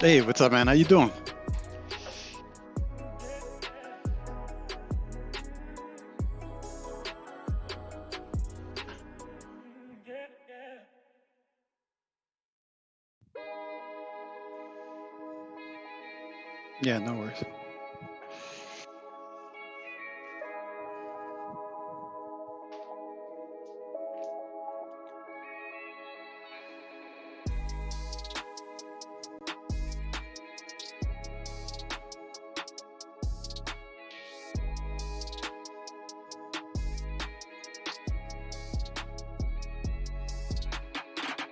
Hey, what's up, man? How you doing? Yeah, no worries.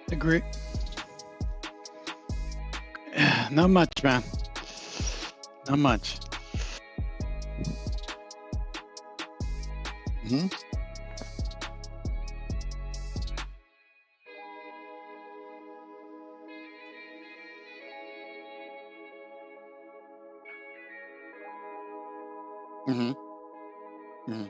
Agree. Not much, man. Not much. Mm-hmm. Mm-hmm. Mm-hmm.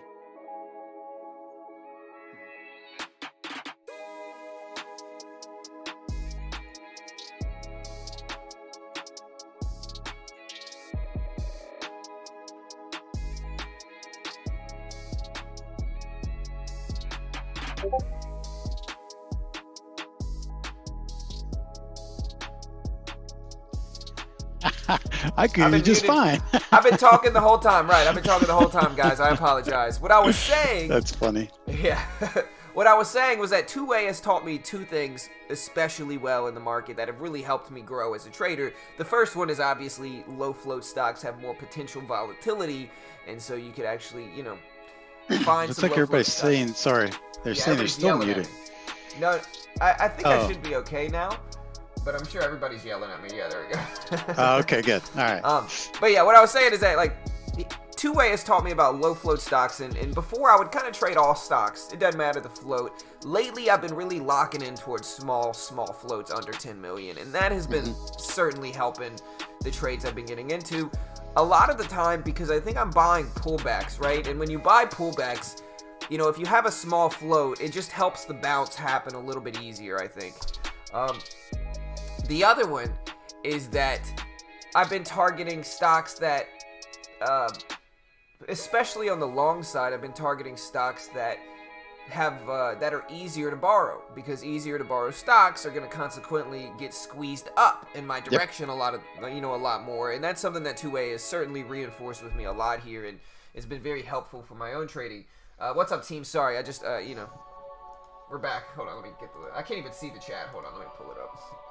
I could be just fine. I've been talking the whole time, right? I've been talking the whole time, guys. I apologize. What I was saying... That's funny. Yeah. What I was saying was that two-way has taught me two things especially well in the market that have really helped me grow as a trader. The first one is obviously low float stocks have more potential volatility, and so you could actually, you know, find Looks some like everybody's saying, sorry, they're saying they're still muted. No, I think I should be okay now. But I'm sure everybody's yelling at me. Yeah, there we go. Okay, good. All right. But yeah, what I was saying is that, like, two-way has taught me about low float stocks, and before I would kind of trade all stocks. It doesn't matter the float. Lately, I've been really locking in towards small floats under 10 million, and that has been certainly helping the trades I've been getting into. A lot of the time, because I think I'm buying pullbacks, right? And when you buy pullbacks, you know, if you have a small float, it just helps the bounce happen a little bit easier, I think. The other one is that I've been targeting stocks that, especially on the long side, I've been targeting stocks that have that are easier to borrow, because easier to borrow stocks are going to consequently get squeezed up in my direction a lot more, and that's something that two-way has certainly reinforced with me a lot here, and it's been very helpful for my own trading. What's up, team? Sorry, I just we're back. Hold on, let me get I can't even see the chat. Hold on, let me pull it up.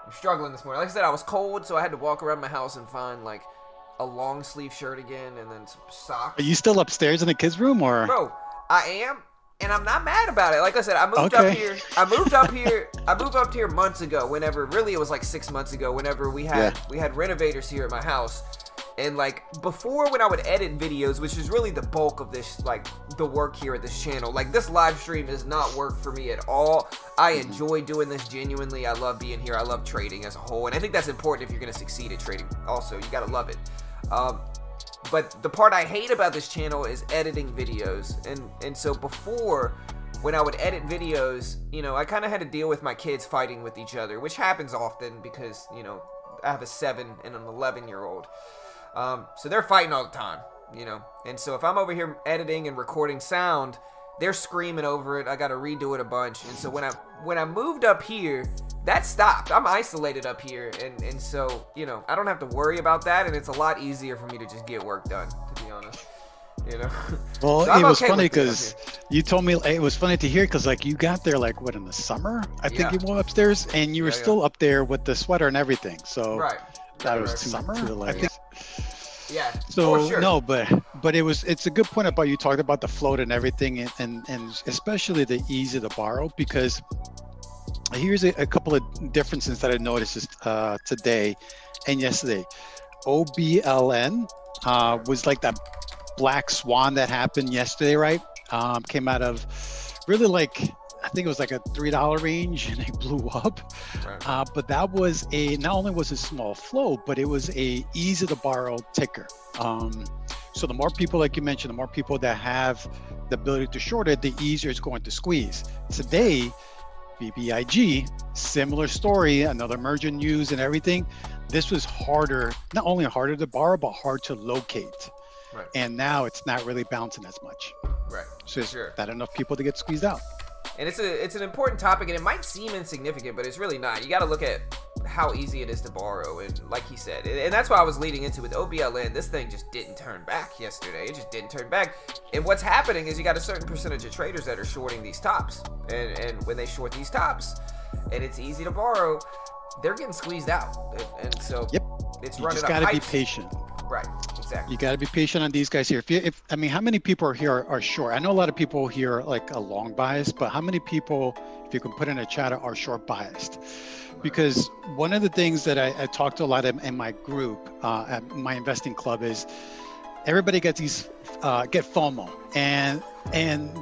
I'm struggling this morning. Like I said, I was cold, so I had to walk around my house and find, like, a long sleeve shirt again and then some socks. Are you still upstairs in the kids' room, or? Bro, I am, and I'm not mad about it. Like I said, I moved up here. I moved up here months ago. Whenever, really, it was like 6 months ago. Whenever we had renovators here at my house. And, like, before, when I would edit videos, which is really the bulk of this, like, the work here at this channel, like, this live stream does not work for me at all. I enjoy doing this genuinely. I love being here. I love trading as a whole. And I think that's important if you're going to succeed at trading. Also, you got to love it. But the part I hate about this channel is editing videos. And so before, when I would edit videos, you know, I kind of had to deal with my kids fighting with each other, which happens often because, you know, I have a 7 and an 11-year-old. So they're fighting all the time, you know, and so if I'm over here editing and recording sound, they're screaming over it. I got to redo it a bunch. And so when I moved up here, that stopped. I'm isolated up here. And so, you know, I don't have to worry about that. And it's a lot easier for me to just get work done, to be honest, you know. Well, so it was funny because you told me it was funny to hear, because, like, you got there, like, what, in the summer? I think you went upstairs and you were still up there with the sweater and everything. So that was summer. I think. Yeah. So sure. No, but it's a good point about you talked about the float and everything, and especially the easy to borrow, because here's a couple of differences that I noticed today and yesterday. OBLN was like that black swan that happened yesterday, right? Came out of really, like, I think it was like a $3 range, and it blew up. Right. But that was not only was a small float, but it was a easy to borrow ticker. So the more people, like you mentioned, the more people that have the ability to short it, the easier it's going to squeeze. Today, BBIG, similar story, another merger news and everything. This was harder, not only harder to borrow, but hard to locate. Right. And now it's not really bouncing as much. Right. So it's Sure. not enough people to get squeezed out. And it's an important topic, and it might seem insignificant, but it's really not. You got to look at how easy it is to borrow, and like he said, and that's why I was leading into with OBLN. This thing just didn't turn back yesterday. It just didn't turn back. And what's happening is you got a certain percentage of traders that are shorting these tops, and when they short these tops, and it's easy to borrow, they're getting squeezed out, and so Yep. it's You running just up got to be heights. patient. Right. Exactly. You got to be patient on these guys here. I mean, how many people are here are short? I know a lot of people here are like a long bias, but how many people, if you can put in a chat, are short biased? Because one of the things that I talk to a lot in my group, at my investing club, is everybody gets get FOMO, and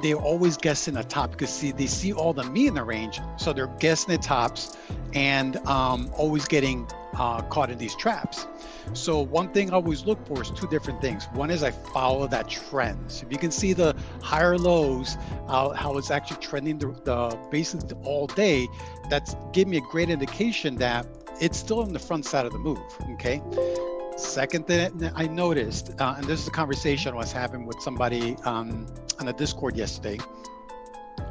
they're always guessing the top because they see all the meat in the range, so they're guessing the tops and always getting caught in these traps. So one thing I always look for is two different things. One is I follow that trend. So if you can see the higher lows, how it's actually trending the basically all day, that's giving me a great indication that it's still on the front side of the move. Okay. Second thing I noticed, and this is a conversation I was having with somebody on the Discord yesterday,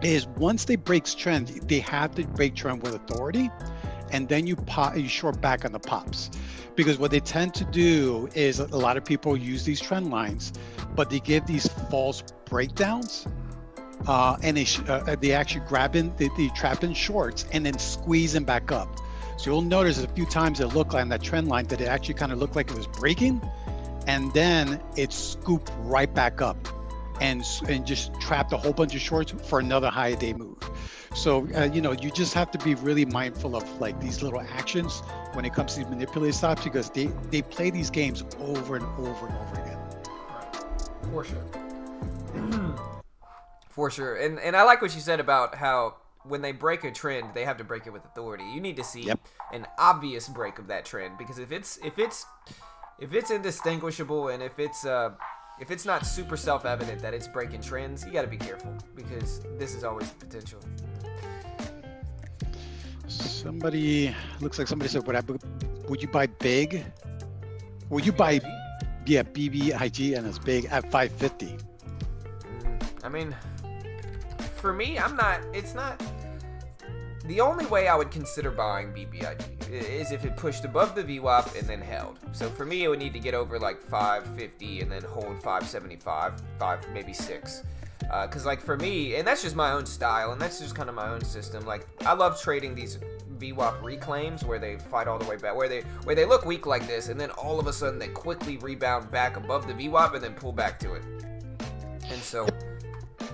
is once they break trend, they have to break trend with authority, and then you short back on the pops. Because what they tend to do is a lot of people use these trend lines, but they give these false breakdowns, and they actually grab in, they trap in shorts and then squeeze them back up. So you'll notice a few times it looked like on that trend line that it actually kind of looked like it was breaking, and then it scooped right back up and just trapped a whole bunch of shorts for another high day move. So, you just have to be really mindful of like these little actions when it comes to these manipulated stops, because they play these games over and over and over again. For sure. For sure. And I like what you said about how when they break a trend, they have to break it with authority. You need to see an obvious break of that trend, because if it's indistinguishable, and if it's not super self-evident that it's breaking trends, you got to be careful, because this is always the potential. Looks like somebody said, would you buy big? Would you buy, BBIG and it's big at 550? I mean, for me, it's not. The only way I would consider buying BBIG is if it pushed above the VWAP and then held. So for me, it would need to get over like 550 and then hold 575, maybe 6. Because like for me, and that's just my own style, and that's just kind of my own system. Like I love trading these VWAP reclaims where they fight all the way back, where they look weak like this, and then all of a sudden they quickly rebound back above the VWAP and then pull back to it. And so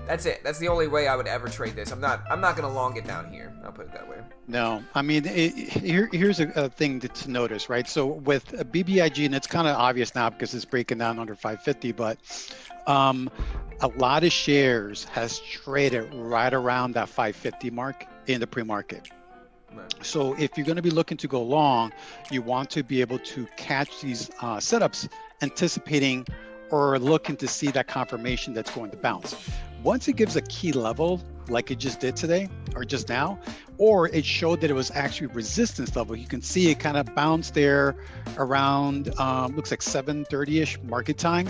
that's it. That's the only way I would ever trade this. I'm not gonna long it down here. I'll put it that way. No, I mean, here's a thing to notice, right? So with BBIG, and it's kind of obvious now because it's breaking down under 550, but a lot of shares has traded right around that 550 mark in the pre-market. Right. So if you're going to be looking to go long, you want to be able to catch these setups, anticipating or looking to see that confirmation that's going to bounce. Once it gives a key level, like it just did today or just now, or it showed that it was actually resistance level, you can see it kind of bounced there around, looks like 7:30-ish market time,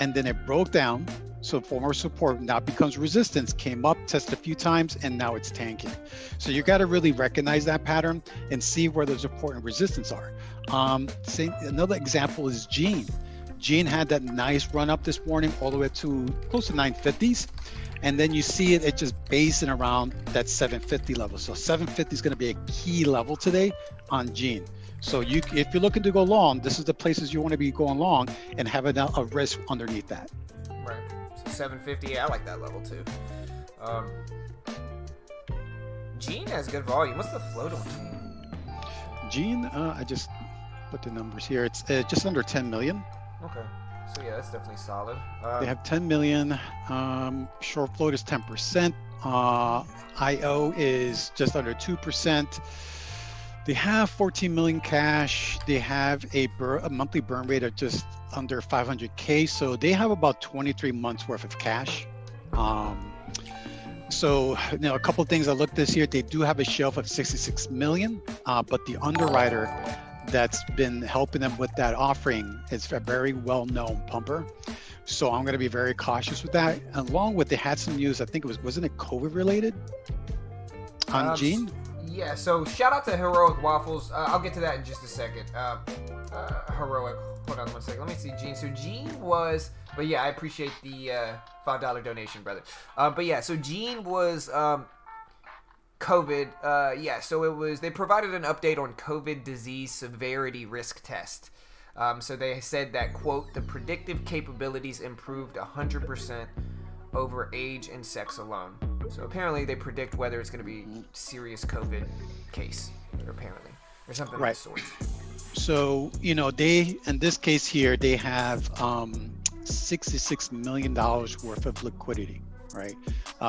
and then it broke down. So former support now becomes resistance, came up, tested a few times, and now it's tanking. So you got to really recognize that pattern and see where the support and resistance are. Another example is Gene. Gene had that nice run up this morning all the way to close to 950s. And then you see it just basing around that 750 level. So 750 is going to be a key level today on Gene. So if you're looking to go long, this is the places you want to be going long and having a risk underneath that. Right. So 750, I like that level too. Gene has good volume. What's the float on Gene? Gene, I just put the numbers here. It's just under 10 million. Okay. So yeah, that's definitely solid. They have 10 million. Short float is 10%. IO is just under 2%. They have 14 million cash. They have a monthly burn rate of just under 500K. So they have about 23 months worth of cash. So, a couple of things I looked this year, they do have a shelf of 66 million, but the underwriter that's been helping them with that offering is a very well-known pumper. So I'm going to be very cautious with that. Along with, they had some news, I think wasn't it COVID related on Gene? Yeah, so shout out to Heroic Waffles. I'll get to that in just a second. Heroic, hold on one second. Let me see Gene. So Gene was, but yeah, I appreciate the $5 donation, brother. But yeah, so Gene was COVID. Yeah, so it was, they provided an update on COVID disease severity risk test. So they said that, quote, the predictive capabilities improved 100% over age and sex alone. So apparently they predict whether it's going to be serious COVID case, apparently, or something of the sort. So, they, in this case here, they have $66 million worth of liquidity, right?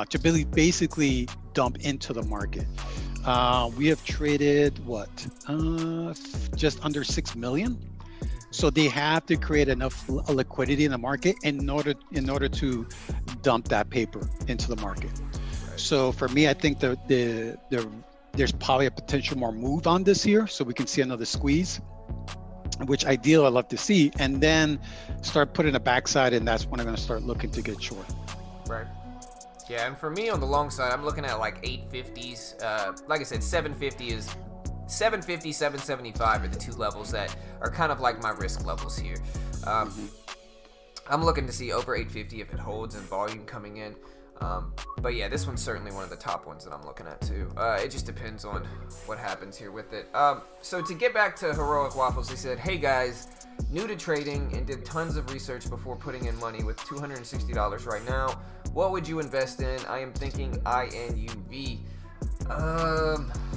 To basically dump into the market. We have traded, just under 6 million. So they have to create enough liquidity in the market in order to dump that paper into the market. So for me, I think there's probably a potential more move on this here, so we can see another squeeze, which ideal I'd love to see, and then start putting a backside, and that's when I'm going to start looking to get short. Right. Yeah, and for me on the long side, I'm looking at like 850s. Like I said, 750, 775 are the two levels that are kind of like my risk levels here. I'm looking to see over 850 if it holds and volume coming in. But yeah, this one's certainly one of the top ones that I'm looking at too. It just depends on what happens here with it. So to get back to Heroic Waffles, they said, hey guys, new to trading and did tons of research before putting in money with $260 right now. What would you invest in? I am thinking INUV.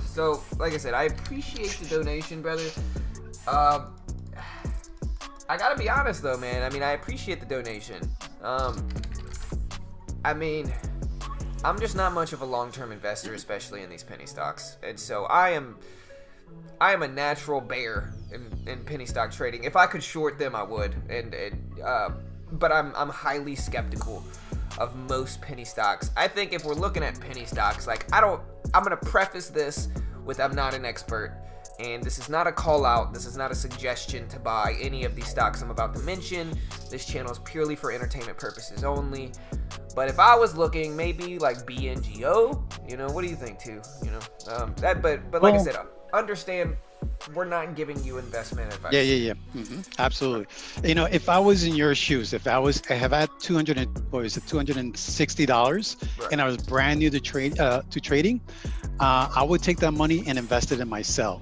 So, like I said, I appreciate the donation, brother. I gotta be honest, though, man. I mean, I appreciate the donation. I mean, I'm just not much of a long-term investor, especially in these penny stocks. And so I am a natural bear in penny stock trading. If I could short them, I would. But I'm highly skeptical of most penny stocks. I think if we're looking at penny stocks, like I'm gonna preface this with I'm not an expert, and this is not a call out, this is not a suggestion to buy any of these stocks I'm about to mention. This channel is purely for entertainment purposes only. But if I was looking, maybe like BNGO, what do you think too? But like I said, understand we're not giving you investment advice. Yeah. Mm-hmm. Absolutely. If I was in your shoes, I have had $260, right, and I was brand new to trading, I would take that money and invest it in myself,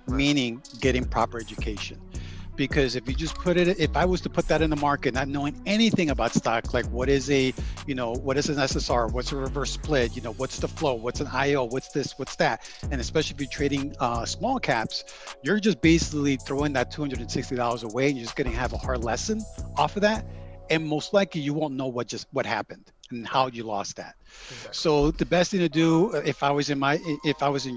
right, meaning getting proper education. Because if I was to put that in the market, not knowing anything about stock, like what is an SSR, what's a reverse split, what's the flow, what's an IO, what's this, what's that, and especially if you're trading small caps, you're just basically throwing that $260 away, and you're just going to have a hard lesson off of that, and most likely you won't know what happened and how you lost that. Exactly. So the best thing to do, if I was in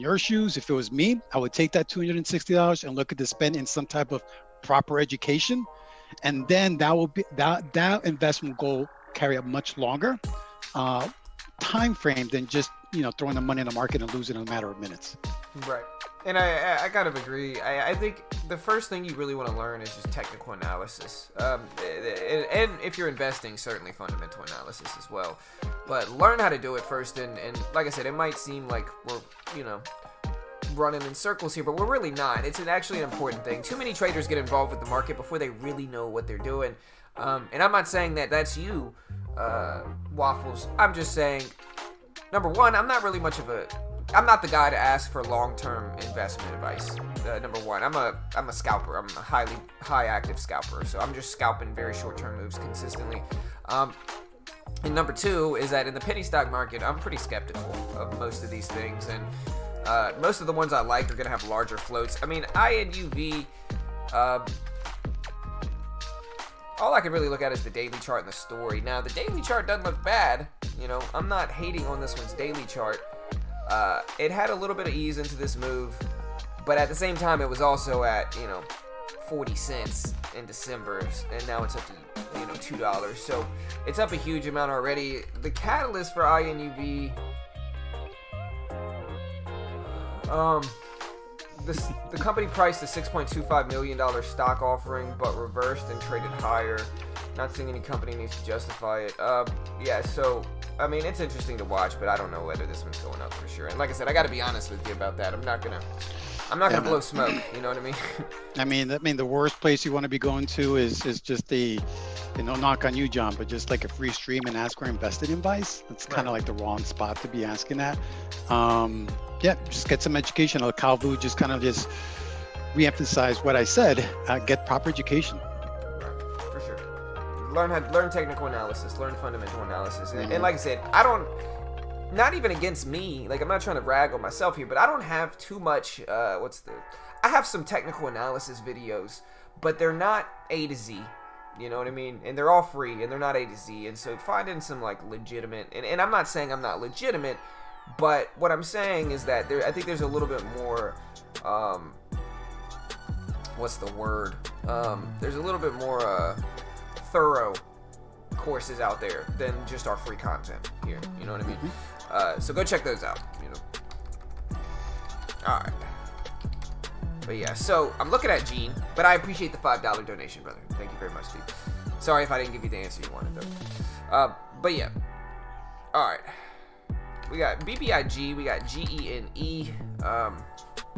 your shoes, if it was me, I would take that $260 and look at the spend in some type of proper education, and then that investment will carry a much longer time frame than just throwing the money in the market and losing in a matter of minutes. Right. And I kind of agree. I think the first thing you really want to learn is just technical analysis. And if you're investing, certainly fundamental analysis as well. But learn how to do it first. And like I said, it might seem like we're, running in circles here, but we're really not. It's actually an important thing. Too many traders get involved with the market before they really know what they're doing. And I'm not saying that that's you, Waffles. I'm just saying, number one, I'm not the guy to ask for long-term investment advice. Number one, I'm a scalper. I'm a high active scalper. So I'm just scalping very short-term moves consistently. And number two is that in the penny stock market, I'm pretty skeptical of most of these things. And most of the ones I like are going to have larger floats. I mean, INUV, all I can really look at is the daily chart and the story. Now, the daily chart doesn't look bad. You know, I'm not hating on this one's daily chart. It had a little bit of ease into this move, but at the same time, it was also at, you know, 40 cents in December, and now it's up to, you know, $2. So it's up a huge amount already. The catalyst for INUV, the company priced a $6.25 million stock offering, but reversed and traded higher. Not seeing any company needs to justify it. Yeah, so I mean, it's interesting to watch, but I don't know whether this one's going up for sure. And like I said, I got to be honest with you about that. I'm not gonna blow smoke. You know what I mean? I mean, the worst place you want to be going to is just the, you know, knock on you, John, but just like a free stream and ask for invested advice. That's kind of like the wrong spot to be asking that. Yeah, just get some education. Calvu just kind of just reemphasize what I said. Get proper education. For sure. Learn technical analysis. Learn fundamental analysis. And like I said, not even against me. Like, I'm not trying to rag on myself here, but I don't have too much. I have some technical analysis videos, but they're not A to Z. You know what I mean? And they're all free, and they're not A to Z. And so finding some like legitimate, and I'm not saying I'm not legitimate, but what I'm saying is that I think there's a little bit more, what's the word? There's a little bit more thorough courses out there than just our free content here. You know what I mean? So go check those out. You know. All right. But yeah, so I'm looking at Gene, but I appreciate the $5 donation, brother. Thank you very much, Steve. Sorry if I didn't give you the answer you wanted, though. But yeah. All right. We got BBIG, we got GENE.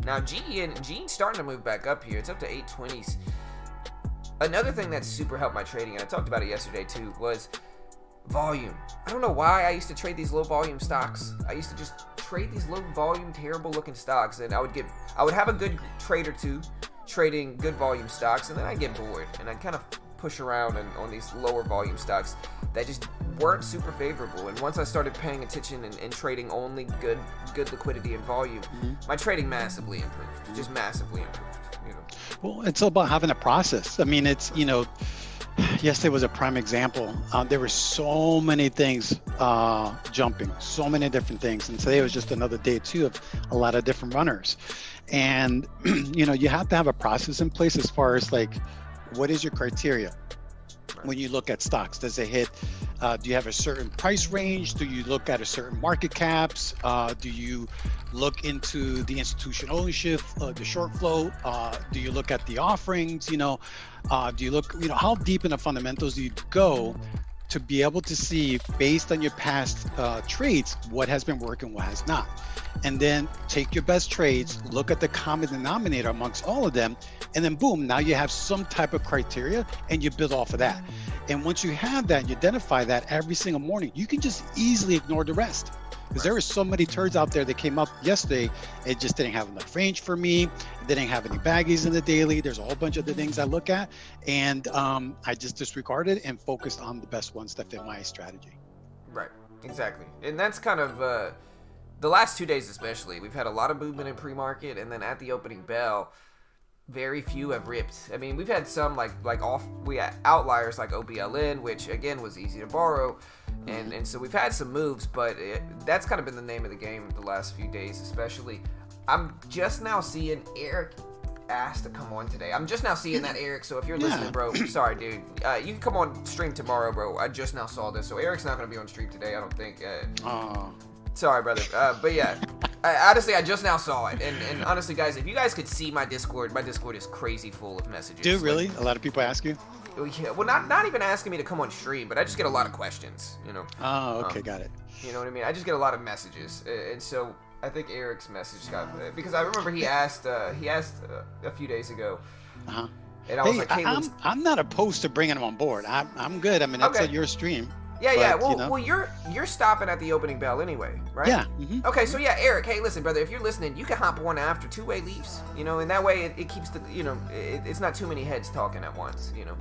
Now Gene's starting to move back up here. It's up to 820s. Another thing that's super helped my trading, and I talked about it yesterday too, was volume. I don't know why I used to trade these low volume stocks. I used to just trade these low volume, terrible looking stocks, and I would have a good trade or two trading good volume stocks, and then I'd get bored, and I'd kind of push around on these lower volume stocks that just weren't super favorable. And once I started paying attention and trading only good liquidity and volume, my trading massively improved. Just massively improved. You know. Well, it's all about having a process. I mean, it's, you know, yesterday was a prime example. There were so many things jumping, so many different things, and today was just another day too of a lot of different runners. And you know, you have to have a process in place as far as like, what is your criteria when you look at stocks? Does it hit, do you have a certain price range? Do you look at a certain market caps? Do you look into the institutional ownership, the short flow? Do you look at the offerings? You know, do you look, you know, how deep in the fundamentals do you go to be able to see, based on your past trades, what has been working, what has not? And then take your best trades, look at the common denominator amongst all of them, and then boom, now you have some type of criteria and you build off of that. And once you have that, you identify that every single morning, you can just easily ignore the rest. Because there were so many turds out there that came up yesterday, it just didn't have enough range for me. It didn't have any baggies in the daily. There's a whole bunch of the things I look at, and I just disregarded and focused on the best ones that fit my strategy. Right, exactly. And that's kind of the last 2 days especially. We've had a lot of movement in pre-market, and then at the opening bell, very few have ripped. I mean, we've had some we had outliers like OBLN, which again was easy to borrow, and so we've had some moves, but that's kind of been the name of the game the last few days, especially. I'm just now seeing Eric asked to come on today. I'm just now seeing that, Eric. So if you're listening, bro, sorry, dude. You can come on stream tomorrow, bro. I just now saw this. So Eric's not gonna be on stream today, I don't think. Sorry, brother. But yeah. Honestly, I just now saw it, and honestly, guys, if you guys could see my Discord is crazy full of messages. Dude, really? A lot of people ask you? Yeah, well, not even asking me to come on stream, but I just get a lot of questions, you know. Oh, okay, got it. You know what I mean? I just get a lot of messages, and so I think Eric's message got, because I remember he asked a few days ago, and I was like, hey, I'm not opposed to bringing him on board. I'm good. I mean, that's your stream. Yeah, but, well, you're stopping at the opening bell anyway, right? Yeah. Okay, so yeah, Eric, hey, listen, brother, if you're listening, you can hop on after two-way leaves, you know, and that way it keeps the, you know, it's not too many heads talking at once, you know.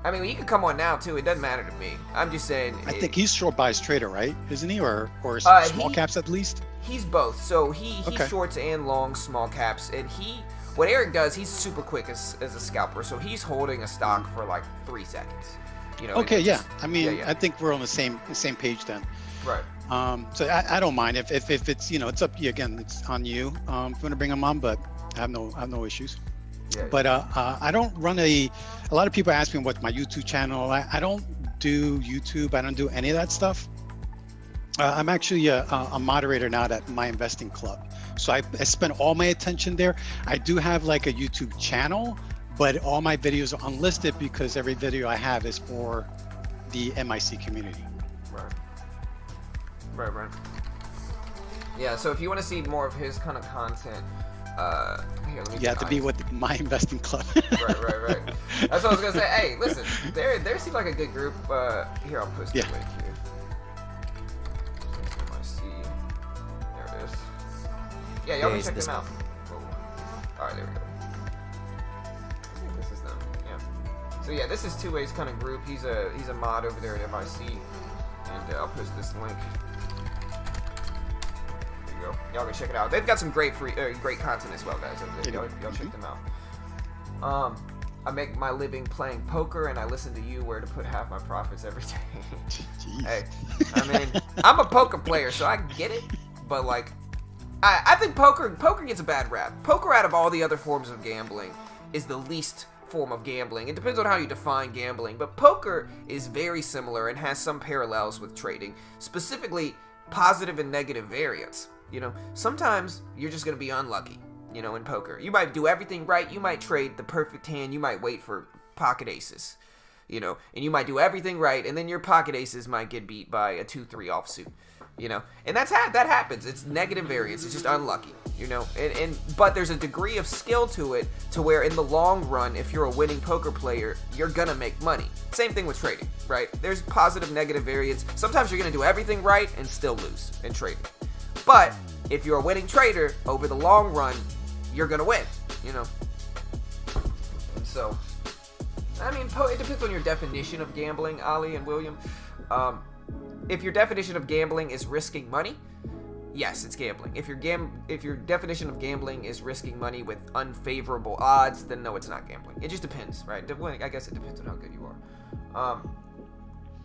I mean, you can come on now too. It doesn't matter to me. I'm just saying. I think he's short buys trader, right? Isn't he, or small caps at least? He's both. So he shorts and longs small caps, and he what Eric does, he's super quick as a scalper, so he's holding a stock for like 3 seconds. You know. Okay, yeah. I mean, yeah. I think we're on the same page then. Right. So I don't mind if it's, you know, it's up to you. Again, it's on you if you want to bring them on, but I have no issues. Yeah. But I don't run a lot of people ask me what's my YouTube channel. I don't do YouTube. I don't do any of that stuff. I'm actually a moderator now at my investing club. So I spend all my attention there. I do have like a YouTube channel, but all my videos are unlisted because every video I have is for the MIC community. Right. Yeah, so if you want to see more of his kind of content, here, let me You have to be with my investing club. Right. That's what I was gonna say. Hey, listen, there seems like a good group. Here, I'll post the link here. MIC. There it is. Yeah, y'all can check them out. All right, there we go. I think this is them. Yeah. So yeah, this is Two Ways kind of group. He's a mod over there at MIC, and I'll post this link. Y'all can check it out. They've got some great content as well, guys. Y'all check them out. I make my living playing poker, and I listen to you where to put half my profits every day. Hey, I mean, I'm a poker player, so I get it. But like, I think poker gets a bad rap. Poker, out of all the other forms of gambling, is the least form of gambling. It depends on how you define gambling, but poker is very similar and has some parallels with trading, specifically positive and negative variance. You know, sometimes you're just going to be unlucky, you know, in poker. You might do everything right. You might trade the perfect hand. You might wait for pocket aces, you know, and you might do everything right. And then your pocket aces might get beat by a 2-3 offsuit, you know, and that happens. It's negative variance. It's just unlucky, you know, but there's a degree of skill to it to where in the long run, if you're a winning poker player, you're going to make money. Same thing with trading, right? There's positive, negative variance. Sometimes you're going to do everything right and still lose in trading. But if you're a winning trader, over the long run, you're going to win, you know. And so, I mean, it depends on your definition of gambling, Ali and William. If your definition of gambling is risking money, yes, it's gambling. If your definition of gambling is risking money with unfavorable odds, then no, it's not gambling. It just depends, right? I guess it depends on how good you are.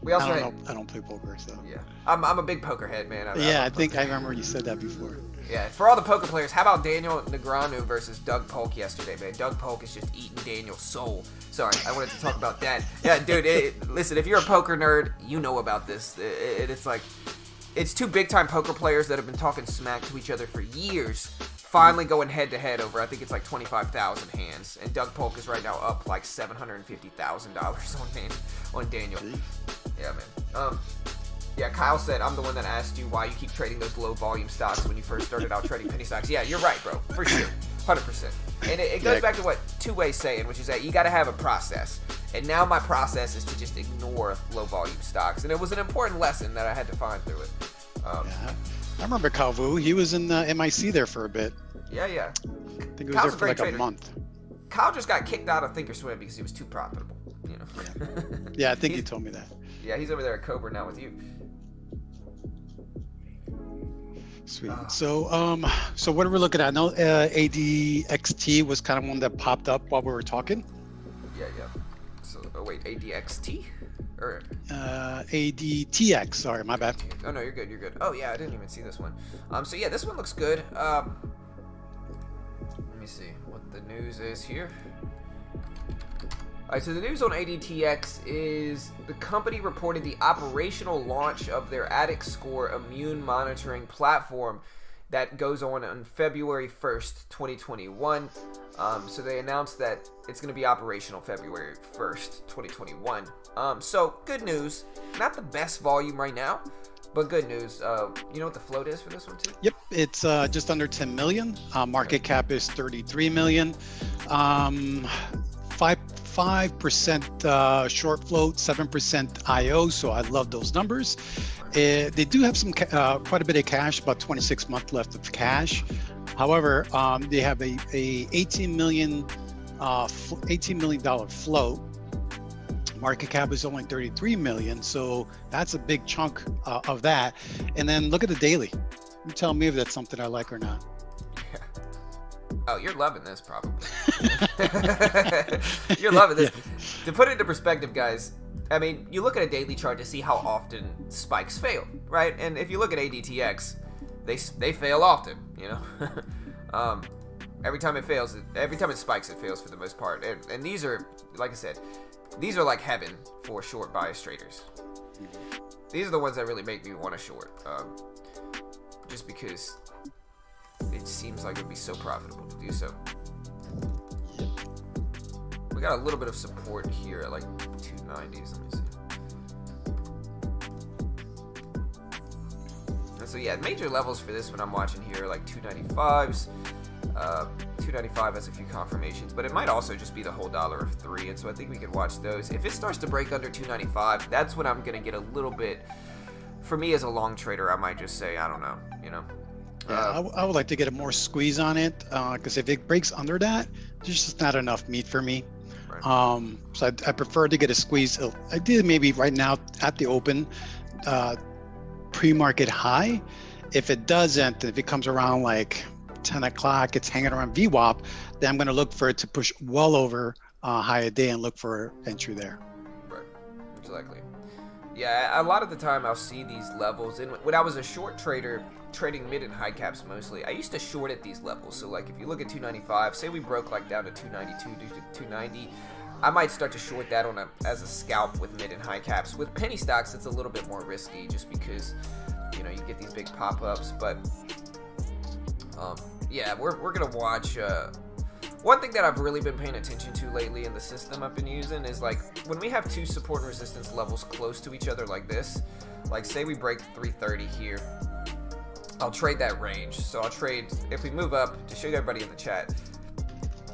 We also I don't play poker, so yeah, I'm a big poker head, man. I think I remember you said that before. Yeah, for all the poker players, how about Daniel Negreanu versus Doug Polk yesterday, man? Doug Polk is just eating Daniel's soul. Sorry, I wanted to talk about that. Yeah, dude, listen, if you're a poker nerd, you know about this. It's like, it's two big-time poker players that have been talking smack to each other for years, finally going head-to-head over, I think it's like 25,000 hands. And Doug Polk is right now up like $750,000 on Daniel. Yeah, man. Yeah, Kyle said, I'm the one that asked you why you keep trading those low-volume stocks when you first started out trading penny stocks. Yeah, you're right, bro. For sure. 100%. And it goes back to what Two Ways saying, which is that you got to have a process. And now my process is to just ignore low-volume stocks. And it was an important lesson that I had to find through it. I remember Calvu. He was in the MIC there for a bit. Yeah. I think he was there for like a month. Kyle just got kicked out of Thinkorswim because he was too profitable. You know. Yeah, I think you told me that. Yeah, he's over there at Cobra now with you. Sweet. So what are we looking at? I know ADXT was kind of one that popped up while we were talking. Yeah. So, wait, ADXT? Or ADTX. Sorry, my bad. Oh no, you're good. Oh yeah, I didn't even see this one. So yeah, this one looks good. Let me see what the news is here. Alright, so the news on ADTX is the company reported the operational launch of their Addict Score immune monitoring platform that goes on February 1st, 2021. So they announced that it's going to be operational February 1st, 2021. So good news. Not the best volume right now, but good news. You know what the float is for this one too? Yep, it's just under 10 million. Market cap is 33 million. 5% short float, 7% IO. So I love those numbers. They do have some quite a bit of cash, about 26 months left of cash. However, they have a $18 million float. Market cap is only 33 million, so that's a big chunk of that. And then look at the daily. You tell me if that's something I like or not. Oh, you're loving this, probably. You're loving this. Yeah. To put it into perspective, guys, I mean, you look at a daily chart to see how often spikes fail, right? And if you look at ADTX, they fail often, you know? Every time it fails, every time it spikes, it fails for the most part. And these are, like I said, these are like heaven for short bias traders. These are the ones that really make me want to short. Just because it seems like it'd be so profitable to do so. We got a little bit of support here at like 290s. Let me see. And so yeah, major levels for this one I'm watching here are like 295s. 295 has a few confirmations, but it might also just be the whole $1.03, and so I think we could watch those. If it starts to break under 295, that's when I'm gonna get a little bit. For me as a long trader, I might just say, I don't know, you know. Yeah, I would like to get a more squeeze on it, because if it breaks under that, there's just not enough meat for me. Right. So I prefer to get a squeeze. I did maybe right now at the open, pre-market high. If it doesn't, if it comes around like 10 o'clock, it's hanging around VWAP, then I'm going to look for it to push well over high a day and look for entry there. Right, exactly. Yeah, a lot of the time I'll see these levels, and when I was a short trader, trading mid and high caps mostly, I used to short at these levels. So like if you look at 295, say we broke like down to 292 to 290, I might start to short that as a scalp with mid and high caps. With penny stocks, it's a little bit more risky just because, you know, you get these big pop-ups. But yeah, we're gonna watch. One thing that I've really been paying attention to lately in the system I've been using is like when we have two support and resistance levels close to each other like this, like say we break 330 here, I'll trade that range. So I'll trade, if we move up, to show everybody in the chat,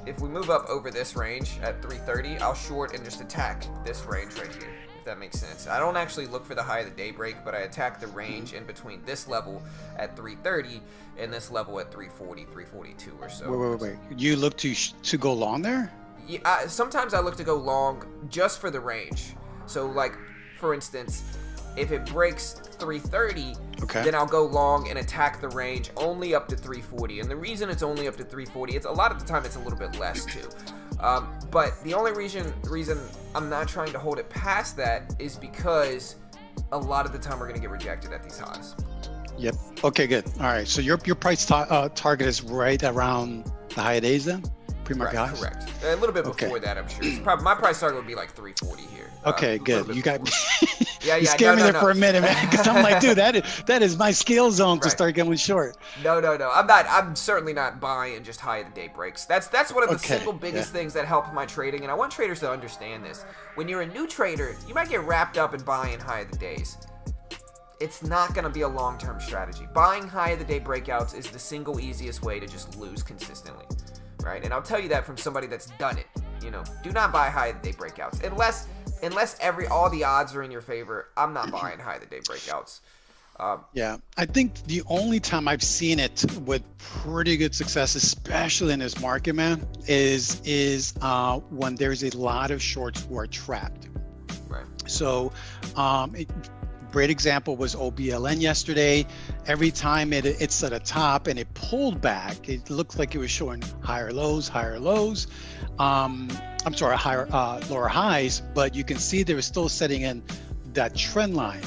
if we move up over this range at 330, I'll short and just attack this range right here, if that makes sense. I don't actually look for the high of the day break, but I attack the range in between this level at 330 and this level at 340, 342 or so. Wait. You look to go long there? Yeah, sometimes I look to go long just for the range. So like, for instance, if it breaks 330, then I'll go long and attack the range only up to 340. And the reason it's only up to 340, it's a lot of the time it's a little bit less too. But the only reason I'm not trying to hold it past that is because a lot of the time we're going to get rejected at these highs. Yep. Okay, good. All right. So your price target is right around the high days then? Pre-market highs? Correct. A little bit before that, I'm sure. It's probably, my price target would be like 340 here. Okay, good. You got me. Yeah, you scared me there for a minute, man. Because I'm like, dude, that is my skill zone to start going short. No. I'm certainly not buying just high of the day breaks. That's one of the single biggest things that help my trading, and I want traders to understand this. When you're a new trader, you might get wrapped up in buying high of the days. It's not going to be a long-term strategy. Buying high of the day breakouts is the single easiest way to just lose consistently, right? And I'll tell you that from somebody that's done it. You know, do not buy high of the day breakouts unless all the odds are in your favor. I'm not buying high of the day breakouts. Yeah, I think the only time I've seen it with pretty good success, especially in this market, man, is when there's a lot of shorts who are trapped. Right. So, great example was OBLN yesterday. Every time it's at a top and it pulled back, it looked like it was showing higher lows. Lower highs, but you can see they were still setting in that trend line.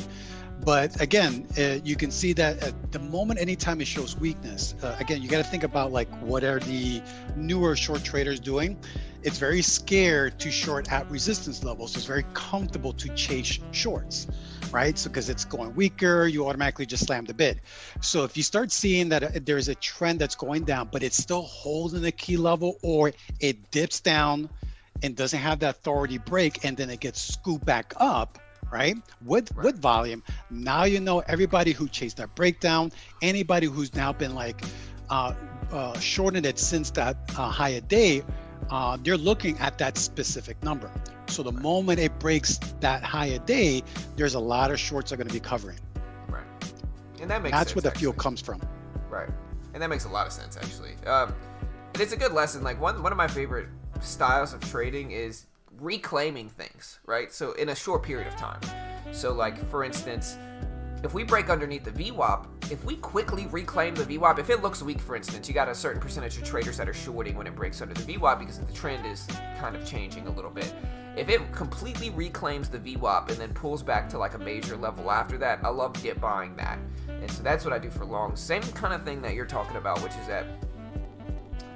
But again, you can see that at the moment, anytime it shows weakness, again, you got to think about like what are the newer short traders doing. It's very scared to short at resistance levels. It's very comfortable to chase shorts, right? So because it's going weaker, you automatically just slam the bid. So if you start seeing that there's a trend that's going down, but it's still holding the key level, or it dips down and doesn't have that authority break, and then it gets scooped back up, right? With volume, now you know everybody who chased that breakdown, anybody who's now been like shorting it since that high a day, they're looking at that specific number. So the moment it breaks that high a day, there's a lot of shorts are going to be covering. Right, and that's sense, where the fuel comes from. Right, and that makes a lot of sense actually. And it's a good lesson. Like one of my favorite styles of trading is reclaiming things, right? So in a short period of time. So like for instance, if we break underneath the VWAP, if we quickly reclaim the VWAP, if it looks weak, for instance, you got a certain percentage of traders that are shorting when it breaks under the VWAP because the trend is kind of changing a little bit. If it completely reclaims the VWAP and then pulls back to like a major level after that, I love get buying that. And so that's what I do for longs. Same kind of thing that you're talking about, which is that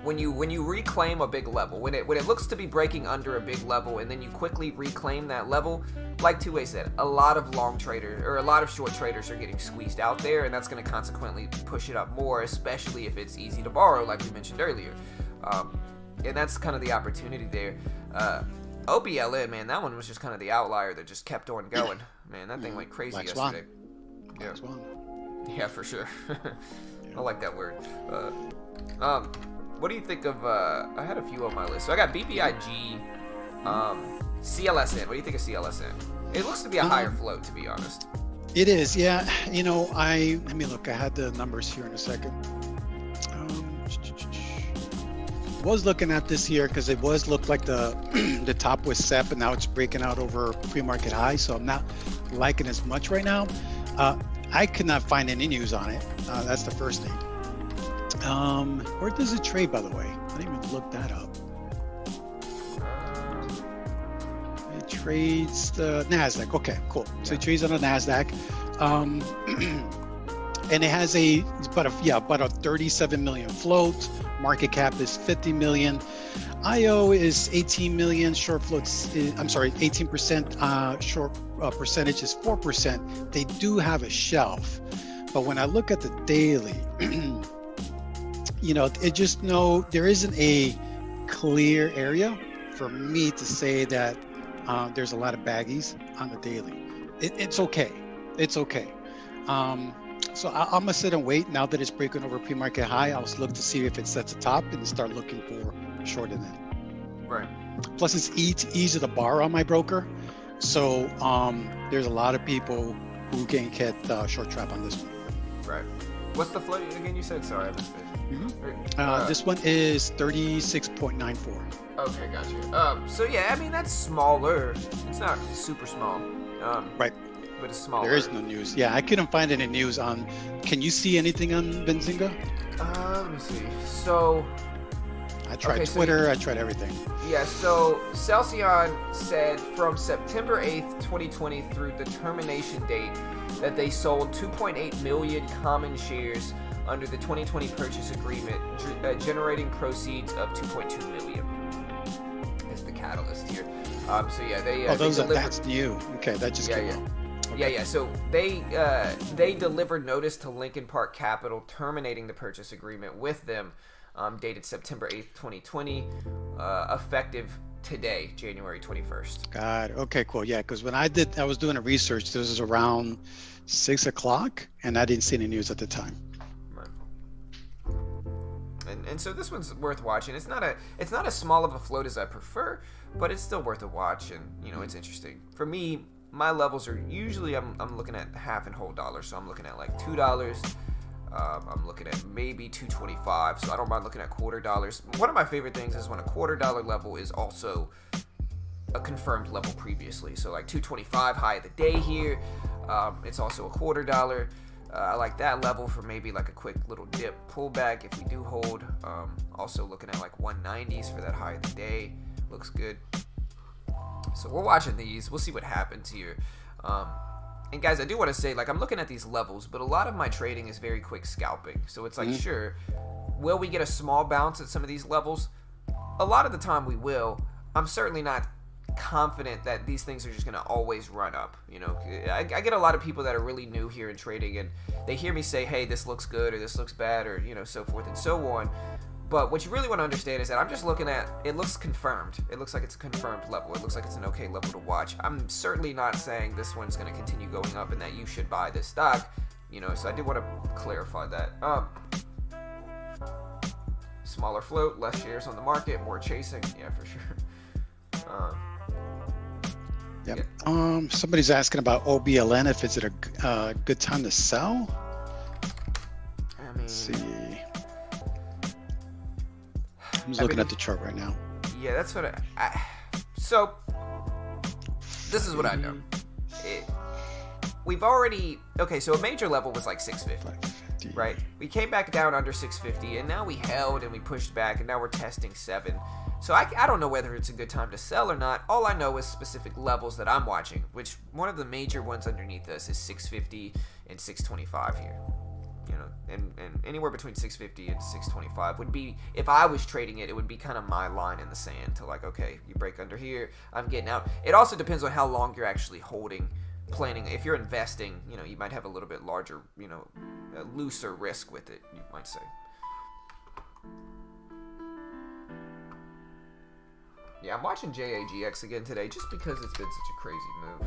when you reclaim a big level, when it looks to be breaking under a big level and then you quickly reclaim that level, like Two-Way said, a lot of long traders or a lot of short traders are getting squeezed out there, and that's going to consequently push it up more, especially if it's easy to borrow, like we mentioned earlier. And that's kind of the opportunity there. OBLN, man, that one was just kind of the outlier that just kept on going. Man, that thing went crazy yesterday. Yeah. Yeah, for sure. I like that word. What do you think of, I had a few on my list. So I got BBIG, CLSN. What do you think of CLSN? It looks to be a higher float, to be honest. It is, yeah. You know, let me look. I had the numbers here in a second. Was looking at this here because it looked like the top was set, but now it's breaking out over pre-market high. So I'm not liking as much right now. I could not find any news on it. That's the first thing. Where does it trade, by the way? I didn't even look that up. It trades the NASDAQ. Okay, cool. So it trades on the NASDAQ. And it has about a 37 million float. Market cap is 50 million. IO is 18 million. Short floats, 18%. Short percentage is 4%. They do have a shelf. But when I look at the daily, you know, there isn't a clear area for me to say that there's a lot of baggies on the daily. It's okay. It's okay. So I'm gonna sit and wait. Now that it's breaking over pre-market high, I'll look to see if it sets a top and start looking for short in it. Right. Plus, it's easy to borrow on my broker, so there's a lot of people who can get short trap on this one. Right. What's the float again? You said, sorry, I missed it. This one is 36.94. Okay, gotcha. So yeah, I mean that's smaller. It's not super small. Right. But it's smaller. There is no news. Yeah, I couldn't find any news on. Can you see anything on Benzinga? Let me see. So I tried Twitter. I tried everything. Yeah. So Celsion said from September 8th, 2020 through the termination date that they sold 2.8 million common shares under the 2020 purchase agreement, generating proceeds of 2.2 million. Is the catalyst here. So yeah, that's new. Okay, that just came out. Okay. Yeah. So they delivered notice to Lincoln Park Capital terminating the purchase agreement with them, dated September 8th, 2020, effective today, January 21st. God. Okay. Cool. Yeah. Because when I was doing a research. This was around 6 o'clock, and I didn't see any news at the time. Right. And so this one's worth watching. It's not as small of a float as I prefer, but it's still worth a watch, and you know it's interesting. For me, my levels are usually I'm looking at half and whole dollars, so I'm looking at like $2. I'm looking at maybe $2.25, so I don't mind looking at $0.25. One of my favorite things is when a $0.25 level is also a confirmed level previously. So like $2.25 high of the day here. It's also a $0.25. I like that level for maybe like a quick little dip pullback if we do hold. Also looking at like 190s for that high of the day. Looks good. So we're watching these. We'll see what happens here. And guys, I do want to say, like, I'm looking at these levels, but a lot of my trading is very quick scalping. So it's like, sure, will we get a small bounce at some of these levels? A lot of the time we will. I'm certainly not confident that these things are just going to always run up. You know, I get a lot of people that are really new here in trading, and they hear me say, hey, this looks good, or this looks bad, or, you know, so forth and so on. But what you really want to understand is that I'm just looking at, it looks confirmed. It looks like it's a confirmed level. It looks like it's an okay level to watch. I'm certainly not saying this one's going to continue going up and that you should buy this stock. You know, so I do want to clarify that. Smaller float, less shares on the market, more chasing. Yeah, for sure. Yep. Yeah. Somebody's asking about OBLN, if it's a good time to sell. Let's see. I'm just looking at the chart right now. Yeah, that's what so this is what I know. we've already, okay, so a major level was like 650, 550. right? We came back down under 650, and now we held and we pushed back, and now we're testing 7. So I don't know whether it's a good time to sell or not. All I know is specific levels that I'm watching, which one of the major ones underneath us is 650 and 625 here. You know, and anywhere between 650 and 625 would be, if I was trading it, it would be kind of my line in the sand to like, okay, you break under here, I'm getting out. It also depends on how long you're actually holding, planning. If you're investing, you know, you might have a little bit larger, you know, a looser risk with it, you might say. Yeah, I'm watching JAGX again today just because it's been such a crazy move.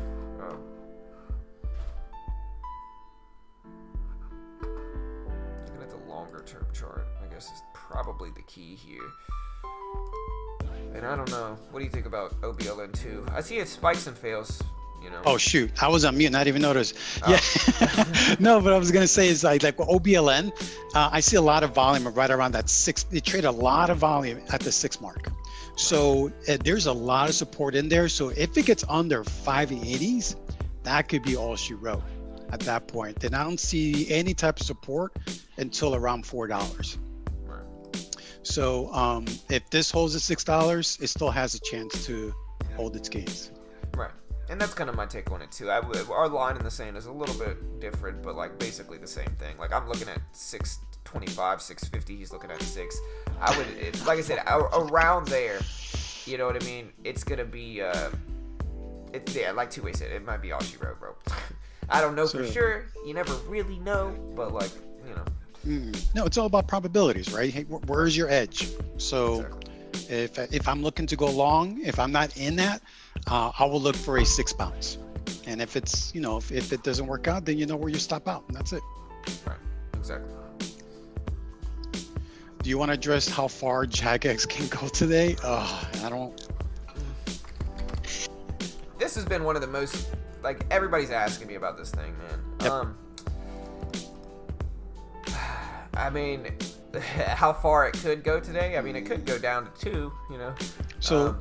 Looking at the longer term chart, I guess is probably the key here. And I don't know. What do you think about OBLN2? I see it spikes and fails, you know. Oh shoot, I was on mute, not even noticed. Oh. Yeah. No, but I was gonna say is like with OBLN, I see a lot of volume right around that 6. They trade a lot of volume at the 6 mark. So there's a lot of support in there. So if it gets under 580s, that could be all she wrote at that point. Then I don't see any type of support until around $4. Right. So if this holds at $6, it still has a chance to hold its gains. Right. And that's kind of my take on it too. Our line in the sand is a little bit different, but like basically the same thing. Like I'm looking at 625, 650. He's looking at 6. Like I said, around there. You know what I mean? It's gonna be. Like Two-Way said, it might be all she wrote, bro. I don't know for sure. You never really know, but you know. No, it's all about probabilities, right? Hey, where's your edge? So. Exactly. If I'm looking to go long, if I'm not in that, I will look for a 6 bounce. And if it's, you know, if it doesn't work out, then you know where you stop out, and that's it. Right. Exactly. Do you want to address how far JAGX can go today? I don't. This has been one of the most, like, everybody's asking me about this thing, man. Yep. I mean, how far it could go today? I mean, it could go down to 2, you know. So,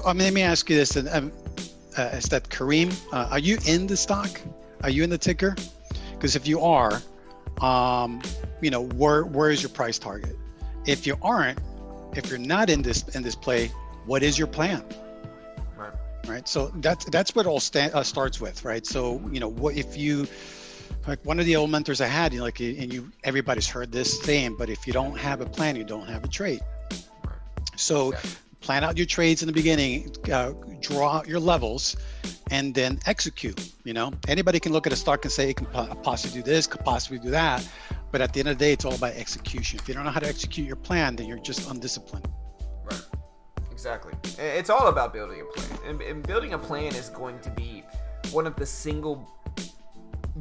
let me ask you this: is that Kareem? Are you in the stock? Are you in the ticker? Because if you are, you know, where is your price target? If you aren't, if you're not in this play, what is your plan? Right. So that's what it all starts with, right? So you know, what if you, like one of the old mentors I had, everybody's heard this saying, but if you don't have a plan, you don't have a trade. Right. So plan out your trades in the beginning, draw out your levels, and then execute. You know, anybody can look at a stock and say it can possibly do this, could possibly do that, but at the end of the day, it's all about execution. If you don't know how to execute your plan, then you're just undisciplined. Right. Exactly. It's all about building a plan, and building a plan is going to be one of the single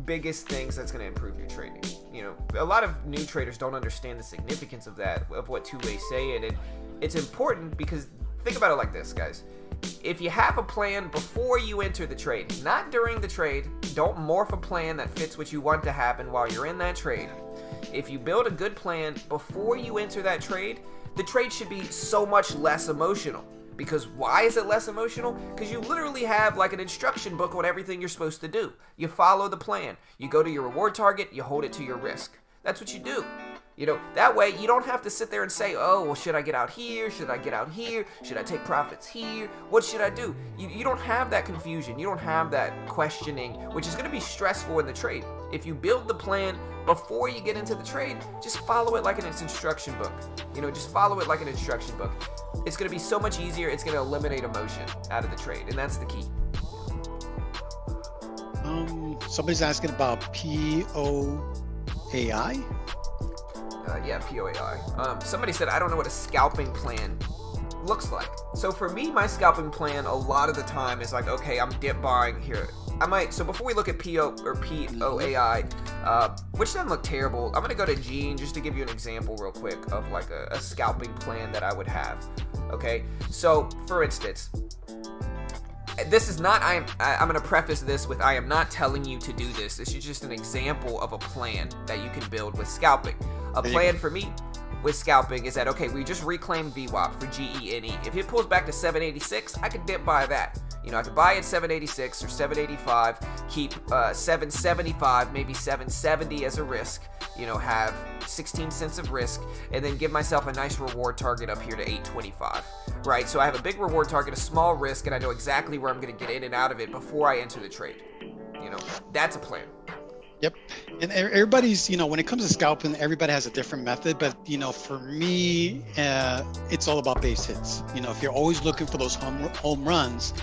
biggest things that's going to improve your trading. You know, a lot of new traders don't understand the significance of that, of what Two-Way's saying, and it's important because think about it like this, guys. If you have a plan before you enter the trade, not during the trade, don't morph a plan that fits what you want to happen while you're in that trade. If you build a good plan before you enter that trade, the trade should be so much less emotional. Because why is it less emotional? Because you literally have like an instruction book on everything you're supposed to do. You follow the plan. You go to your reward target, you hold it to your risk. That's what you do. You know, that way you don't have to sit there and say, oh, well, should I get out here? Should I get out here? Should I take profits here? What should I do? You don't have that confusion. You don't have that questioning, which is going to be stressful in the trade. If you build the plan before you get into the trade, just follow it like an instruction book. You know, just follow it like an instruction book. It's going to be so much easier. It's going to eliminate emotion out of the trade, and that's the key. Somebody's asking about POAI. Yeah, POAI. Somebody said, I don't know what a scalping plan looks like. So for me, my scalping plan a lot of the time is like, okay, I'm dip buying here. So before we look at POAI, which doesn't look terrible, I'm going to go to Gene just to give you an example real quick of like a scalping plan that I would have. Okay, so for instance, this is not, I'm going to preface this with, I am not telling you to do this. This is just an example of a plan that you can build with scalping. A plan for me with scalping is that, okay, we just reclaimed VWAP for GENE. If it pulls back to 786, I could dip buy that. I could buy at 786 or 785, keep 775, maybe 770 as a risk, have 16 cents of risk, and then give myself a nice reward target up here to 825, right? So I have a big reward target, a small risk, and I know exactly where I'm going to get in and out of it before I enter the trade. That's a plan. Yep. And everybody's, when it comes to scalping, everybody has a different method. But, for me, it's all about base hits. If you're always looking for those home runs,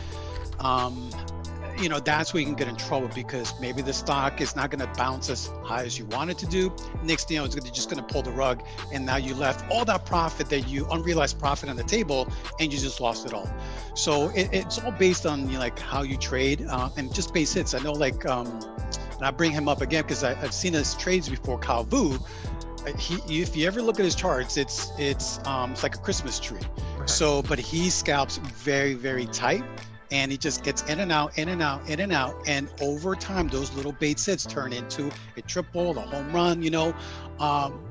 that's where you can get in trouble, because maybe the stock is not going to bounce as high as you want it to do. Next thing you know, it's just going to pull the rug. And now you left all that profit, unrealized profit on the table, and you just lost it all. So it's all based on, how you trade and just base hits. I know, and I bring him up again because I've seen his trades before, Kyle Vu. If you ever look at his charts, it's like a Christmas tree. Right. So, but he scalps very, very tight, and he just gets in and out, in and out, in and out. And over time, those little base hits turn into a triple, a home run,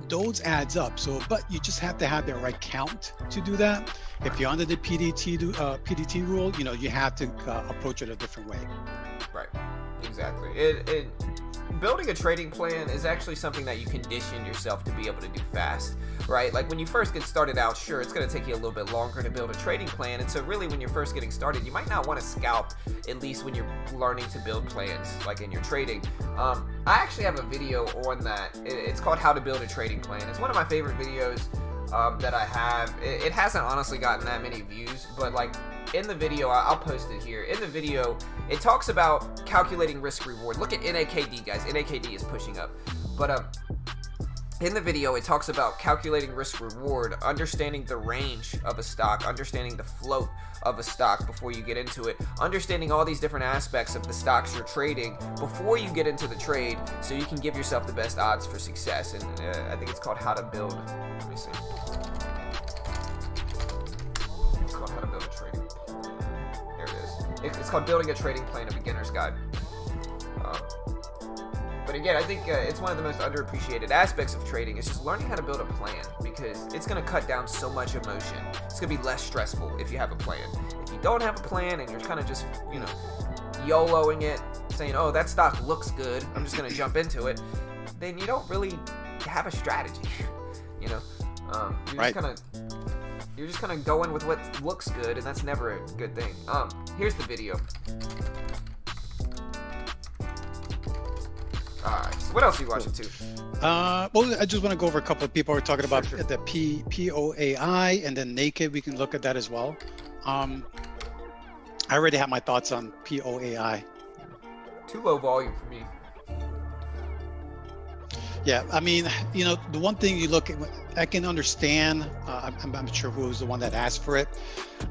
those adds up. So, but you just have to have the right count to do that. If you're under the PDT rule, you have to approach it a different way. Right. Exactly. Building a trading plan is actually something that you condition yourself to be able to do fast, right? Like when you first get started out, sure, it's going to take you a little bit longer to build a trading plan. And so really when you're first getting started, you might not want to scalp, at least when you're learning to build plans, like in your trading. I actually have a video on that. It's called How to Build a Trading Plan. It's one of my favorite videos that I have. It hasn't honestly gotten that many views, but in the video, I'll post it here. In the video, it talks about calculating risk reward. Look at NAKD, guys. NAKD is pushing up. But in the video, it talks about calculating risk reward, understanding the range of a stock, understanding the float of a stock before you get into it, understanding all these different aspects of the stocks you're trading before you get into the trade, so you can give yourself the best odds for success. And I think it's called How to Build. Let me see. It's called How to Build a Trading. There it is. It's called Building a Trading Plan, a Beginner's Guide. But again, I think it's one of the most underappreciated aspects of trading is just learning how to build a plan, because it's going to cut down so much emotion. It's going to be less stressful if you have a plan. If you don't have a plan and you're kind of just, YOLOing it, saying, oh, that stock looks good, I'm just going to jump into it, then you don't really have a strategy. You're right. You're just kind of going with what looks good, and that's never a good thing. Here's the video. Alright, so what else are you watching too? Well, I just want to go over a couple of people who are talking about the POAI and then Naked. We can look at that as well. I already have my thoughts on POAI. Too low volume for me. Yeah, I mean, the one thing you look at, I can understand, I'm not sure who was the one that asked for it.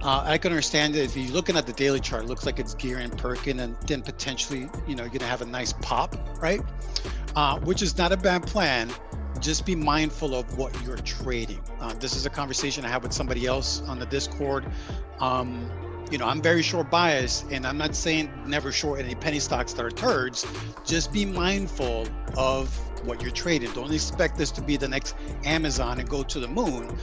I can understand that if you're looking at the daily chart, it looks like it's gearing, perking, and then potentially, you're going to have a nice pop, right? Which is not a bad plan. Just be mindful of what you're trading. This is a conversation I have with somebody else on the Discord. I'm very short biased, and I'm not saying never short any penny stocks that are turds. Just be mindful of what you're trading. Don't expect this to be the next Amazon and go to the moon.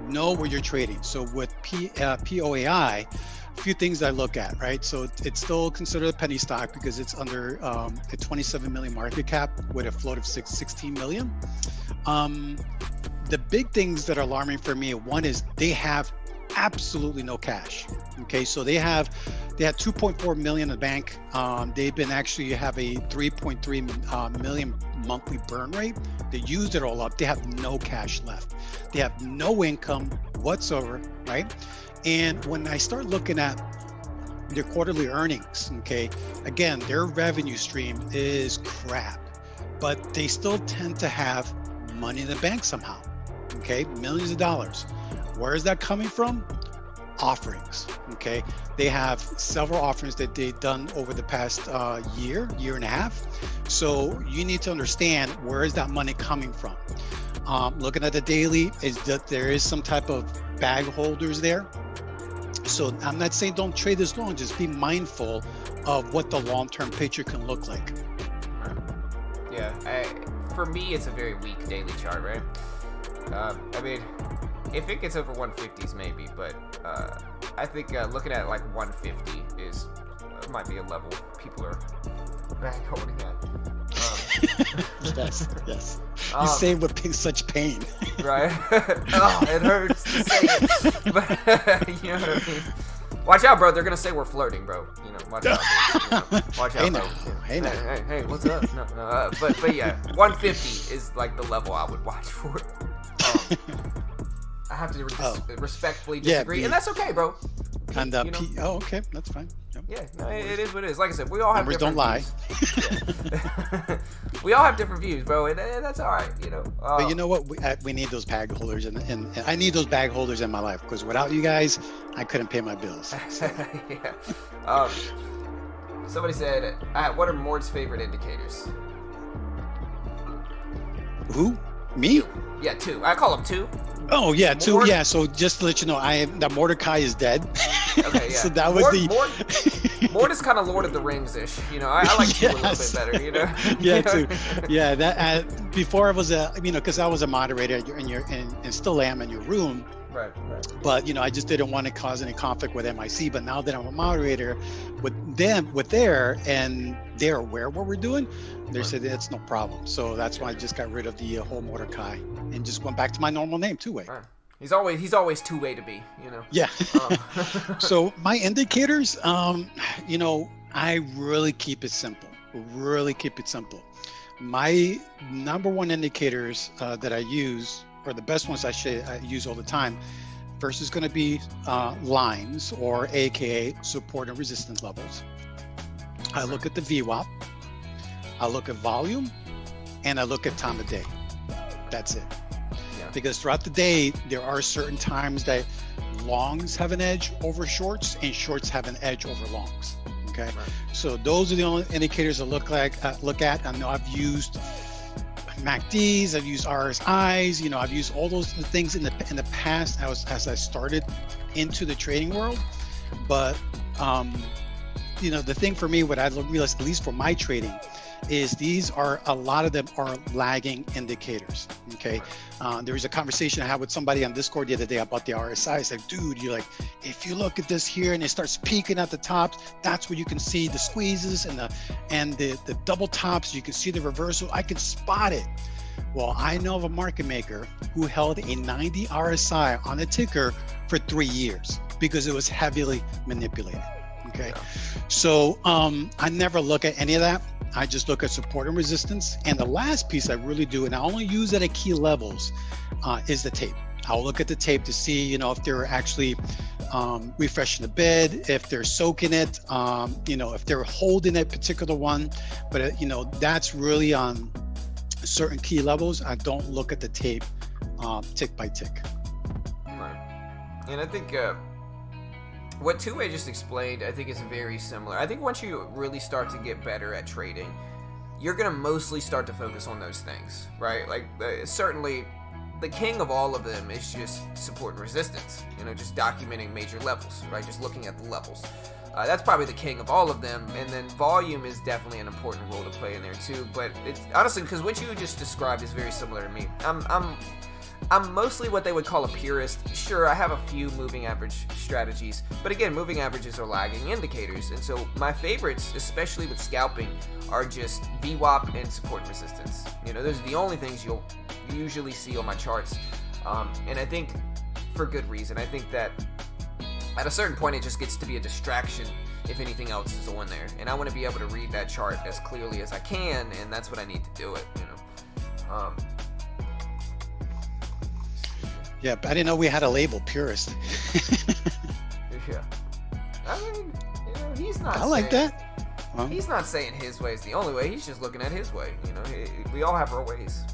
Know where you're trading. So with POAI, a few things I look at, right? So it's still considered a penny stock because it's under a 27 million market cap with a float of 16 million. The big things that are alarming for me, one is they have absolutely no cash. Okay, so they had 2.4 million in the bank. They've been actually have a 3.3 million monthly burn rate. They used it all up. They have no cash left. They have no income whatsoever, right? And when I start looking at their quarterly earnings, okay, again, their revenue stream is crap, but they still tend to have money in the bank somehow. Okay, millions of dollars. Where is that coming from? Offerings. Okay, they have several offerings that they've done over the past year and a half. So you need to understand, where is that money coming from? Looking at the daily, is that there is some type of bag holders there. So I'm not saying don't trade this long, just be mindful of what the long-term picture can look like. Yeah, for me, it's a very weak daily chart, right? I mean, if it gets over 150s, maybe, but I think looking at like 150 is might be a level people are back holding at. Yes. You say it with such pain. Right? Oh, it hurts to say it. But, you know what I mean? Watch out, bro. They're going to say we're flirting, bro. You know, watch out. Watch out, bro. Hey, what's up? No. But yeah, 150 is like the level I would watch for. I have to respectfully disagree, and that's okay, bro. And okay, that's fine. Yep. Yeah, no, it is what it is. Like I said, we all have different views. Yeah. We all have different views, bro, and that's all right, you know. But you know what? We need those bag holders, and I need those bag holders in my life, because without you guys, I couldn't pay my bills. So. Yeah. Somebody said, what are Mort's favorite indicators? Who? Me? Yeah, 2. I call them 2. Oh yeah, 2. Yeah. So just to let you know, that Mordecai is dead. Okay, yeah. So that was Mort is kind of Lord of the Rings-ish. You know, I like 2 a little bit better. You know. Yeah, 2. Yeah, that before I was because I was a moderator and still am in your room. Right. But I just didn't want to cause any conflict with MIC. But now that I'm a moderator with them, and they're aware of what we're doing, they said that's no problem. So that's why I just got rid of the whole Mordecai and just went back to my normal name, Two-Way. Right. He's always Two-Way to be, you know. Yeah. So my indicators, I really keep it simple. My number one indicators that I use, or the best ones I use all the time, first is going to be lines, or AKA support and resistance levels. I look at the VWAP, I look at volume, and I look at time of day. That's it. Yeah. Because throughout the day, there are certain times that longs have an edge over shorts, and shorts have an edge over longs. Okay, right. So those are the only indicators I look at. I know I've used MACDs, I've used RSIs, I've used all those things in the past as I started into the trading world. But the thing for me, what I realized, at least for my trading, is a lot of them are lagging indicators. Okay, there was a conversation I had with somebody on Discord the other day about the RSI. I said, dude, if you look at this here and it starts peaking at the tops, that's where you can see the squeezes and the double tops. You can see the reversal. I can spot it. Well, I know of a market maker who held a 90 RSI on the ticker for 3 years because it was heavily manipulated. Okay, so I never look at any of that. I just look at support and resistance. And the last piece I really do, and I only use it at key levels, is the tape. I'll look at the tape to see, if they're actually refreshing the bid, if they're soaking it, if they're holding a particular one. But, that's really on certain key levels. I don't look at the tape tick by tick. Right. And I think what Two-Way just explained, I think, is very similar. I think once you really start to get better at trading, you're going to mostly start to focus on those things, right? Like, certainly, the king of all of them is just support and resistance, just documenting major levels, right? Just looking at the levels. That's probably the king of all of them, and then volume is definitely an important role to play in there, too. But it's honestly, because what you just described is very similar to me. I'm mostly what they would call a purist. Sure, I have a few moving average strategies, but again, moving averages are lagging indicators, and so my favorites, especially with scalping, are just VWAP and support and resistance. Those are the only things you'll usually see on my charts, and I think for good reason. I think that at a certain point, it just gets to be a distraction if anything else is on there, and I want to be able to read that chart as clearly as I can, and that's what I need to do it. Yeah, but I didn't know we had a label, purist. Yeah. I mean, he's not. I like that. Well, he's not saying his way is the only way. He's just looking at his way. We all have our ways.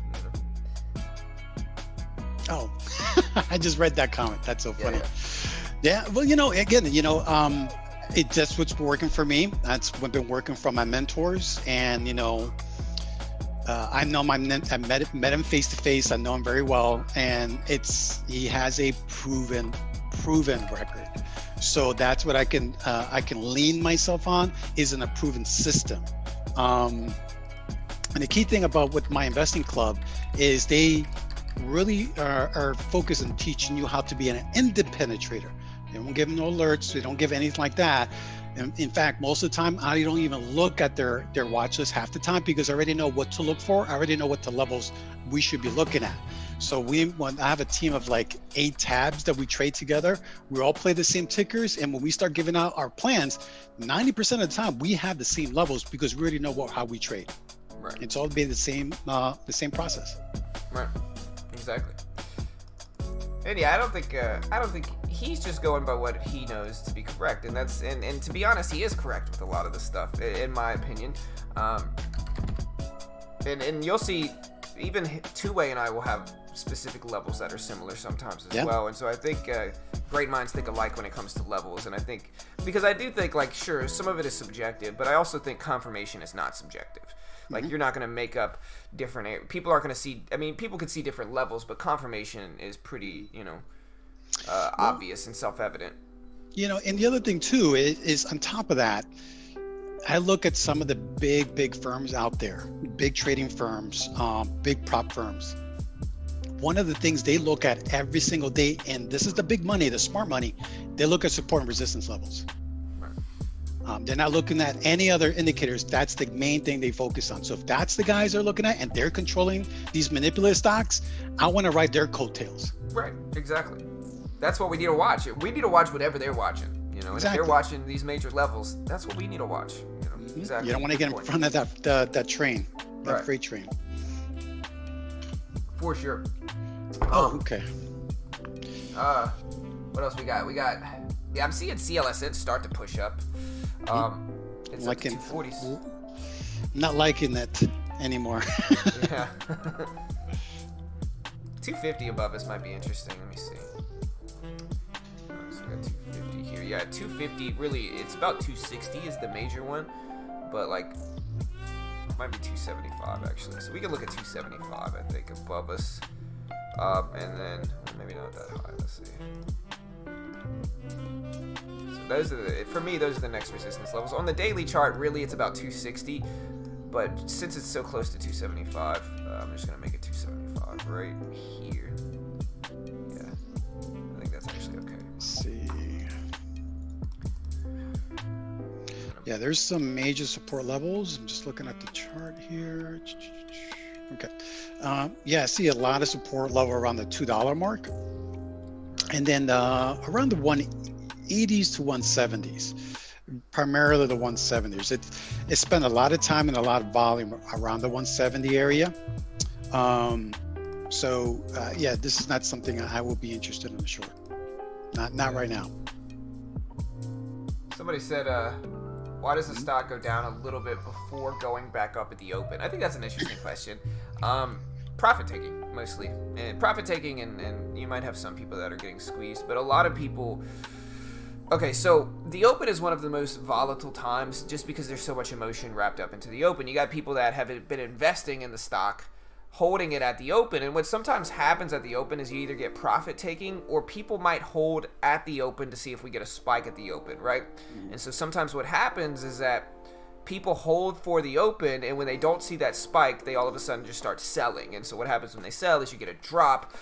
Oh, I just read that comment. That's so funny. Yeah. Well, again, that's what's working for me. That's what's been working for my mentors, and I know I met him face to face. I know him very well, and he has a proven record. So that's what I can lean myself on, is in a proven system. And the key thing about with my investing club is they really are focused on teaching you how to be an independent trader, They don't give them no alerts. They don't give anything like that. And in fact, most of the time, I don't even look at their watch list half the time, because I already know what to look for. I already know what the levels we should be looking at. So when I have a team of like 8 tabs that we trade together, we all play the same tickers. And when we start giving out our plans, 90% of the time we have the same levels, because we already know how we trade. Right. It's all be the same process. Right. Exactly. And yeah, I don't think he's just going by what he knows to be correct, and that's and to be honest, he is correct with a lot of this stuff, in my opinion. And you'll see, even Two-Way and I will have specific levels that are similar sometimes as well. And so I think great minds think alike when it comes to levels. And I think, because I do think, like, sure, some of it is subjective, but I also think confirmation is not subjective. Like, you're not going to make up different, people aren't going to see, I mean, people could see different levels, but confirmation is pretty, obvious and self-evident. And the other thing too is on top of that, I look at some of the big firms out there, big trading firms, big prop firms. One of the things they look at every single day, and this is the big money, the smart money, they look at support and resistance levels. They're not looking at any other indicators. That's the main thing they focus on. So if that's the guys they're looking at and they're controlling these manipulative stocks, I want to ride their coattails. Right, exactly. That's what we need to watch. We need to watch whatever they're watching. And if they're watching these major levels, that's what we need to watch. Exactly. You don't want to get in front of that train, that freight train. For sure. Okay. What else we got? Yeah, I'm seeing CLSN start to push up. It's like 240s. Not liking that anymore. Yeah. 250 above us might be interesting. Let me see. So we got 250 here. Yeah, 250. Really, it's about 260 is the major one, but like it might be 275 actually. So we can look at 275. I think above us, and then maybe not that high. Let's see. Those are for me, those are the next resistance levels. On the daily chart, really, it's about 260, but since it's so close to 275, I'm just going to make it 275 right here. Yeah, I think that's actually okay. Let's see. Yeah, there's some major support levels. I'm just looking at the chart here. Okay. Yeah, I see a lot of support level around the $2 mark. And then around the 180s to 170s, primarily the 170s. It spent a lot of time and a lot of volume around the 170 area. Yeah, this is not something I will be interested in the short. Not right now. Somebody said, why does the stock go down a little bit before going back up at the open? I think that's an interesting question. Profit taking mostly, and profit taking, and you might have some people that are getting squeezed, but a lot of people. Okay, so the open is one of the most volatile times just because there's so much emotion wrapped up into the open. You got people that have been investing in the stock, holding it at the open, and what sometimes happens at the open is you either get profit taking or people might hold at the open to see if we get a spike at the open, right? And so sometimes what happens is that people hold for the open, and when they don't see that spike, they all of a sudden just start selling. And so what happens when they sell is you get a drop,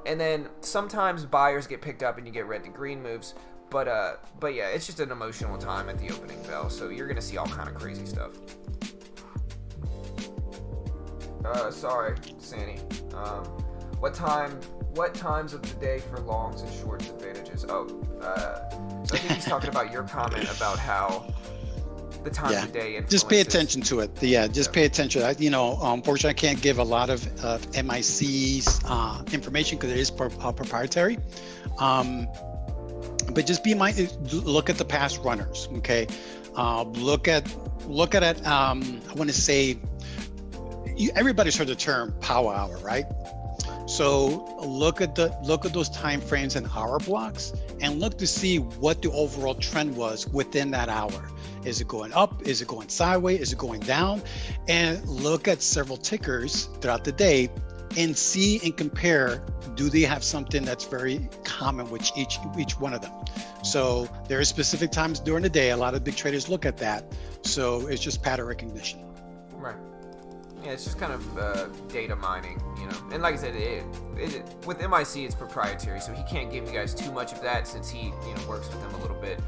and then sometimes buyers get picked up and you get red to green moves. But yeah, it's just an emotional time at the opening bell, so you're gonna see all kind of crazy stuff. Sorry, Sandy. What times of the day for longs and shorts advantages? So I think he's talking about your comment about how the time of the day influences. Just pay attention to it. Pay attention. Unfortunately, I can't give a lot of MIC's information because it is proprietary. But just be mindful. Look at the past runners. Okay, look at it. I want to say everybody's heard the term power hour, right? So look at those time frames and hour blocks, and look to see what the overall trend was within that hour. Is it going up? Is it going sideways? Is it going down? And look at several tickers throughout the day and see and compare, do they have something that's very common with each one of them? So there are specific times during the day, a lot of big traders look at that. So it's just pattern recognition. Right. Yeah, it's just kind of data mining, you know. And like I said, with MIC, it's proprietary, so he can't give you guys too much of that since he, you know, works with them a little bit.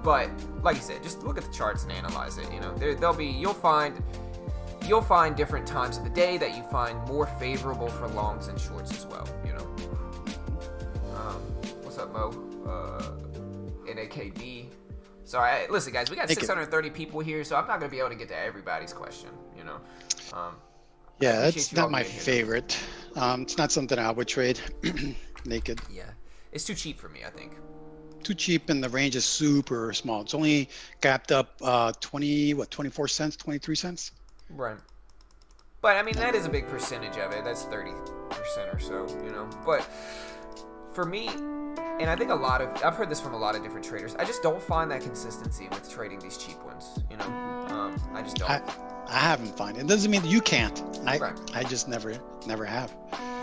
But like I said, just look at the charts and analyze it. You know, you'll find different times of the day that you find more favorable for longs and shorts as well. You know. What's up, Mo? NAKD. So, listen, guys, we got 630 people here, so I'm not going to be able to get to everybody's question, you know. Yeah, that's not my favorite. It's not something I would trade naked. Yeah, it's too cheap for me, I think. Too cheap, and the range is super small. It's only gapped up 24 cents, 23 cents? Right. But, I mean, that is a big percentage of it. That's 30% or so, you know. But for me, and I think I've heard this from a lot of different traders, I just don't find that consistency with trading these cheap ones, you know. I just don't. I haven't found it. It doesn't mean that you can't. Right. I just never have.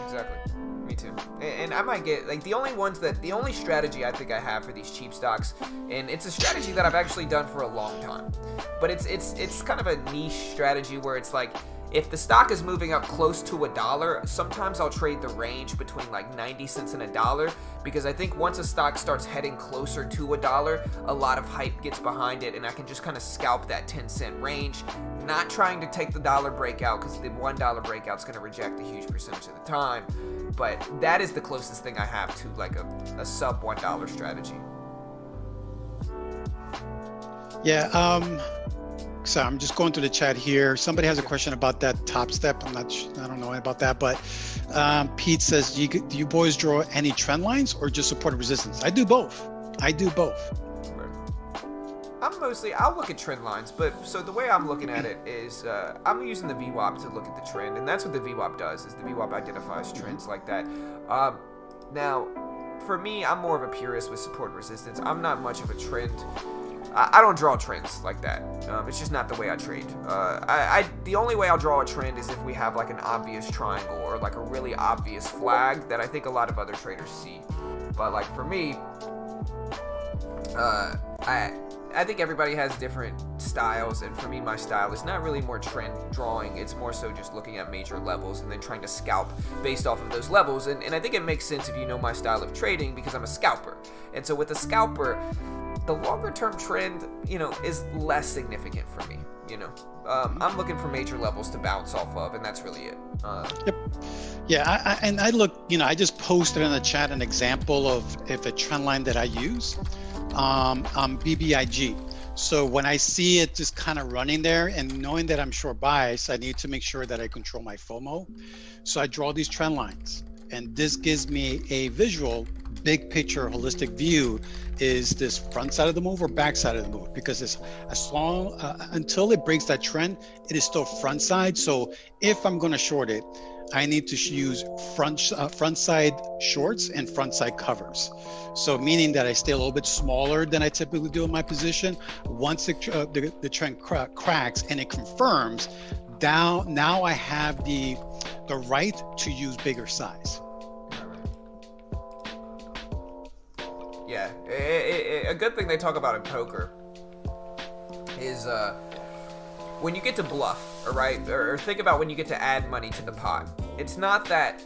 Exactly. Me too. And I might get, like, the only strategy I think I have for these cheap stocks, and it's a strategy that I've actually done for a long time, but it's kind of a niche strategy where it's like, if the stock is moving up close to $1, sometimes I'll trade the range between like 90 cents and $1, because I think once a stock starts heading closer to $1, a lot of hype gets behind it, and I can just kind of scalp that 10-cent range, not trying to take the dollar breakout, because the $1 breakout is going to reject a huge percentage of the time. But that is the closest thing I have to like a sub $1 strategy. Yeah. So I'm just going through the chat here. Somebody has a question about that top step. I don't know about that, but Pete says, do you boys draw any trend lines or just support and resistance? I do both. I'll look at trend lines, but so the way I'm looking at it is I'm using the VWAP to look at the trend, and that's what the VWAP does, is the VWAP identifies trends like that. Now, for me, I'm more of a purist with support and resistance. I'm not much of a trend. I don't draw trends like that. It's just not the way I trade. The only way I'll draw a trend is if we have like an obvious triangle or like a really obvious flag that I think a lot of other traders see. But like for me, I think everybody has different styles, and for me, my style is not really more trend drawing. It's more so just looking at major levels and then trying to scalp based off of those levels. And I think it makes sense if you know my style of trading, because I'm a scalper. And so with a scalper, the longer term trend, you know, is less significant for me. You know, I'm looking for major levels to bounce off of, and that's really it. Yep. Yeah, I look, you know, I just posted in the chat an example of a trend line that I use. BBIG. So when I see it just kind of running there, and knowing that I'm short bias, I need to make sure that I control my FOMO. So I draw these trend lines, and this gives me a visual, big picture, holistic view. Is this front side of the move or back side of the move? Because it's as long until it breaks that trend, it is still front side. So if I'm going to short it, I need to use front side shorts and front side covers. So meaning that I stay a little bit smaller than I typically do in my position. Once the trend cracks and it confirms, now I have the right to use bigger size. Yeah, a good thing they talk about in poker is when you get to bluff, all right, or think about when you get to add money to the pot. It's not that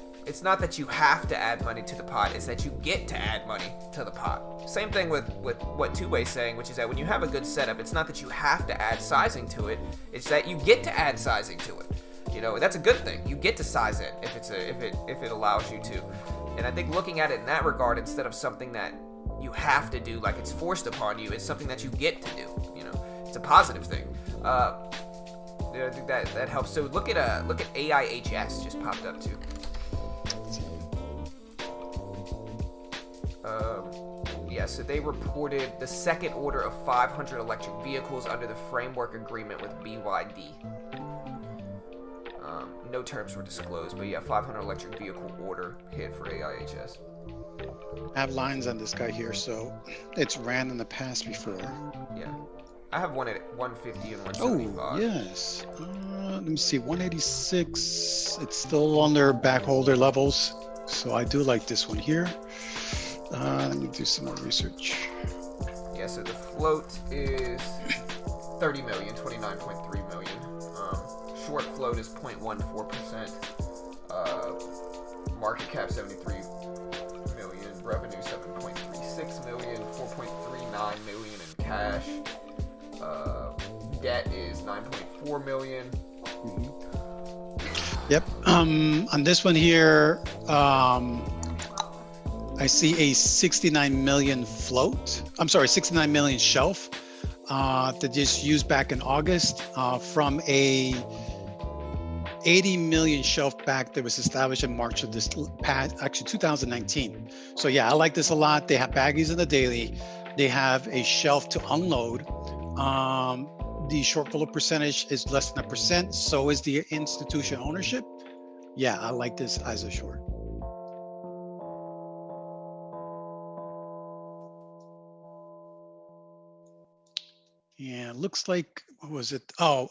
you have to add money to the pot, it's that you get to add money to the pot. Same thing with what Two-Way's saying, which is that when you have a good setup, it's not that you have to add sizing to it, it's that you get to add sizing to it. You know, that's a good thing. You get to size it if it allows you to. And I think looking at it in that regard, instead of something that you have to do, like it's forced upon you, it's something that you get to do. You know, it's a positive thing. I think that helps. So look at AIHS just popped up too. Yeah, so they reported the second order of 500 electric vehicles under the framework agreement with BYD. No terms were disclosed, but yeah, 500 electric vehicle order hit for AIHS. I have lines on this guy here, so it's ran in the past before. Yeah, I have one at 150 and 175. Oh, yes. Let me see, 186. It's still on their back holder levels, so I do like this one here. Let me do some more research. Yeah, so the float is 30 million, 29.3 million. short float is 0.14%. Market cap 73 million. Revenue 7.36 million. 4.39 million in cash. Debt is 9.4 million. Yep. On this one here, I see a 69 million float. I'm sorry, 69 million shelf that just used back in August from a 80 million shelf back that was established in March of this past, actually 2019. So yeah, I like this a lot. They have baggies in the daily. They have a shelf to unload. The short float percentage is less than 1%. So is the institutional ownership. Yeah, I like this as a short. Yeah, looks like, what was it? Oh,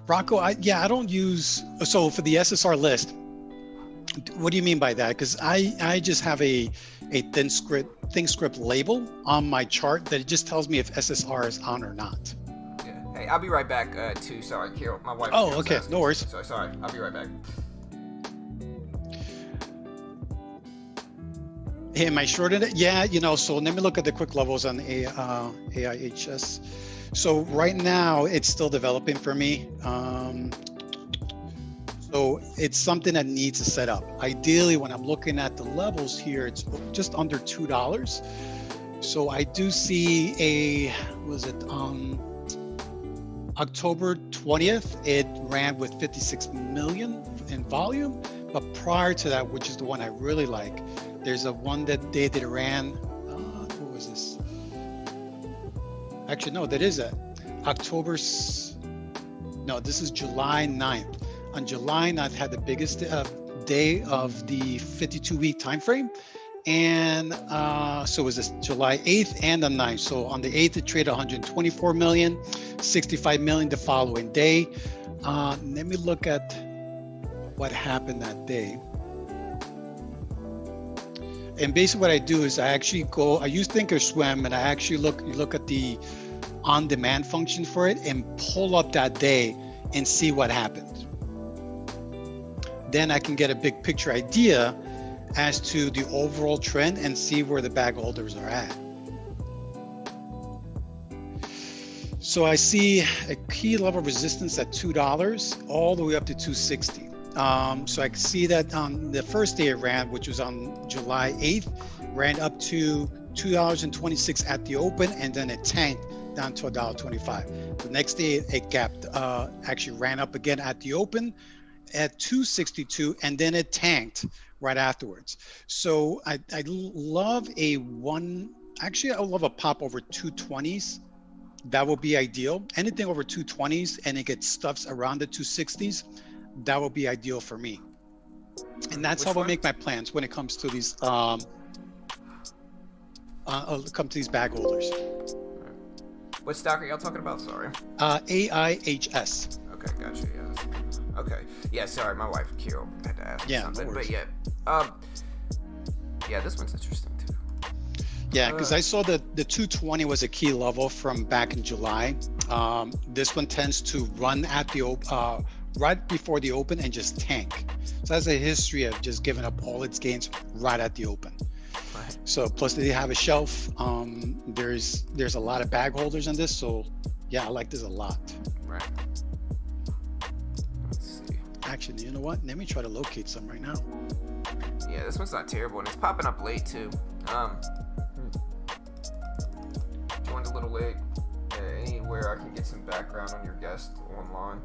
Rocco, I don't use, so for the SSR list, what do you mean by that? Because I just have a thin script label on my chart that it just tells me if SSR is on or not. Yeah. Hey, I'll be right back too. Sorry, Carol, my wife. Oh, okay, no worries. So sorry, I'll be right back. Hey, am I shorted it? Yeah, so let me look at the quick levels on AIHS. So right now it's still developing for me. So it's something that needs to set up. Ideally, when I'm looking at the levels here, it's just under $2. So I do see October 20th, it ran with 56 million in volume. But prior to that, which is the one I really like, there's a one that it ran, what was this? Actually, no, that is it. This is July 9th. On July 9th, had the biggest day of the 52-week time frame. And so it was this July 8th and the 9th. So on the 8th, it traded 124 million, 65 million the following day. Let me look at what happened that day. And basically what I do is I use Thinkorswim, and I actually look at the on-demand function for it and pull up that day and see what happened. Then I can get a big picture idea as to the overall trend and see where the bag holders are at. So I see a key level of resistance at $2 all the way up to 260. So I can see that on the first day it ran, which was on July 8th, ran up to $2.26 at the open, and then it tanked down to $1.25. The next day it gapped, actually ran up again at the open at 262, and then it tanked right afterwards. So I love I love a pop over 220s. That would be ideal. Anything over 220s and it gets stuffs around the 260s, that would be ideal for me. And that's how I make my plans when it comes to these bag holders. What stock are y'all talking about? Sorry. AIHS. Okay, gotcha. Yeah. Okay. Yeah. Sorry, my wife Kiro had to ask something, no but yeah. Yeah, this one's interesting too. Yeah, because I saw that the 220 was a key level from back in July. This one tends to run at the right before the open and just tank. So that's a history of just giving up all its gains right at the open. Right. So plus they have a shelf. There's a lot of bag holders on this. So yeah, I like this a lot. Right. Let's see. Actually, you know what? Let me try to locate some right now. Yeah, this one's not terrible, and it's popping up late too. Joined a little late. Anywhere I can get some background on your guest online.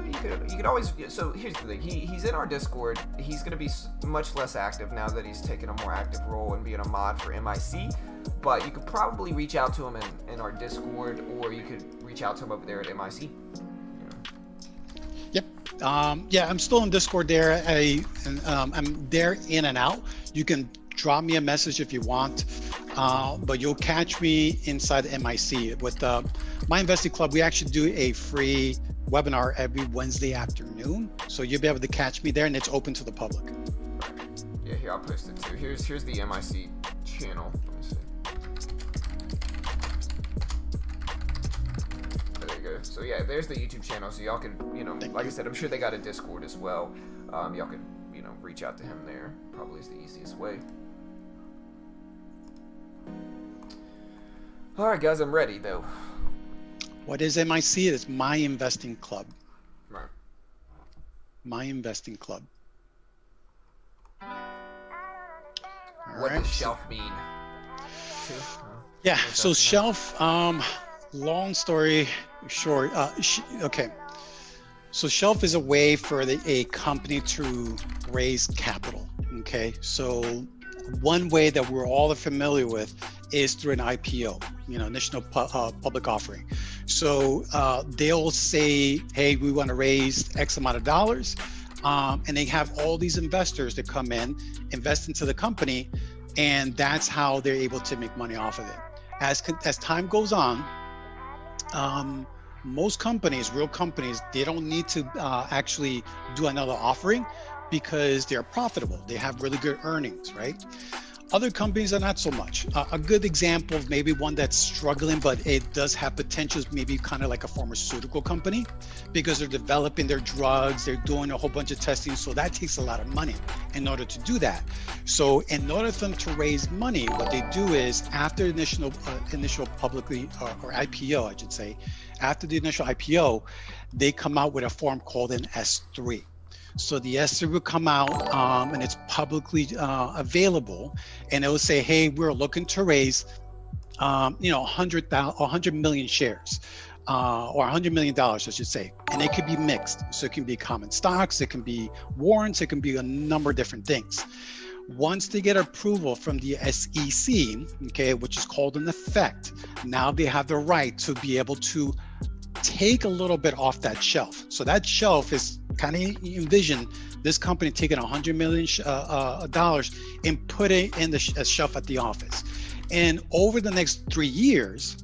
You could always. So here's the thing. He's in our Discord. He's going to be much less active now that he's taken a more active role and being a mod for MIC. But you could probably reach out to him in our Discord, or you could reach out to him over there at MIC. Yep. Yeah, I'm still in Discord there. I'm there in and out. You can drop me a message if you want, but you'll catch me inside MIC. With My Investing Club, we actually do a free webinar every Wednesday afternoon. So you'll be able to catch me there, and it's open to the public. Yeah, here, I'll post it too. Here's the MIC channel. Let me see. There you go. So yeah, there's the YouTube channel. So y'all can, like I said, I'm sure they got a Discord as well. Y'all can, reach out to him there. Probably is the easiest way. All right, guys, I'm ready though. What is MIC? It's My Investing Club. Right. My Investing Club. What does shelf mean? Yeah, so shelf, long story short, okay. So shelf is a way for a company to raise capital, okay? So one way that we're all familiar with is through an IPO, initial public offering. So they'll say, hey, we want to raise X amount of dollars, and they have all these investors that come in, invest into the company, and that's how they're able to make money off of it. As time goes on, most companies, real companies, they don't need to actually do another offering because they're profitable. They have really good earnings, right? Other companies are not so much. A good example of maybe one that's struggling, but it does have potential, maybe kind of like a pharmaceutical company, because they're developing their drugs, they're doing a whole bunch of testing, so that takes a lot of money in order to do that. So in order for them to raise money, what they do is after initial publicly or IPO, I should say, after the initial IPO, they come out with a form called an S3. So the S3 will come out and it's publicly available, and it will say, hey, we're looking to raise 100 million shares or $100 million, I should say. And it could be mixed. So it can be common stocks, it can be warrants, it can be a number of different things. Once they get approval from the SEC, okay, which is called an effect, now they have the right to be able to take a little bit off that shelf. So that shelf is kind of, envision this company taking $100 million and put it in the shelf at the office. And over the next 3 years,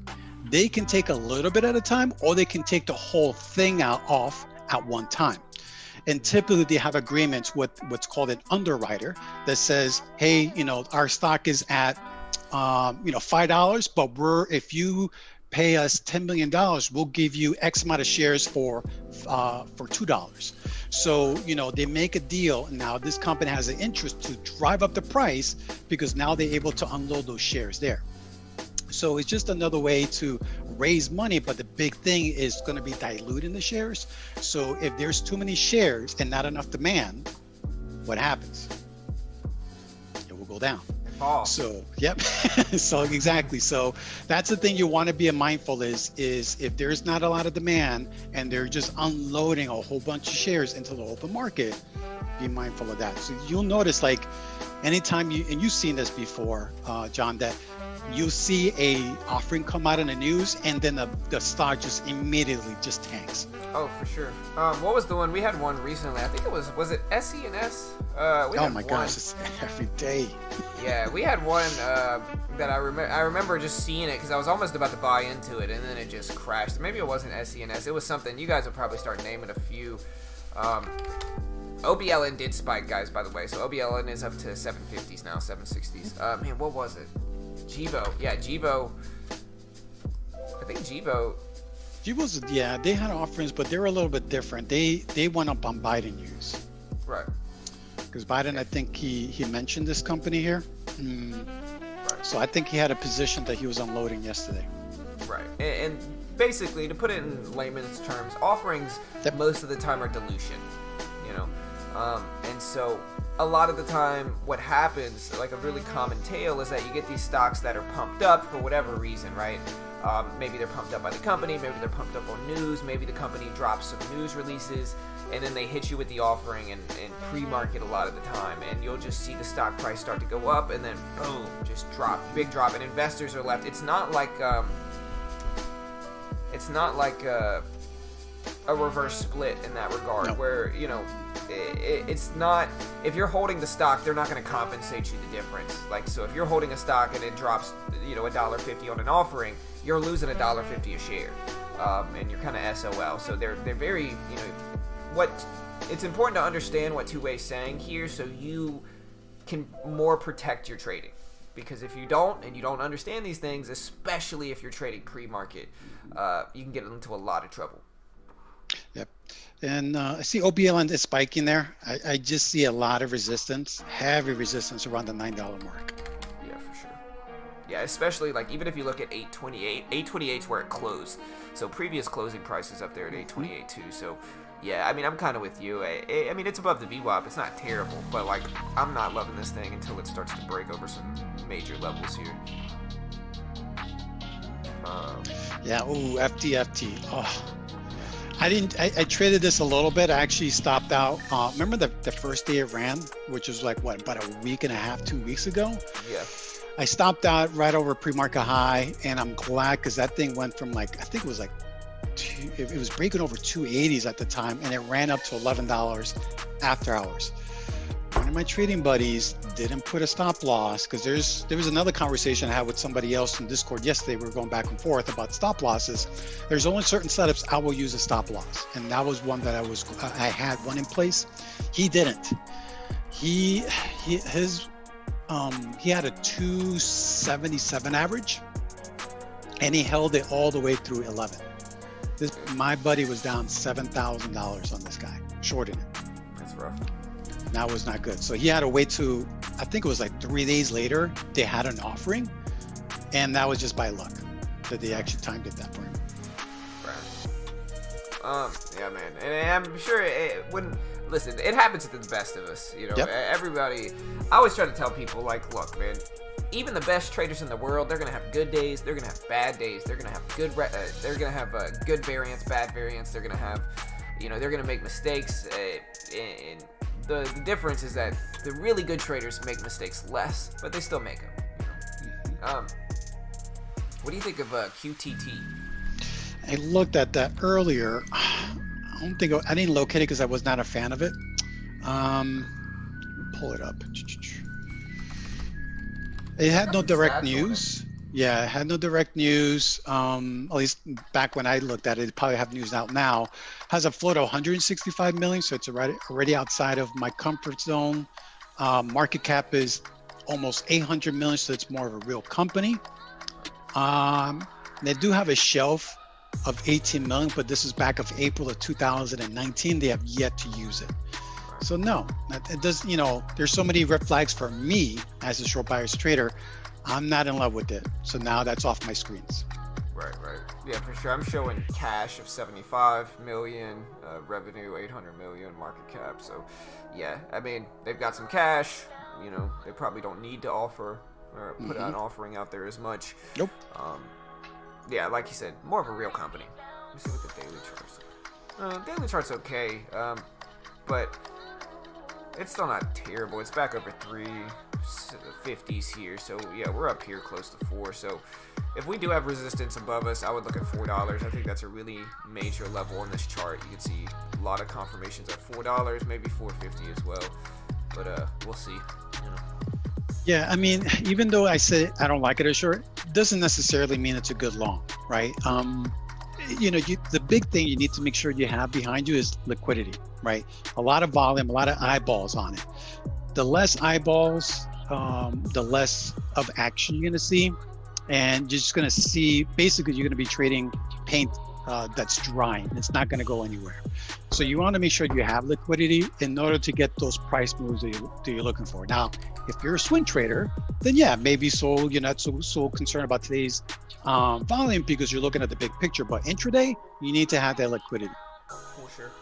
they can take a little bit at a time, or they can take the whole thing off at one time. And typically they have agreements with what's called an underwriter that says, hey, our stock is at $5, but if you pay us $10 million, we'll give you X amount of shares for $2. So, they make a deal. And now this company has an interest to drive up the price because now they're able to unload those shares there. So it's just another way to raise money, but the big thing is going to be diluting the shares. So if there's too many shares and not enough demand, what happens? It will go down. So, yep. So exactly. So that's the thing you want to be mindful is if there's not a lot of demand and they're just unloading a whole bunch of shares into the open market, be mindful of that. So you'll notice, like, anytime you've seen this before, John, that you see a offering come out in the news and then the stock just immediately just tanks. Oh, for sure. What was the one? We had one recently. I think it was it SE&S? Oh my gosh, it's every day. Yeah, we had one that I remember just seeing it because I was almost about to buy into it and then it just crashed. Maybe it wasn't SE&S. It was something. You guys will probably start naming a few. OBLN did spike, guys, by the way. So OBLN is up to 750s now, 760s. Man, what was it? Jibo. Yeah, Jibo. I think Jibo. Jibo's, yeah, they had offerings, but they were a little bit different. They went up on Biden news. Right. Because Biden, I think he mentioned this company here. Right. So I think he had a position that he was unloading yesterday. Right. And basically, to put it in layman's terms, offerings most of the time are dilution. And so a lot of the time what happens, like a really common tale, is that you get these stocks that are pumped up for whatever reason, right? Maybe they're pumped up by the company, maybe they're pumped up on news, maybe the company drops some news releases, and then they hit you with the offering and pre-market a lot of the time, and you'll just see the stock price start to go up and then boom, just drop, big drop, and investors are left. It's not like a reverse split in that regard, no. Where it's not, if you're holding the stock, they're not going to compensate you the difference. Like, so if you're holding a stock and it drops $1.50 on an offering, you're losing $1.50 a share, and you're kind of SOL. So they're very, it's important to understand what Two-Way's saying here so you can more protect your trading. because if you don't and you don't understand these things, especially if you're trading pre-market, you can get into a lot of trouble. Yep. And I see OBLN is spiking there. I just see a lot of resistance, heavy resistance around the $9 mark. Yeah, for sure. Yeah, especially like even if you look at 828, 828 is where it closed. So previous closing price is up there at 828 too. So yeah, I mean, I'm kind of with you. I mean, it's above the VWAP. It's not terrible, but like I'm not loving this thing until it starts to break over some major levels here. Yeah. Ooh, FTFT. Oh. I traded this a little bit. I actually stopped out. Remember the first day it ran, which was like what, about a week and a half, 2 weeks ago? Yeah. I stopped out right over pre-market high, and I'm glad because that thing went from like, I think it was like, it was breaking over 280s at the time, and it ran up to $11 after hours. One of my trading buddies didn't put a stop loss because there was another conversation I had with somebody else in Discord yesterday. We were going back and forth about stop losses. There's only certain setups I will use a stop loss, and that was one that I had one in place. He didn't. He had a 277 average, and he held it all the way through 11. My buddy was down $7,000 on this guy, shorting it. That's rough. That was not good. So he had to wait to, I think it was like 3 days later, they had an offering, and that was just by luck that they actually timed it that for him. Right. Yeah, man, and I'm sure it wouldn't. Listen, it happens to the best of us. You know, Yep. Everybody. I always try to tell people, like, look, man. Even the best traders in the world, they're gonna have good days. They're gonna have bad days. They're gonna have good. They're gonna have good variance, bad variance. They're gonna have, they're gonna make mistakes. And the difference is that the really good traders make mistakes less, but they still make them. What do you think of QTT? I looked at that earlier. I didn't locate it because I was not a fan of it. Pull it up. It had no direct news. Yeah, it had no direct news. At least back when I looked at it, it probably have news out now. Has a float of 165 million, so it's already outside of my comfort zone. Market cap is almost 800 million, so it's more of a real company. They do have a shelf of 18 million, but this is back of April of 2019. They have yet to use it. So no, it does. There's so many red flags for me as a short buyer's trader. I'm not in love with it. So now that's off my screens. Right. Yeah, for sure. I'm showing cash of 75 million, revenue 800 million, market cap. So yeah, I mean, they've got some cash. They probably don't need to offer or put an offering out there as much. Nope. Yeah, like you said, more of a real company. Let me see what the daily chart's. Daily chart's okay, but it's still not terrible. It's back over 350s here, so yeah, we're up here close to 4. So if we do have resistance above us, I would look at $4. I think that's a really major level on this chart. You can see a lot of confirmations at $4, maybe $4.50 as well. But we'll see. Yeah, I mean, even though I say I don't like it as short, doesn't necessarily mean it's a good long, right? The big thing you need to make sure you have behind you is liquidity, right? A lot of volume, a lot of eyeballs on it. The less eyeballs, the less of action you're going to see, and you're just going to see, basically you're going to be trading paint that's drying. It's not going to go anywhere. So you want to make sure you have liquidity in order to get those price moves that you're looking for. Now, if you're a swing trader, then yeah, maybe you're not so concerned about today's volume because you're looking at the big picture. But intraday, you need to have that liquidity. For sure.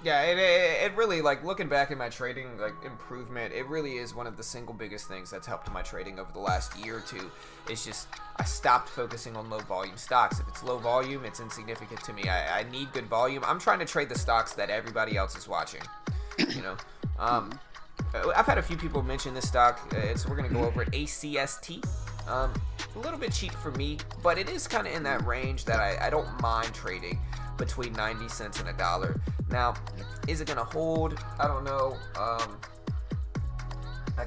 Yeah, it really, like, looking back at my trading, like, improvement, it really is one of the single biggest things that's helped my trading over the last year or two. It's just, I stopped focusing on low volume stocks. If it's low volume, it's insignificant to me. I need good volume. I'm trying to trade the stocks that everybody else is watching, I've had a few people mention this stock, so we're going to go over it. ACST. A little bit cheap for me, but it is kind of in that range that I don't mind trading between 90 cents and $1. Now, is it going to hold? I don't know. I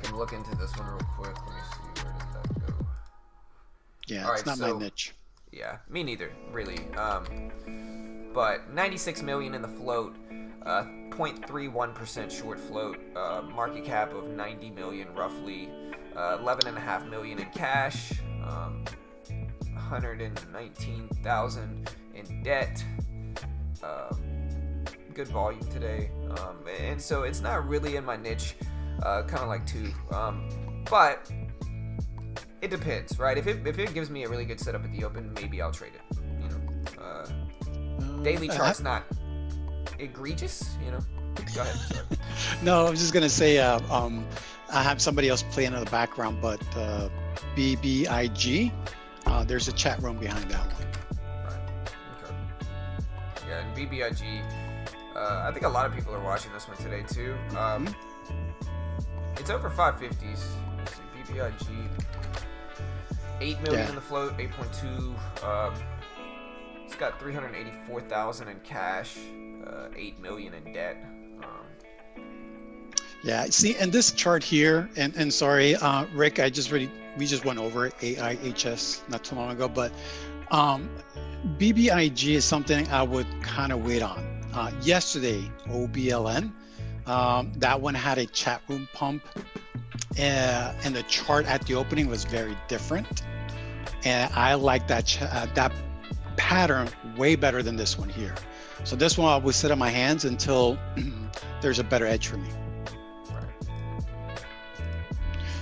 can look into this one real quick. Let me see. Where did that go? Yeah, it's not my niche. Yeah, me neither, really. But 96 million in the float. 0.31% short float, market cap of 90 million roughly, 11.5 million in cash, 119,000 in debt. Good volume today, and so it's not really in my niche, kind of like two, but it depends, right? If it gives me a really good setup at the open, maybe I'll trade it. Daily chart's not egregious, Go ahead. Sorry. No, I was just gonna say I have somebody else playing in the background, but BBIG, there's a chat room behind that one. Right. Okay. Yeah, and BBIG, I think a lot of people are watching this one today too. It's over 550s. Let's see, BBIG, 8 million in the float, 8.2. It's got 384,000 in cash, 8 million in debt. Yeah, see, and this chart here, and sorry, Rick, we just went over it, AIHS not too long ago, but BBIG is something I would kind of wait on. Yesterday, OBLN, that one had a chat room pump, and the chart at the opening was very different, and I like that pattern way better than this one here. So this one I will sit on my hands until there's a better edge for me.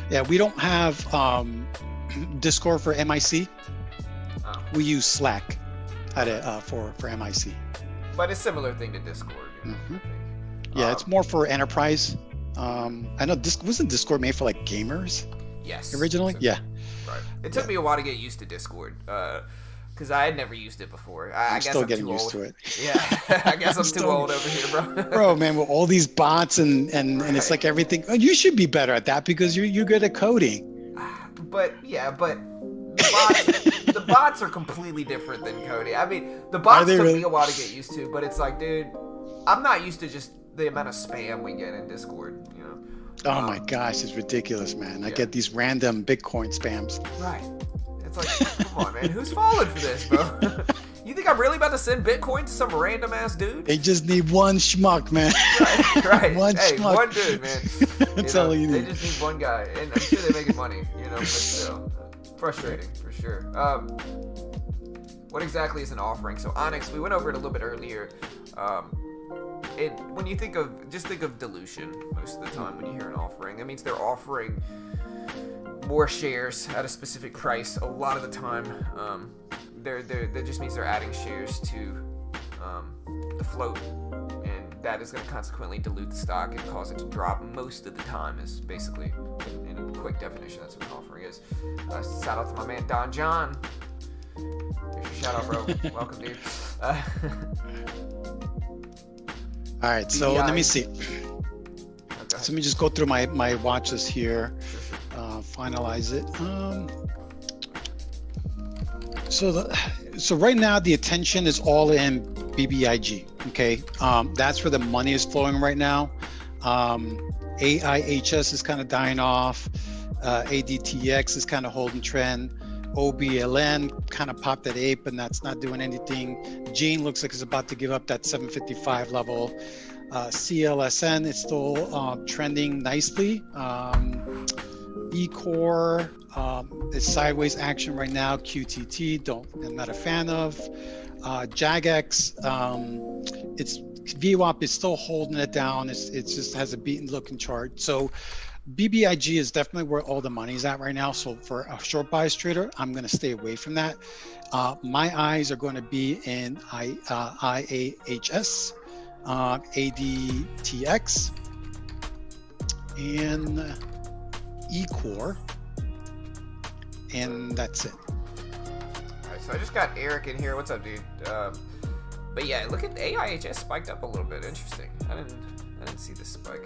Yeah, we don't have Discord for MIC. Oh. We use Slack for MIC. But it's a similar thing to Discord. Yeah, it's more for enterprise. I know wasn't Discord made for like gamers? Yes. Originally, yeah. Right. It took me a while to get used to Discord. Because I had never used it before. I guess still I'm getting too used old. to it. Yeah, I guess I'm too old over here, bro. Bro, man, with all these bots and it's like everything. Oh, you should be better at that because you're good at coding. But the bots are completely different than coding. I mean, the bots took me a while to get used to, but it's like, dude, I'm not used to just the amount of spam we get in Discord. Oh my gosh, it's ridiculous, man. I get these random Bitcoin spams. Right. It's like, come on, man. Who's falling for this, bro? You think I'm really about to send Bitcoin to some random ass dude? They just need one schmuck, man. Right. One schmuck. One dude, man. That's all you need. They just need one guy, and I'm sure they're making money. But still, frustrating for sure. What exactly is an offering? So Onyx, we went over it a little bit earlier. When you think of dilution most of the time when you hear an offering, that means they're offering more shares at a specific price. A lot of the time, that just means they're adding shares to the float, and that is going to consequently dilute the stock and cause it to drop most of the time. Is basically, in a quick definition, that's what an offering is. Shout out to my man Don John. There's your shout out, bro. Welcome, dude. All right, so let me see. So let me just go through my watch list here, finalize it. So right now the attention is all in BBIG. Okay, that's where the money is flowing right now. AIHS is kind of dying off. ADTX is kind of holding trend. OBLN kind of popped at 8, but that's not doing anything. Gene looks like it's about to give up that 755 level. CLSN is still trending nicely. eCore is sideways action right now. QTT, I'm not a fan of. JAGX, its VWAP is still holding it down. It just has a beaten looking chart. So BBIG is definitely where all the money is at right now. So for a short bias trader, I'm going to stay away from that. My eyes are going to be in IAHS, ADTX, and eCore, and that's it. All right, so I just got Eric in here. What's up, dude? But yeah, look at AIHS spiked up a little bit. Interesting. I didn't see this spike.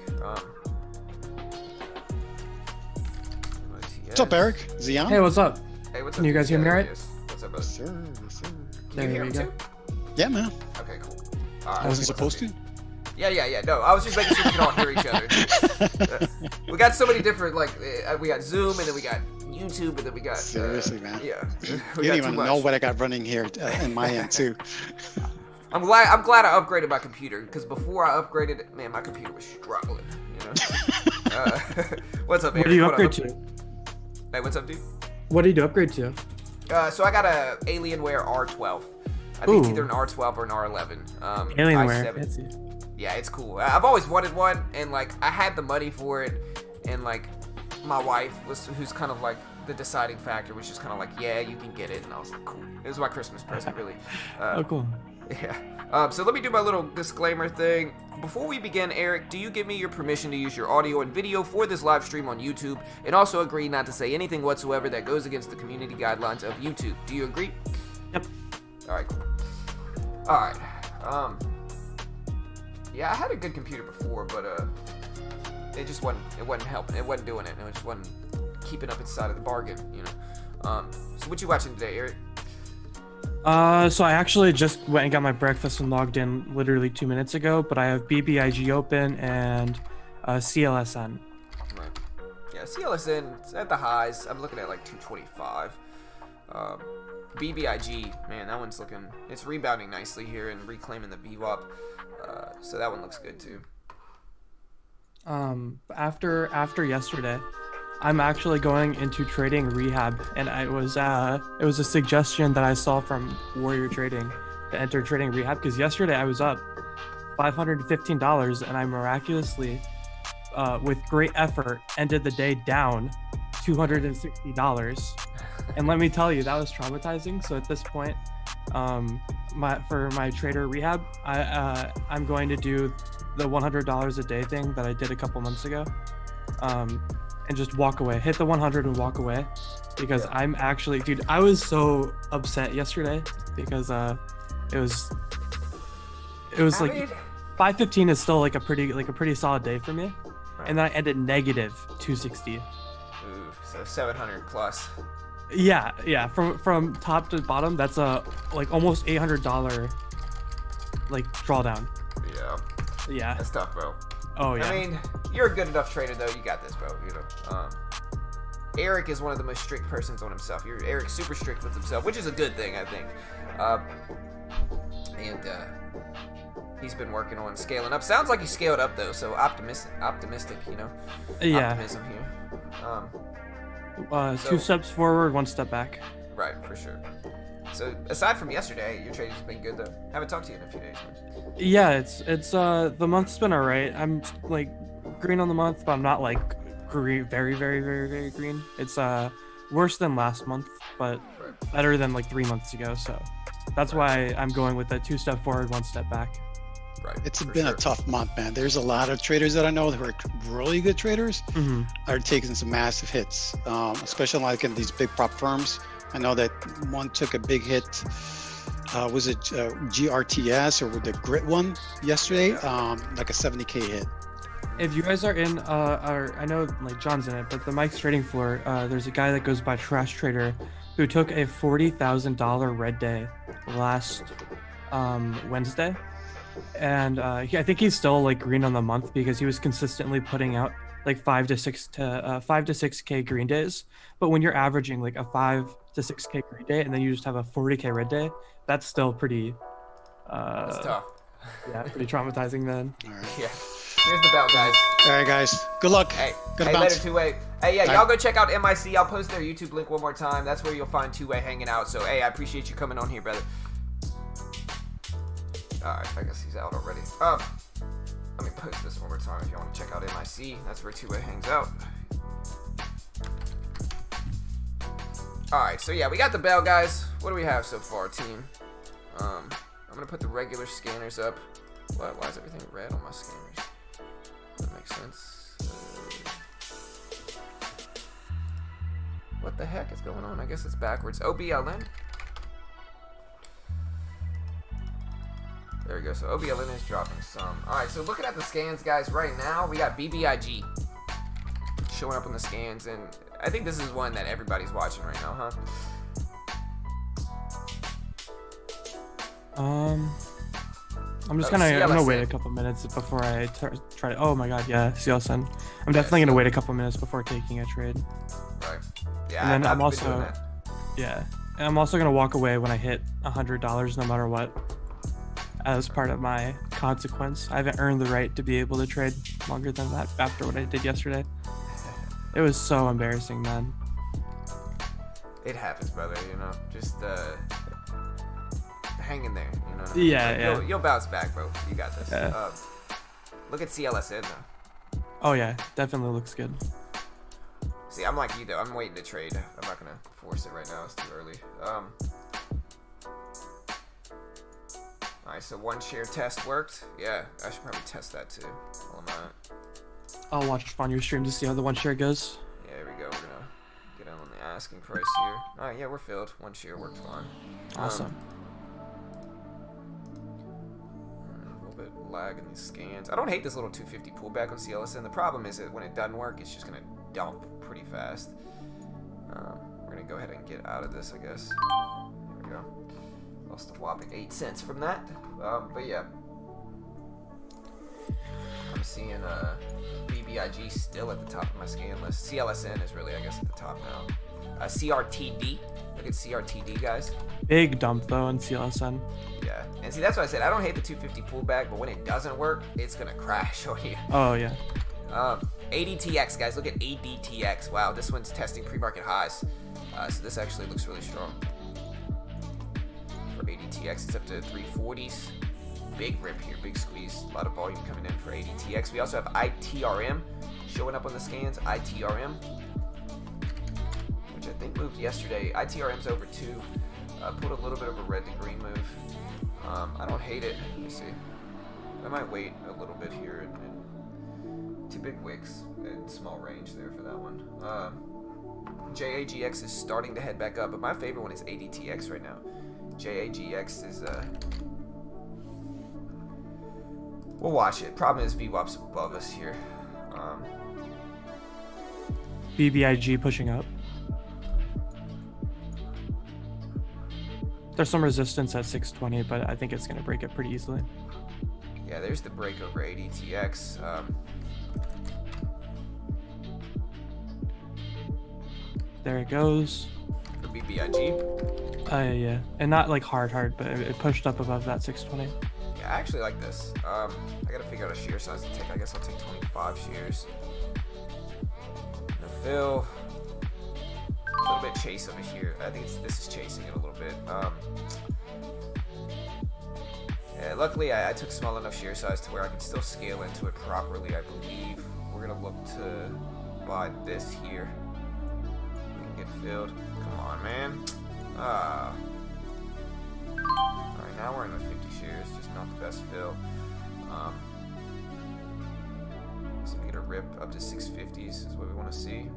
What's up, Eric? Zion? Hey, what's up? Hey, what's up? Can you guys hear me right? What's up, bud? Yes, sir. Yes, sir. Can you hear me too? Yeah, man. Okay, cool. All right, I wasn't supposed to? Yeah. No, I was just making sure we can all hear each other. We got so many different, we got Zoom, and then we got YouTube, and then we got... Seriously, man. Yeah. You don't even know what I got running here in my end, too. I'm glad I upgraded my computer, because before I upgraded it, man, my computer was struggling. You know. What's up, Eric? What do you upgrade to? Hey, what's up, dude? What did you upgrade to? So I got a Alienware R12. I think it's either an R12 or an R11. Alienware. i7. Yeah, it's cool. I've always wanted one, and like I had the money for it, and like my wife who's kind of like the deciding factor, was just kind of like, yeah, you can get it, and I was like, cool. It was my Christmas present, really. Oh, cool. Yeah. So let me do my little disclaimer thing. Before we begin, Eric, do you give me your permission to use your audio and video for this live stream on YouTube, and also agree not to say anything whatsoever that goes against the community guidelines of YouTube? Do you agree? Yep. All right, cool. All right. Yeah, I had a good computer before, but it just wasn't helping. It wasn't doing it. It just wasn't keeping up its side of the bargain, you know. So what you watching today, Eric? So I actually just went and got my breakfast and logged in literally 2 minutes ago, but I have BBIG open and CLSN. Right. Yeah, CLSN, it's at the highs. I'm looking at like 225. BBIG, man, that one's it's rebounding nicely here and reclaiming the VWAP. So that one looks good too. After yesterday, I'm actually going into trading rehab, and it was a suggestion that I saw from Warrior Trading to enter trading rehab, because yesterday I was up $515, and I miraculously, with great effort, ended the day down $260. And let me tell you, that was traumatizing. So at this point, for my trader rehab, I'm going to do the $100 a day thing that I did a couple months ago, and just walk away, hit the 100 and walk away, because I'm actually, dude, I was so upset yesterday because it was like 515 is still like a pretty solid day for me, right. And then I ended negative 260. Ooh, so 700 plus. Yeah, from top to bottom, that's a like almost $800 like drawdown. Yeah, that's tough, bro. Oh yeah. I mean, you're a good enough trader though. You got this, bro. You know, Eric is one of the most strict persons on himself. Eric's super strict with himself, which is a good thing, I think. And he's been working on scaling up. Sounds like he scaled up though, so optimistic. You know. Yeah. Optimism here. 2 steps forward, 1 step back. Right, for sure. So aside from yesterday, your trading's been good though. Haven't talked to you in a few days, man. Yeah, it's the month's been alright. I'm like green on the month, but I'm not like green, very, very, very, very green. It's worse than last month, but better than like 3 months ago. So that's why I'm going with the 2 step forward, 1 step back. Right. It's been a tough month, man. There's a lot of traders that I know who are really good traders are taking some massive hits, especially like in these big prop firms. I know that one took a big hit. Was it GRTS or the Grit one yesterday? Like a 70K hit. If you guys are in, I know like John's in it, but the Mike's trading floor, there's a guy that goes by Trash Trader who took a $40,000 red day last Wednesday. And I think he's still like green on the month because he was consistently putting out like 5 to 6K green days. But when you're averaging like a 5 to 6K green day and then you just have a 40K red day, that's still pretty. That's tough. Yeah, pretty traumatizing, man. All right. Yeah. Here's the belt, guys. All right, guys. Good luck. Hey, Good later, Two-Way. Hey, yeah, y'all right. go check out MIC. I'll post their YouTube link one more time. That's where you'll find Two-Way hanging out. So, hey, I appreciate you coming on here, brother. All right, I guess he's out already. Let me post this one more time if you want to check out MIC. That's where Two-Way hangs out. All right, so yeah, we got the bell, guys. What do we have so far, team? I'm gonna put the regular scanners up. Why is everything red on my scanners? That makes sense. What the heck is going on? I guess it's backwards. OBLN. There we go. So OBLN is dropping some. All right. So looking at the scans, guys, right now we got BBIG showing up on the scans, and I think this is one that everybody's watching right now, huh? I'm just gonna wait a couple minutes before I try. Oh my god, yeah, CLSN. I'm definitely gonna wait a couple minutes before taking a trade. Right. Yeah. And then I'm also doing that. yeah, and I'm also gonna walk away when I hit $100, no matter what. as part of my consequence. I haven't earned the right to be able to trade longer than that after what I did yesterday. It was so embarrassing, man. It happens, brother. You know, just hang in there. You know. Yeah. You'll bounce back, bro. You got this. Yeah. Look at CLSN though. Oh yeah, definitely looks good. See, I'm like you though. I'm waiting to trade. I'm not gonna force it right now. It's too early. Alright, so 1 share test worked. Yeah, I should probably test that too. While I'm on it. I'll watch on your stream to see how the 1 share goes. Yeah, here we go. We're gonna get on the asking price here. Alright, yeah, we're filled. 1 share worked fine. Awesome. A little bit lag in these scans. I don't hate this little 250 pullback on CLSN. The problem is that when it doesn't work, it's just gonna dump pretty fast. We're gonna go ahead and get out of this, I guess. Here we go. Lost a whopping 8 cents from that. But yeah. I'm seeing BBIG still at the top of my scan list. CLSN is really, I guess, at the top now. CRTD. Look at CRTD, guys. Big dump, though, on CLSN. Yeah. And see, that's what I said. I don't hate the 250 pullback, but when it doesn't work, it's going to crash on you. Oh, yeah. ADTX, guys. Look at ADTX. Wow, this one's testing pre-market highs. So this actually looks really strong. For ADTX, it's up to 340s. Big rip here, big squeeze. A lot of volume coming in for ADTX. We also have ITRM showing up on the scans. ITRM, which I think moved yesterday. ITRM's over 2. Pulled a little bit of a red to green move. I don't hate it. Let me see. I might wait a little bit here and 2 big wicks and small range there for that one. JAGX is starting to head back up, but my favorite one is ADTX right now. JAGX is we'll watch it. Problem is VWAP's above us here. BBIG pushing up. There's some resistance at 620, but I think it's going to break it pretty easily. Yeah, there's the break over ADTX. There it goes. For BBIG. Yeah, and not like hard, but it pushed up above that 620. Yeah, I actually like this. I gotta figure out a shear size to take. I guess I'll take 25 shears. No fill. A little bit chase over here. I think this is chasing it a little bit. Yeah, luckily I took small enough shear size to where I can still scale into it properly, I believe. We're gonna look to buy this here. We can get filled. Come on, man. Alright, now we're in the 50 shears, just not the best fill. So we get a rip up to 650s is what we want to see.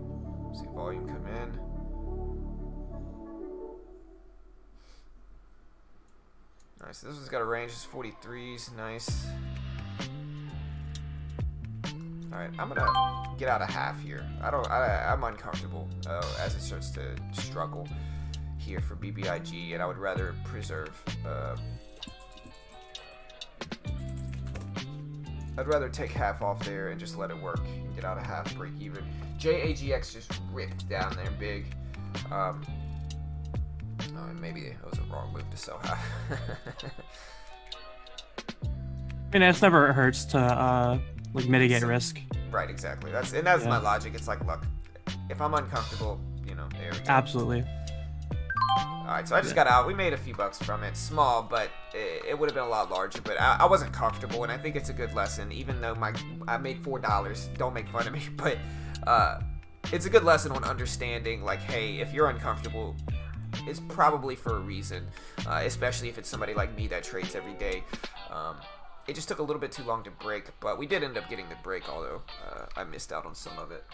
See volume come in. Alright, so this one's got a range, it's 43s, nice. Alright, I'm gonna get out a half here. I'm uncomfortable as it starts to struggle here for BBIG, and I would rather preserve. I'd rather take half off there and just let it work and get out a half, break even. JAGX just ripped down there big. Maybe it was a wrong move to sell half. And it never hurts to like mitigate risk. Right, exactly. That's my logic. It's like, look, if I'm uncomfortable, you know, there we go. Absolutely. Alright, so I just got out. We made a few bucks from it. Small, but it would have been a lot larger. But I wasn't comfortable, and I think it's a good lesson. Even though I made $4. Don't make fun of me. But it's a good lesson on understanding, like, hey, if you're uncomfortable, it's probably for a reason. Especially if it's somebody like me that trades every day. It just took a little bit too long to break, but we did end up getting the break, although I missed out on some of it.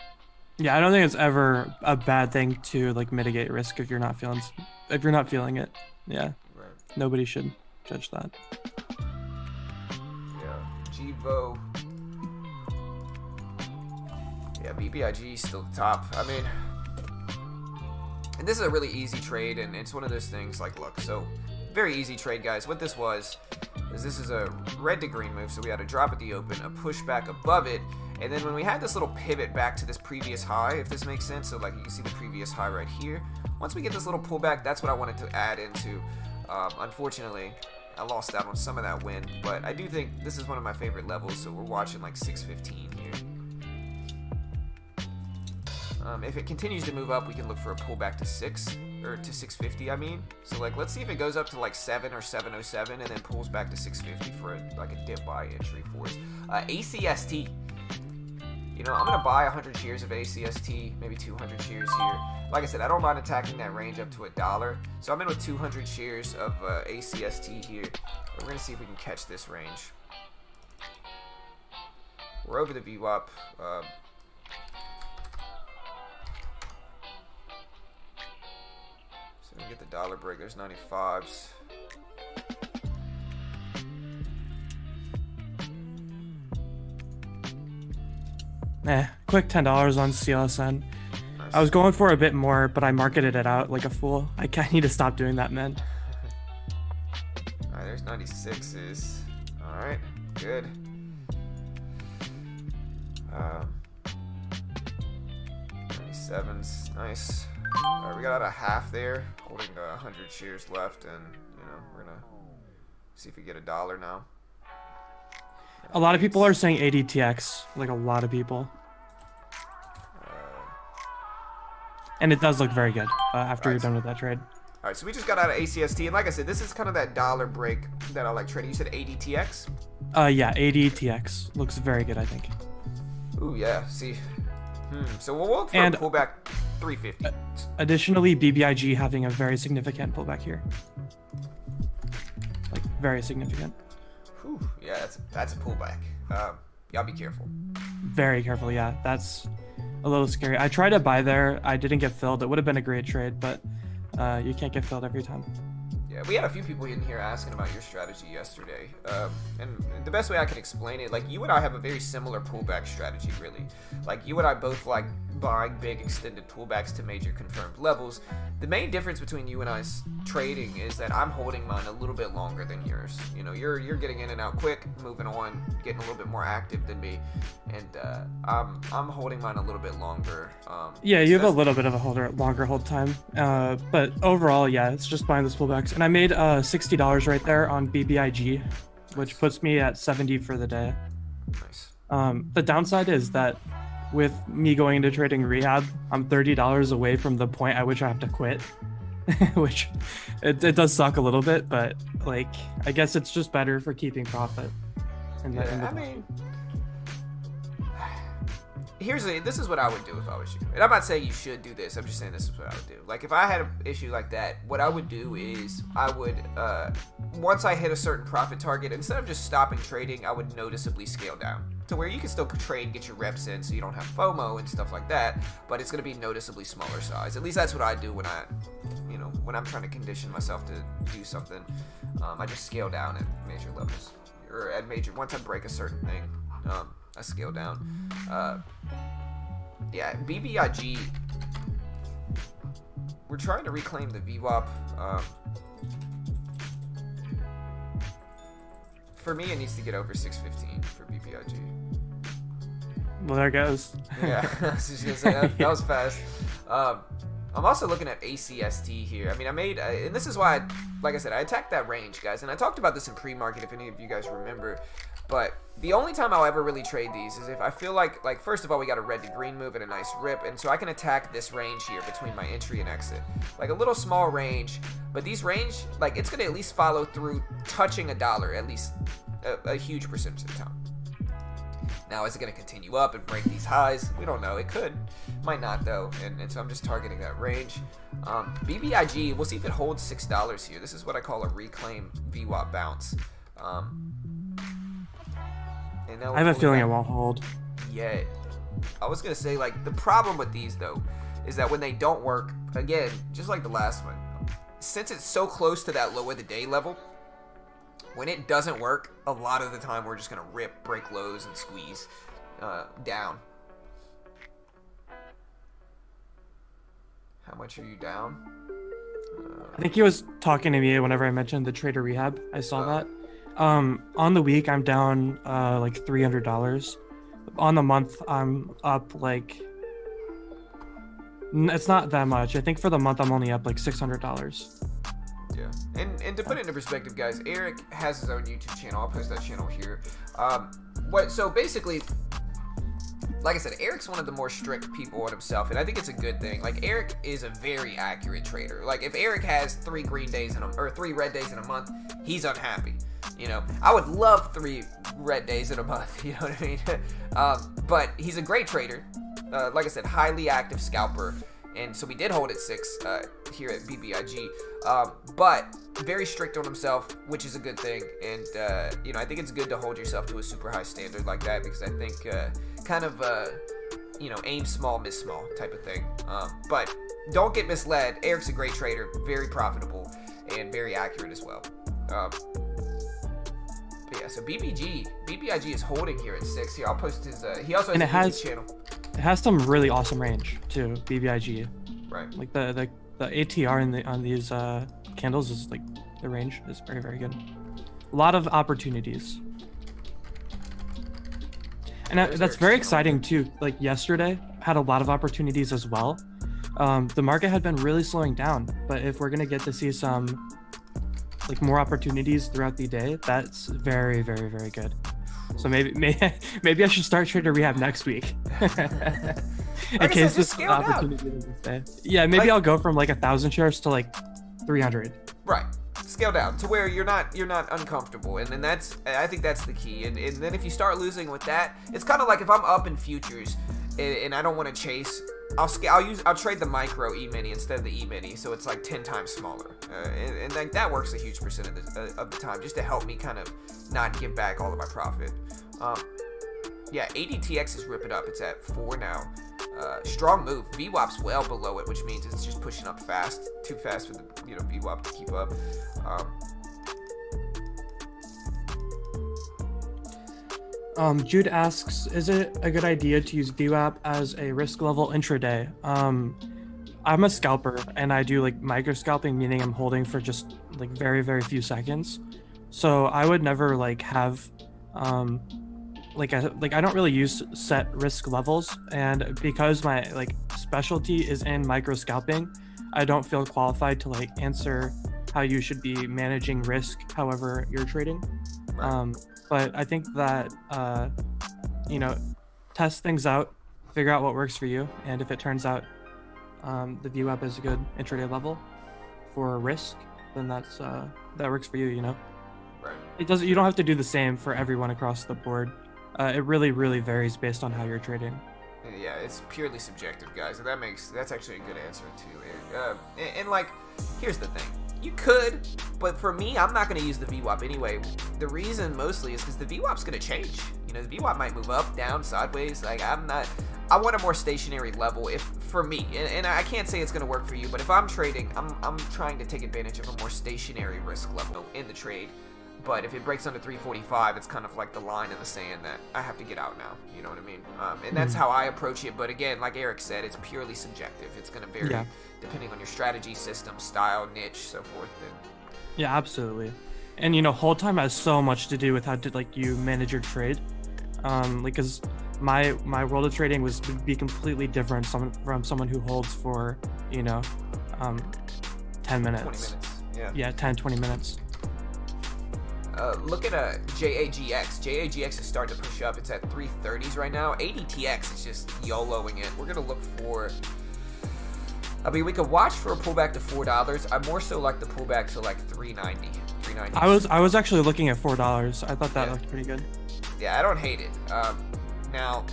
Yeah, I don't think it's ever a bad thing to like mitigate risk if you're not feeling it. Yeah. Right. Nobody should judge that. Yeah. GVO. Yeah, BBIG still the top. I mean, and this is a really easy trade, and it's one of those things like, look, so very easy trade, guys. What this was is this is a red to green move, so we had a drop at the open, a push back above it, and then when we had this little pivot back to this previous high, if this makes sense, so like you can see the previous high right here. Once we get this little pullback, that's what I wanted to add into. Unfortunately, I lost out on some of that win, but I do think this is one of my favorite levels, so we're watching like 615 here. If it continues to move up, we can look for a pullback to 650, I mean. So like, let's see if it goes up to like 7 or 707 and then pulls back to 650 for like a dip buy entry for us. ACST. You know, I'm going to buy 100 shares of ACST, maybe 200 shares here. Like I said, I don't mind attacking that range up to $1. So I'm in with 200 shares of ACST here. We're going to see if we can catch this range. We're over the VWAP. So we get the dollar break. There's 95s. Quick $10 on CLSN. Nice. I was going for a bit more, but I marketed it out like a fool. I need to stop doing that, man. Alright, there's 96s. Alright, good. 97s, nice. Alright, we got a half there, holding 100 shares left, and you know, we're gonna see if we get $1 now. A lot of people are saying ADTX, like a lot of people. And it does look very good after you're done with that trade. Alright, so we just got out of ACST, and like I said, this is kind of that dollar break that I like trading. You said ADTX? Yeah, ADTX looks very good, I think. Ooh, yeah, see. So we'll look for a pullback 350. Additionally, BBIG having a very significant pullback here. Like, very significant. Whew, yeah, that's a pullback. Y'all be careful. Very careful, yeah. That's a little scary. I tried to buy there. I didn't get filled. It would have been a great trade, but you can't get filled every time. Yeah, we had a few people in here asking about your strategy yesterday. And the best way I can explain it, like, you and I have a very similar pullback strategy, really. Like, you and I both like buying big extended pullbacks to major confirmed levels. The main difference between you and I's trading is that I'm holding mine a little bit longer than yours. You know, you're getting in and out quick, moving on, getting a little bit more active than me, and I'm holding mine a little bit longer. Yeah, you have a little bit of a longer hold time, but overall, yeah, it's just buying those pullbacks. And I made $60 right there on BBIG, which puts me at 70 for the day. Nice. The downside is that with me going into trading rehab, I'm $30 away from the point at which I have to quit, which it does suck a little bit, but like, I guess it's just better for keeping profit. I mean, this is what I would do if I was you. And I'm not saying you should do this. I'm just saying this is what I would do. Like, if I had an issue like that, what I would do is I would, once I hit a certain profit target, instead of just stopping trading, I would noticeably scale down to where you can still trade, get your reps in, so you don't have FOMO and stuff like that. But it's going to be noticeably smaller size. At least that's what I do when when I'm trying to condition myself to do something. I just scale down at major levels, or at major. Once I break a certain thing, I scale down. Yeah, BBIG, we're trying to reclaim the VWAP. For me, it needs to get over 615 for BBIG. Well, there it goes. Yeah, I was just gonna say, that was fast. I'm also looking at ACST here. I mean, I made, and this is why, like I said, I attacked that range, guys. And I talked about this in pre-market, if any of you guys remember. But the only time I'll ever really trade these is if I feel like first of all, we got a red to green move and a nice rip, and so I can attack this range here between my entry and exit. Like a little small range, but these range, like, it's gonna at least follow through touching $1 at least a huge percentage of the time. Now, is it going to continue up and break these highs? We don't know. It could. Might not, though. And so I'm just targeting that range. BBIG, we'll see if it holds $6 here. This is what I call a reclaim VWAP bounce. And I have a feeling it won't hold. Yeah. I was going to say, like, the problem with these, though, is that when they don't work, again, just like the last one, since it's so close to that low of the day level, when it doesn't work, a lot of the time we're just going to rip, break lows, and squeeze down. How much are you down? I think he was talking to me whenever I mentioned the trader rehab. I saw that. On the week, I'm down like $300. On the month, I'm up like... It's not that much. I think for the month, I'm only up like $600. Yeah, and and to put it into perspective, guys, Eric has his own YouTube channel. I'll post that channel here. So basically, like I said, Eric's one of the more strict people on himself, and I think it's a good thing. Like, Eric is a very accurate trader. Like, if Eric has 3 green days or 3 red days in a month, he's unhappy. You know, I would love 3 red days in a month. You know what I mean? But he's a great trader. Like I said, highly active scalper. And so we did hold at 6 here at BBIG, but very strict on himself, which is a good thing. And you know, I think it's good to hold yourself to a super high standard like that, because I think kind of you know, aim small, miss small type of thing. But don't get misled. Eric's a great trader, very profitable, and very accurate as well. But yeah, so BBIG is holding here at 6. Here, I'll post his. He also has a YouTube channel. It has some really awesome range too, BBIG. Right. Like the ATR on these candles is like, the range is very, very good. A lot of opportunities. And that's very exciting too. Like yesterday had a lot of opportunities as well. The market had been really slowing down, but if we're gonna get to see some like more opportunities throughout the day, that's very, very, very good. So maybe I should start Trader Rehab next week. In case this opportunity doesn't stay. Yeah, maybe I'll go from like 1,000 shares to like 300. Right. Scale down to where you're not uncomfortable, and then I think that's the key. And then if you start losing with that, it's kind of like if I'm up in futures and I don't want to chase, I'll trade the micro E-mini instead of the E-mini, so it's like 10 times smaller, and like that works a huge percent of the time, just to help me kind of not give back all of my profit. Yeah, ADTX is ripping up. It's at 4 now. Strong move. VWAP's well below it, which means it's just pushing up fast, too fast for the VWAP to keep up. Jude asks, is it a good idea to use VWAP as a risk level intraday? I'm a scalper and I do like micro scalping, meaning I'm holding for just like very, very few seconds. So I would never like have I don't really use set risk levels, and because my like specialty is in micro scalping, I don't feel qualified to like answer how you should be managing risk however you're trading. Right. But I think that test things out, figure out what works for you, and if it turns out the VWAP is a good intraday level for risk, then that works for you. You know, right. You don't have to do the same for everyone across the board. It really, really varies based on how you're trading. Yeah, it's purely subjective, guys, and that's actually a good answer too, Eric. And like, here's the thing: you could, but for me, I'm not going to use the VWAP anyway. The reason mostly is because the VWAP's going to change. You know, the VWAP might move up, down, sideways. Like, I want a more stationary level for me, and I can't say it's going to work for you, but if I'm trading, I'm trying to take advantage of a more stationary risk level in the trade. But if it breaks under 345, it's kind of like the line in the sand that I have to get out now. You know what I mean? And that's how I approach it. But again, like Eric said, it's purely subjective. It's going to vary depending on your strategy, system, style, niche, so forth. Yeah, absolutely. And hold time has so much to do with how you manage your trade. Because my world of trading would be completely different from someone who holds for 10 minutes. 20 minutes. Yeah, 10, 20 minutes. Look at JAGX. JAGX is starting to push up. It's at 330s right now. ADTX is just YOLOing it. We're gonna look for. I mean, we could watch for a pullback to $4. I more so like the pullback to like 390. I was actually looking at $4. I thought that looked pretty good. Yeah, I don't hate it. Now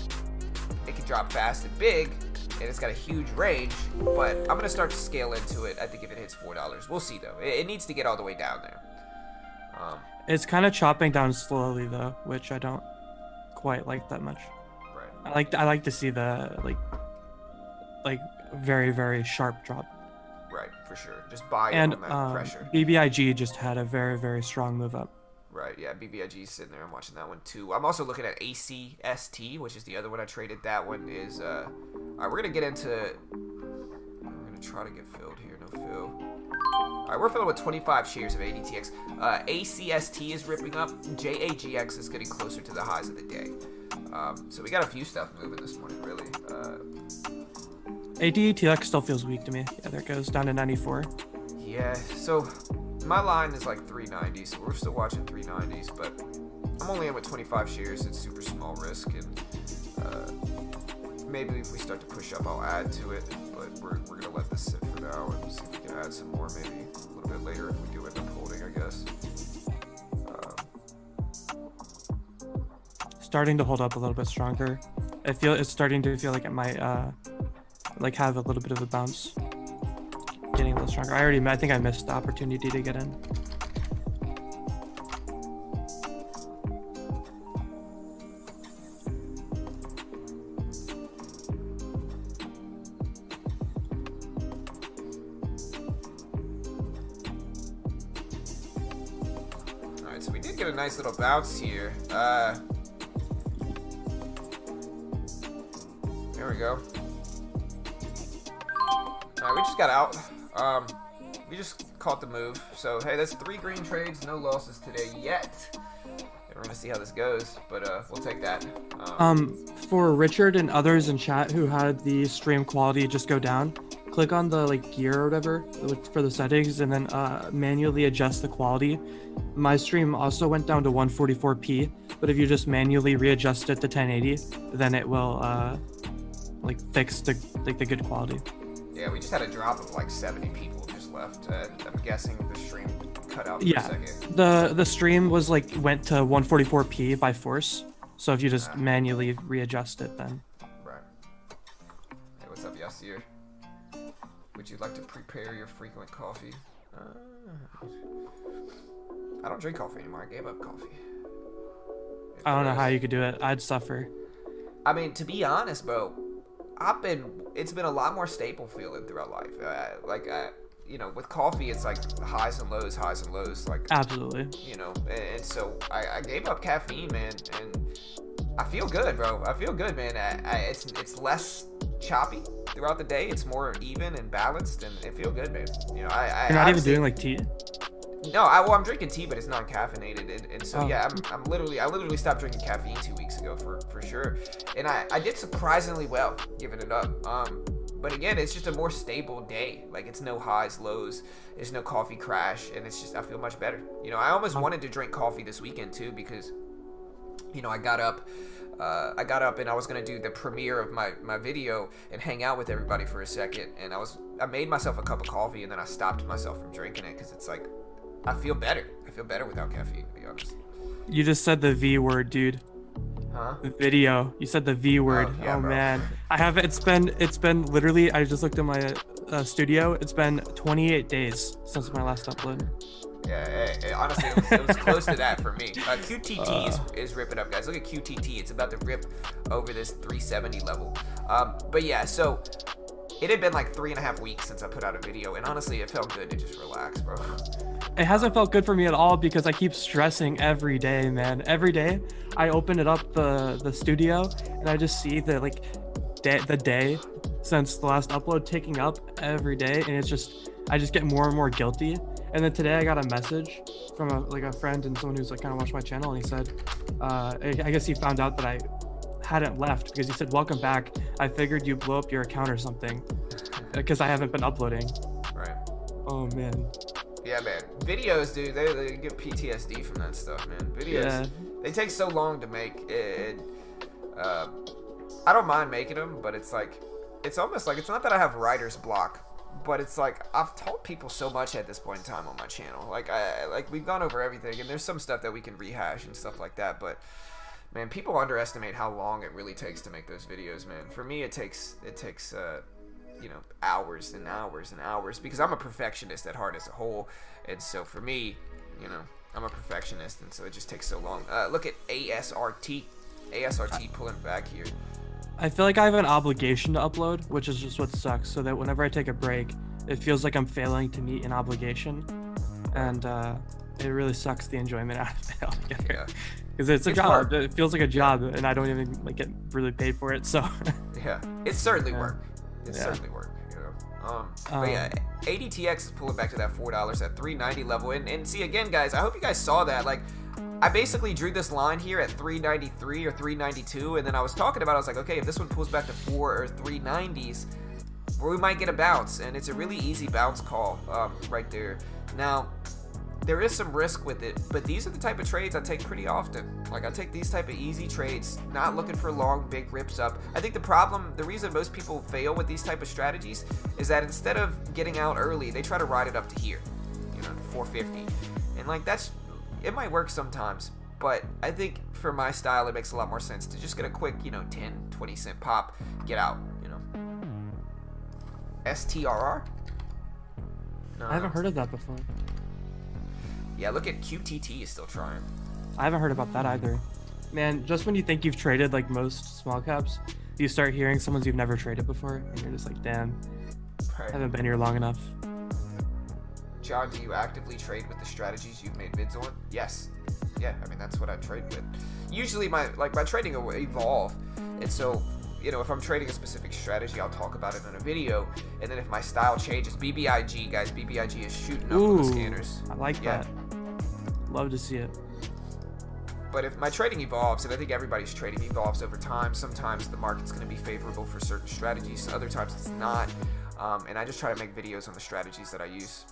it can drop fast and big, and it's got a huge range. But I'm gonna start to scale into it. I think if it hits $4, we'll see though. It needs to get all the way down there. It's kind of chopping down slowly though, which I don't quite like that much. Right. I like to see the like very, very sharp drop. Right, for sure. Just buy on that pressure. BBIG just had a very, very strong move up. Right, yeah, BBIG is sitting there. I'm watching that one too. I'm also looking at ACST, which is the other one I traded. That one is all right, we're gonna get into. We're gonna try to get filled here. No fill. All right, we're filling with 25 shares of ADTX. ACST is ripping up. JAGX is getting closer to the highs of the day. So we got a few stuff moving this morning, really. ADTX still feels weak to me. Yeah, there it goes down to 94. Yeah. So my line is like 390, so we're still watching 390s, but I'm only in with 25 shares. It's super small risk, and maybe if we start to push up, I'll add to it, but we're gonna let this sit for now and see if we can add some more maybe a little bit later if we do end up holding, I guess. Starting to hold up a little bit stronger. It's starting to feel like it might like have a little bit of a bounce. Getting a little stronger. I think I missed the opportunity to get in. Alright, so we did get a nice little bounce here. There we go. Alright, we just got out. We just caught the move. So, hey, that's 3 green trades, no losses today yet. And we're going to see how this goes, but we'll take that. For Richard and others in chat who had the stream quality just go down, click on the like gear or whatever for the settings and then manually adjust the quality. My stream also went down to 144p, but if you just manually readjust it to 1080, then it will like fix the good quality. Yeah, we just had a drop of like 70 people just left. I'm guessing the stream cut out for yeah, a second. the stream was like went to 144p by force. So if you just manually readjust it, then. Right. Hey, what's up, Yasir? Would you like to prepare your frequent coffee? I don't drink coffee anymore. I gave up coffee. I don't know how you could do it. I'd suffer. I mean, to be honest, bro, it's been a lot more stable feeling throughout life. You know, with coffee, it's like highs and lows, like. Absolutely. You know, and so I gave up caffeine, man, and I feel good, bro. I feel good, man. It's less choppy throughout the day. It's more even and balanced, and it feels good, man. You know, You're not even doing like tea? No, I'm drinking tea, but it's non-caffeinated, and so yeah, I literally stopped drinking caffeine 2 weeks ago for sure, and I did surprisingly well giving it up. But again, it's just a more stable day. Like, it's no highs, lows, there's no coffee crash, and it's just, I feel much better. You know, I almost wanted to drink coffee this weekend too, because, you know, I got up and I was gonna do the premiere of my video and hang out with everybody for a second, and I made myself a cup of coffee, and then I stopped myself from drinking it, because it's like, I feel better without caffeine, to be honest. You just said the V word, dude. Huh? The video. You said the V word. Yeah, oh bro. Man, I have. It's been literally. I just looked at my studio. It's been 28 days since my last upload. Yeah, honestly, it was close to that for me. QTT is ripping up, guys. Look at QTT. It's about to rip over this 370 level. But yeah, so it had been like 3.5 weeks since I put out a video, and honestly, it felt good to just relax, bro. It hasn't felt good for me at all because I keep stressing every day, man. Every day, I open it up the studio and I just see the the day since the last upload ticking up every day, and I just get more and more guilty. And then today I got a message from a friend and someone who's like kind of watched my channel, and he said, I guess he found out that I hadn't left because he said, "Welcome back. I figured you blew up your account or something because I haven't been uploading." Right. Oh man. Yeah, man. Videos, dude, they get PTSD from that stuff, man. Videos, they take so long to make. I don't mind making them, but it's like, it's almost like, it's not that I have writer's block, but it's like, I've told people so much at this point in time on my channel. Like, we've gone over everything, and there's some stuff that we can rehash and stuff like that, but man, people underestimate how long it really takes to make those videos, man. For me, it takes you know, hours and hours and hours, because I'm a perfectionist at heart as a whole, and so for me, you know, I'm a perfectionist, and so it just takes so long. Look at ASRT pulling back here. I feel like I have an obligation to upload, which is just what sucks, so that whenever I take a break, it feels like I'm failing to meet an obligation, and it really sucks the enjoyment out of it altogether. Because it's a job. Hard. It feels like a job, and I don't even like get really paid for it. So yeah, it's certainly work. It's certainly work, you know. But yeah, ADTX is pulling back to that $4 at 390 level, and see, again, guys, I hope you guys saw that. Like, I basically drew this line here at 393 or 392, and then I was talking about, I was like, okay, if this one pulls back to 4 or 390s, we might get a bounce, and it's a really easy bounce call right there. Now, there is some risk with it, but these are the type of trades I take pretty often. Like, I take these type of easy trades, not looking for long, big rips up. I think the reason most people fail with these type of strategies is that instead of getting out early, they try to ride it up to here, 450. And like, it might work sometimes, but I think for my style, it makes a lot more sense to just get a quick, 10, 20 cent pop, get out, STRR? No, I haven't heard of that before. Yeah, look at QTT is still trying. I haven't heard about that either. Man, just when you think you've traded like most small caps, you start hearing someone's you've never traded before, and you're just like, damn, Right. I haven't been here long enough. John, do you actively trade with the strategies you've made vids on? Yes. Yeah, I mean, that's what I trade with. Usually my trading will evolve, and so, if I'm trading a specific strategy, I'll talk about it in a video, and then if my style changes, BBIG, guys, BBIG is shooting up on the scanners. I like that. Love to see it. But if my trading evolves, and I think everybody's trading evolves over time, sometimes the market's going to be favorable for certain strategies, other times it's not, and I just try to make videos on the strategies that I use.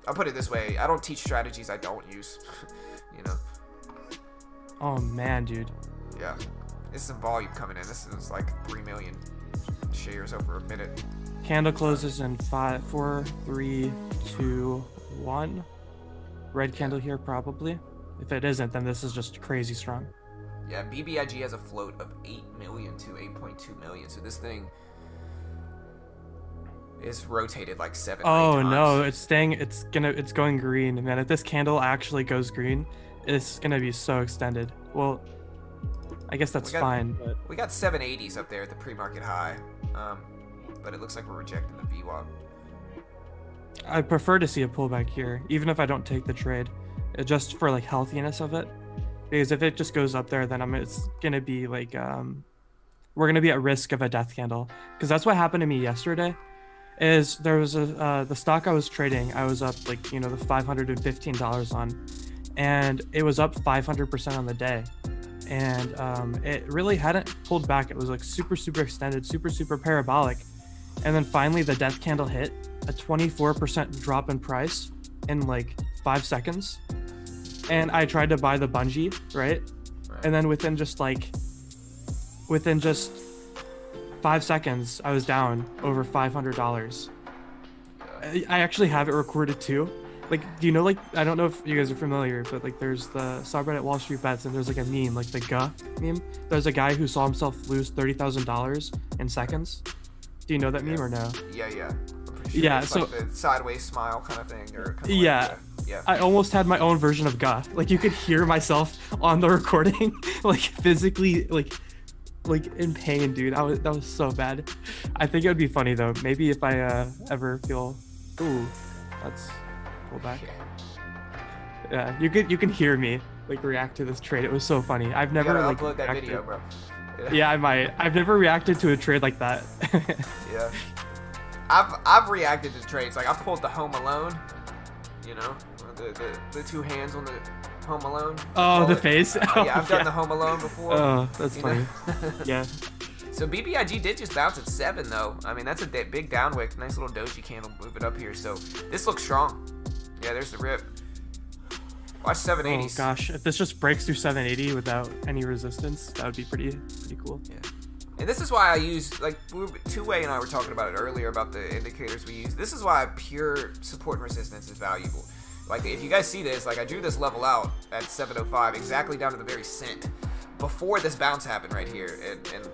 I'll put it this way, I don't teach strategies I don't use, Oh man, dude. Yeah. This is some volume coming in. This is like 3 million shares over a minute. Candle closes in 5, 4, 3, 2, 1. Red candle here probably. If it isn't, then this is just crazy strong. Yeah, BBIG has a float of 8 million to 8.2 million. So this thing is rotated like 7 or 8 Oh times. no, it's going green. Man, if this candle actually goes green, it's gonna be so extended. Well, I guess that's fine. But we got 780s up there at the pre-market high, but it looks like we're rejecting the VWAP. I prefer to see a pullback here, even if I don't take the trade, just for like healthiness of it. Because if it just goes up there, then it's gonna be like we're gonna be at risk of a death candle. Because that's what happened to me yesterday. Is there was the stock I was trading, I was up like the $515 on, and it was up 500% on the day. And it really hadn't pulled back. It was like super extended, super parabolic, and then finally the death candle hit a 24% drop in price in like 5 seconds, and I tried to buy the bungee, right? And then within just 5 seconds I was down over $500. I actually have it recorded too. Like, do you know, like, I don't know if you guys are familiar, but like there's the subreddit Wall Street Bets, and there's like a meme, like the GUH meme. There's a guy who saw himself lose $30,000 in seconds. Do you know that meme or no? Yeah. Yeah, it's so like the sideways smile kind of thing, or kind of yeah. I almost had my own version of GUH. Like, you could hear myself on the recording, like physically, like in pain, dude. That was so bad. I think it would be funny though. Maybe if I ever feel, ooh, that's pull back. Yeah, you can hear me like react to this trade. It was so funny. I've never like upload that reacted. video, bro. Yeah, I might. I've never reacted to a trade like that. Yeah. I've reacted to trades. Like, I pulled the Home Alone, the two hands on the Home Alone. Oh, the face. Yeah, I've done the Home Alone before. Oh, that's funny. Yeah. So BBIG did just bounce at 7 though. I mean, that's a big downwick. Nice little doji candle moving up here. So this looks strong. Yeah, there's the rip. Watch 780s. Oh gosh, if this just breaks through 780 without any resistance, that would be pretty cool. Yeah. And this is why I use, like, Two-Way and I were talking about it earlier about the indicators we use. This is why pure support and resistance is valuable. Like, if you guys see this, like, I drew this level out at 705 exactly down to the very cent before this bounce happened right here. And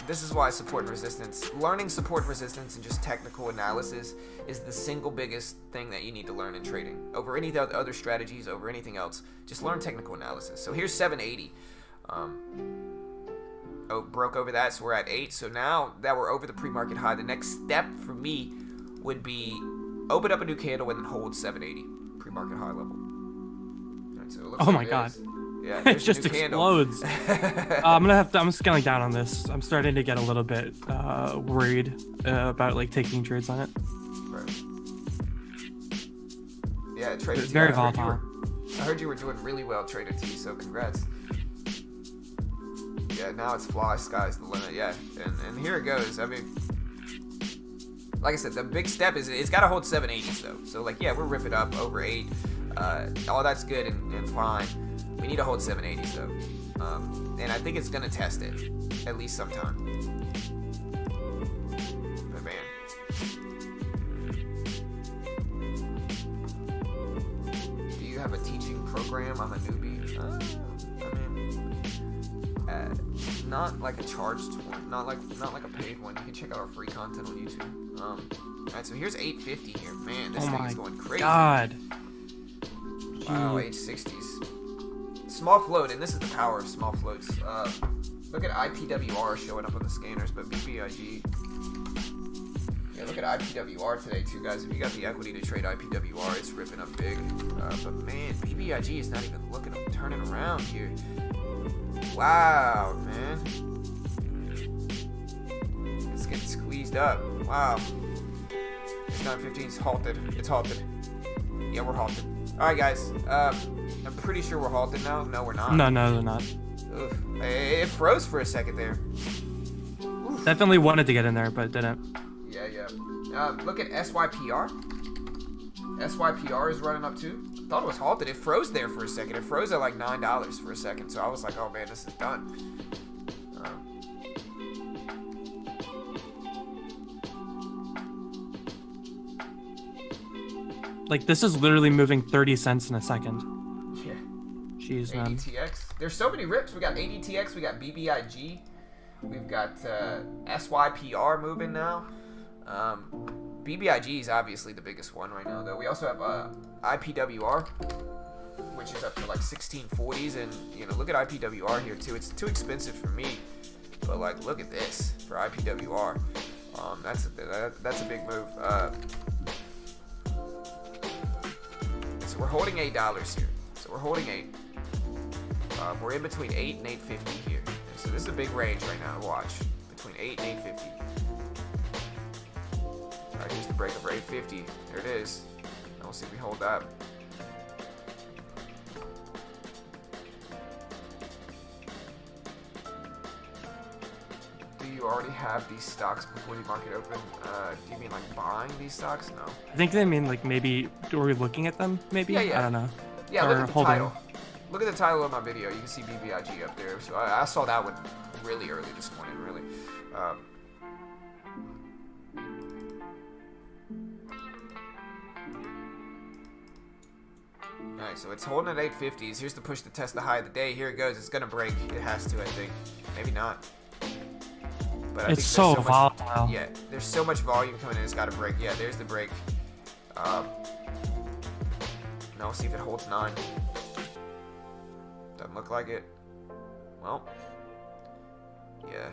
this is why support and resistance, learning support and resistance and just technical analysis is the single biggest thing that you need to learn in trading. Over any other strategies, over anything else, just learn technical analysis. So here's 780. Broke over that, so we're at 8. So now that we're over the pre-market high, the next step for me would be open up a new candle and then hold 780 pre-market high level. Right, so it looks Oh my god. Yeah, it just explodes. I'm scaling down on this. I'm starting to get a little bit worried about like taking trades on it. Right. Yeah, Trader T. Very volatile. I heard you were doing really well, Trader T, so congrats. Yeah, now it's fly, sky's the limit. Yeah, and here it goes. I mean, like I said, the big step is it's got to hold 780s though. So like, yeah, we're ripping up over 8. All that's good and fine. We need to hold 780s though. And I think it's gonna test it at least sometime. But man, do you have a teaching program? I'm a newbie. Not like a charged one, not like a paid one. You can check out our free content on YouTube. Alright, so here's 850 here. Man, this thing is going crazy. God. Wow, 860s. Small float, and this is the power of small floats. Look at IPWR showing up on the scanners, but BBIG. Yeah, look at IPWR today too, guys. If you got the equity to trade IPWR, it's ripping up big. But man, BBIG is not even turning around here. Wow, man. It's getting squeezed up. Wow. It's 9:15. It's halted. It's halted. Yeah, we're halted. Alright, guys. I'm pretty sure we're halted now. No, we're not. No, they're not. Oof. It froze for a second there. Oof. Definitely wanted to get in there, but didn't. Yeah. Look at SYPR. SYPR is running up too. I thought it was halted. It froze there for a second. It froze at like $9 for a second. So I was like, oh man, this is done. Like, this is literally moving 30 cents in a second. Yeah. Jeez, man. ADTX. There's so many rips. We got ADTX. We got BBIG. We've got SYPR moving now. BBIG is obviously the biggest one right now, though. We also have IPWR, which is up to like 1640s, and you know, look at IPWR here too. It's too expensive for me, but like, look at this for IPWR. That's a big move. So we're holding $8 here. So we're holding 8. We're in between 8 and 850 here. So this is a big range right now to watch. Between 8 and 850. Alright, here's the break over 850. There it is. Now we'll see if we hold that. Do you already have these stocks before the market open? Do you mean like buying these stocks? No. I think they mean like maybe, are we looking at them? Maybe? Yeah. I don't know. Yeah, or look at the holding. title. Look at the title of my video. You can see BBIG up there. So I saw that one really early this morning, really. Alright, so it's holding at 850s. Here's the push to test the high of the day. Here it goes. It's going to break. It has to, I think. Maybe not. But I It's think so there's volatile. Yeah, there's so much volume coming in. It's got to break. Yeah, there's the break. Now we'll see if it holds 9. Doesn't look like it. Well, yeah.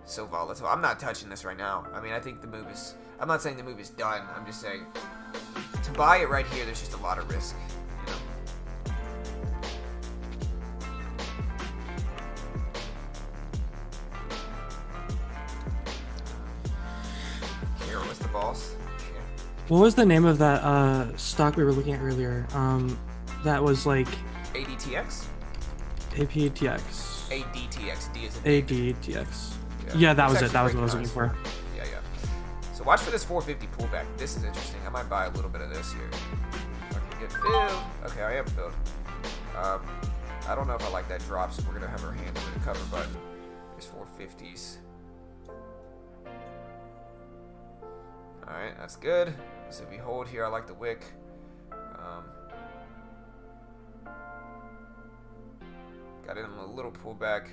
So volatile. I'm not touching this right now. I mean, I think the move is... I'm not saying the move is done. I'm just saying to buy it right here, there's just a lot of risk. You know? Here was the boss. Here. What was the name of that stock we were looking at earlier? That was like ADTX? APTX. ADTX. D is in ADTX. Yeah, that was It's it. That was actually what I was looking for. Yeah. So watch for this 450 pullback. This is interesting. I might buy a little bit of this here. If I can get filled. Okay, I am filled. I don't know if I like that drop, so we're gonna have our hand over the cover button. There's 450s. Alright, that's good. So if we hold here, I like the wick. Got in a little pullback.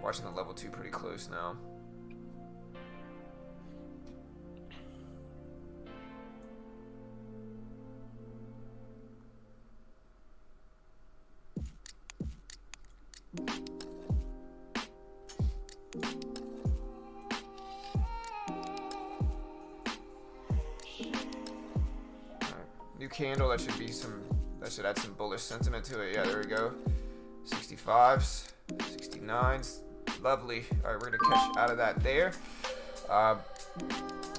Watching the level 2 pretty close now. New candle, that should add some bullish sentiment to it. Yeah, there we go. 65s, 69s, lovely. All right, we're gonna catch out of that there.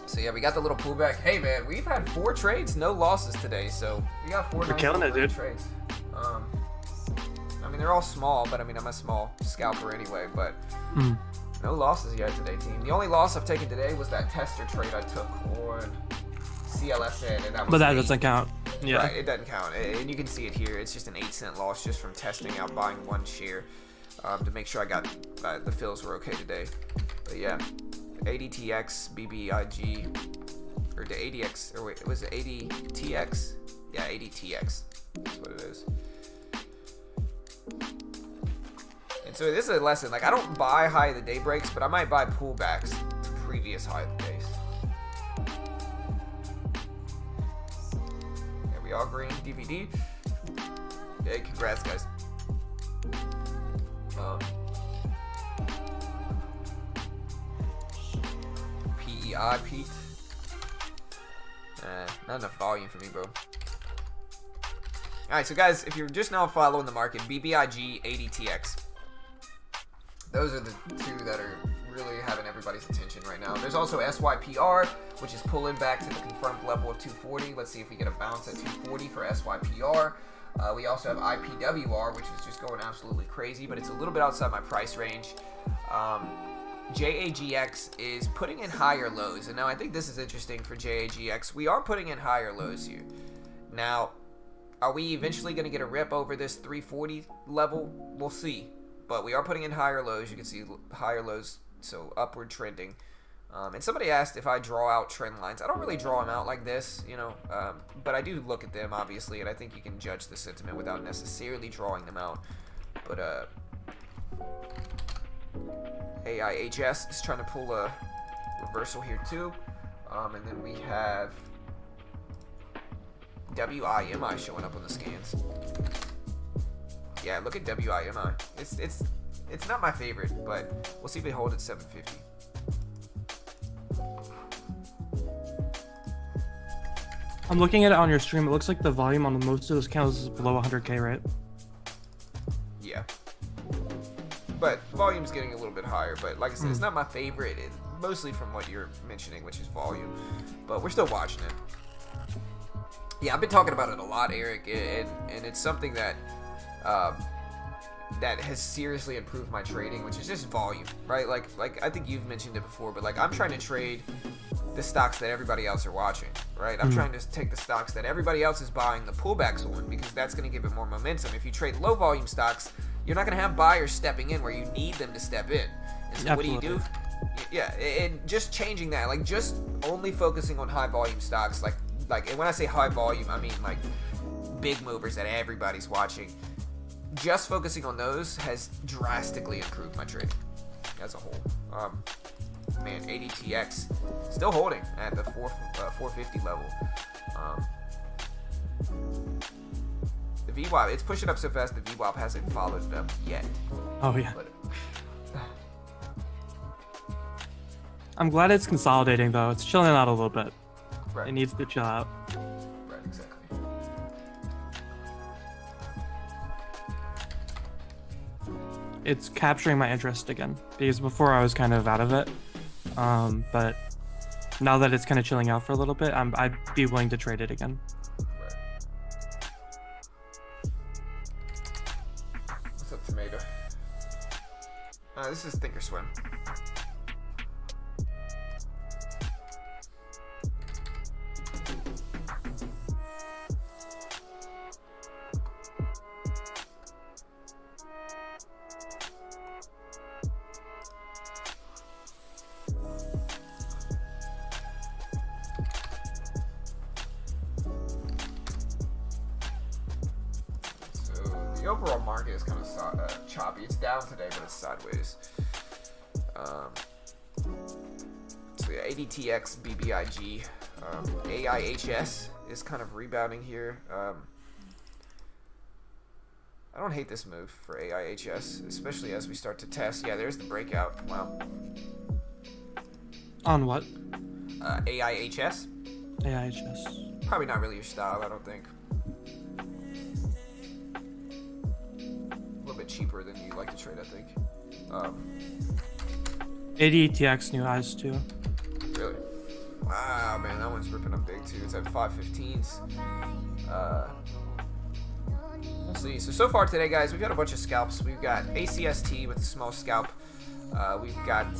So yeah, we got the little pullback. Hey man, we've had 4 trades, no losses today. So we got 4 We're killing it, dude. trades. I mean, they're all small, but I mean, I'm a small scalper anyway. But No losses yet today, team. The only loss I've taken today was that tester trade I took on CLSN, and that was. But that doesn't count. Yeah. Right, it doesn't count, and you can see it here. It's just an 8-cent loss just from testing out, buying one share to make sure I got the fills were okay today. But yeah, ADTX, BBIG, or the ADX, or wait, was it ADTX? Yeah, ADTX. That's what it is. And so this is a lesson. Like, I don't buy high of the day breaks, but I might buy pullbacks to previous high of the days. There we are, green DVD. Hey, congrats, guys. PEI, Pete. Not enough volume for me, bro. Alright, so guys, if you're just now following the market, BBIG, ADTX. Those are the two that are really having everybody's attention right now. There's also SYPR, which is pulling back to the confirmed level of 240. Let's see if we get a bounce at 240 for SYPR. We also have IPWR, which is just going absolutely crazy, but it's a little bit outside my price range. JAGX is putting in higher lows, and now I think this is interesting for JAGX. We are putting in higher lows here. Now, are we eventually going to get a rip over this 340 level? We'll see. But we are putting in higher lows. You can see higher lows, so upward trending. And somebody asked if I draw out trend lines. I don't really draw them out like this, you know, but I do look at them, obviously, and I think you can judge the sentiment without necessarily drawing them out. But AIHS is trying to pull a reversal here too. And then we have WIMI showing up on the scans. Yeah, look at WIMI. It's not my favorite, but we'll see if they hold at 750. I'm looking at it on your stream. It looks like the volume on most of those candles is below 100K, right? Yeah. But volume's getting a little bit higher. But like I said, it's not my favorite. Mostly from what you're mentioning, which is volume. But we're still watching it. Yeah, I've been talking about it a lot, Eric, and it's something that that has seriously improved my trading, which is just volume, right? Like I think you've mentioned it before, but like I'm trying to trade the stocks that everybody else are watching, right? I'm trying to take the stocks that everybody else is buying the pullbacks on, because that's going to give it more momentum. If you trade low volume stocks, you're not going to have buyers stepping in where you need them to step in. And so what do you do? Yeah, and just changing that, like just only focusing on high volume stocks, like and when I say high volume, I mean like big movers that everybody's watching. Just focusing on those has drastically improved my trading as a whole. Man, ADTX still holding at the 450 level. The VWAP, it's pushing up so fast the VWAP hasn't followed it up yet. Oh yeah. I'm glad it's consolidating though. It's chilling out a little bit. Right. It needs to chill out. Right, exactly. It's capturing my interest again, because before I was kind of out of it. But now that it's kind of chilling out for a little bit, I'd be willing to trade it again. Right. What's up, tomato? This is Thinkorswim. The overall market is kind of choppy. It's down today, but it's sideways. So yeah, ADTX, BBIG, AIHS is kind of rebounding here. I don't hate this move for AIHS, especially as we start to test. Yeah, there's the breakout. Wow. On what? AIHS. AIHS. Probably not really your style, I don't think. A little bit cheaper than you like to trade, I think. ADTX new highs too. Really? Wow, man, that one's ripping up big too. It's at 515s. Let's see. So far today, guys, we've got a bunch of scalps. We've got ACST with a small scalp. We've got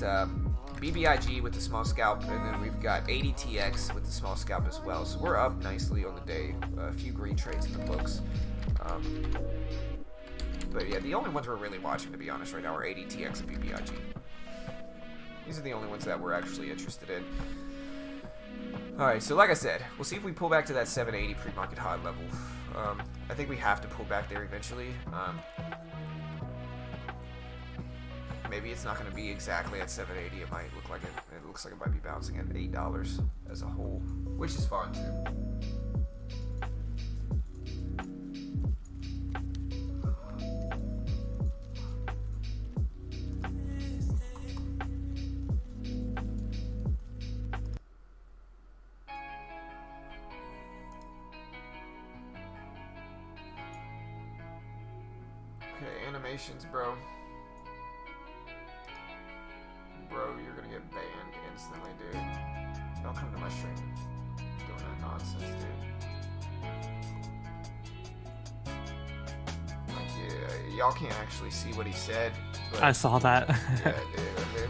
BBIG with the small scalp, and then we've got ADTX with the small scalp as well. So we're up nicely on the day. A few green trades in the books. But yeah, the only ones we're really watching, to be honest, right now are ADTX and BBIG. These are the only ones that we're actually interested in. Alright, so like I said, we'll see if we pull back to that 780 pre-market high level. I think we have to pull back there eventually. Maybe it's not going to be exactly at 780. It might look like it looks like it might be bouncing at $8 as a whole, which is fine too. Okay, animations, bro. Bro, you're gonna get banned instantly, dude. Don't come to my stream doing that nonsense, dude. Like, yeah, y'all can't actually see what he said. But I saw that. yeah, dude.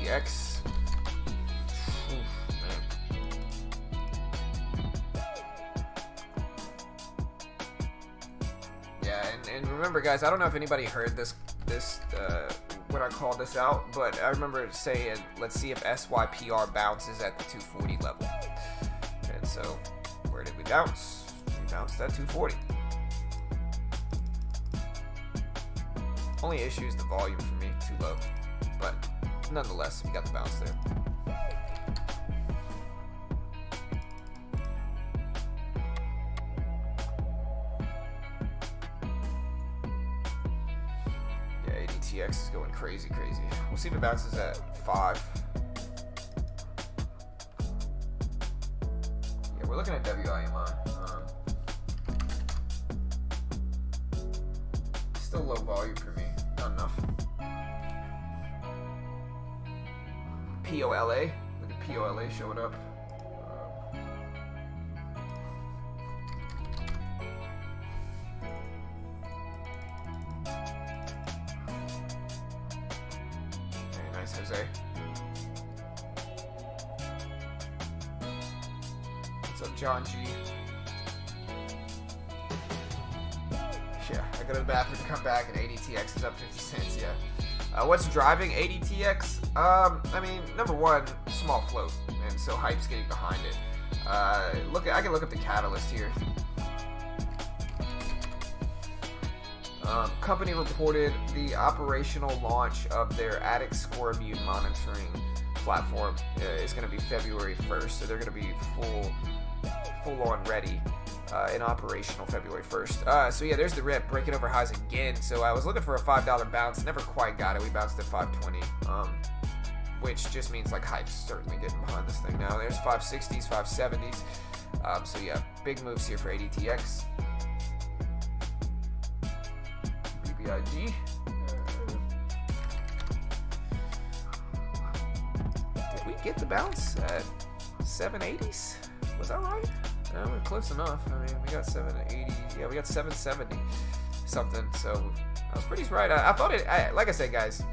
ADTX. Yeah, and remember, guys, I don't know if anybody heard this when I called this out, but I remember saying, let's see if SYPR bounces at the 240 level. And so, where did we bounce? We bounced at 240. Only issue is the volume for me, too low. But nonetheless, we got the bounce there. Yeah, ADTX is going crazy. We'll see if it bounces at 5. Yeah, we're looking at WIMI. Still low volume for me. Not enough. POLA. Look at POLA showing up. Very nice, Jose. What's up, John G? Yeah, I go to the bathroom, come back, and ADTX is up 50 cents, yeah. What's driving ADTX? I mean, number one, small float, and so hype's getting behind it. I can look up the catalyst here. Company reported the operational launch of their Addict Score Immune monitoring platform is going to be February 1st, so they're going to be full on ready. And operational February 1st. So yeah, there's the rip, breaking over highs again. So I was looking for a $5 bounce, never quite got it. We bounced at 520, which just means like hype's certainly getting behind this thing now. There's 560s, 570s. So yeah, big moves here for ADTX. BBIG. Did we get the bounce at 780s? Was that right? No, we're close enough. I mean, we got 780. Yeah, we got 770 something. So I was pretty right. I thought it. Like I said, guys,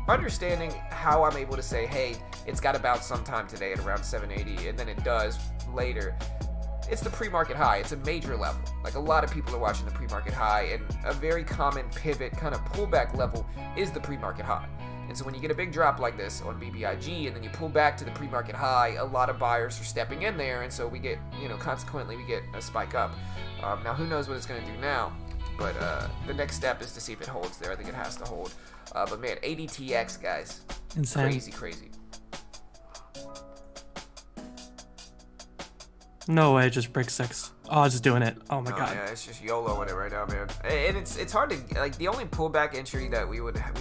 understanding how I'm able to say, hey, it's got to bounce sometime today at around 780, and then it does later. It's the pre-market high. It's a major level. Like a lot of people are watching the pre-market high, and a very common pivot kind of pullback level is the pre-market high. And so when you get a big drop like this on BBIG and then you pull back to the pre-market high, a lot of buyers are stepping in there, and so we get, consequently we get a spike up. Now who knows what it's going to do now, but the next step is to see if it holds there. I think it has to hold. But man, ADTX, guys, Insane. Crazy. No way, just break 6. Oh, it's doing it. Oh my god. Yeah, it's just YOLO in it right now, man. And it's hard to, like, the only pullback entry that we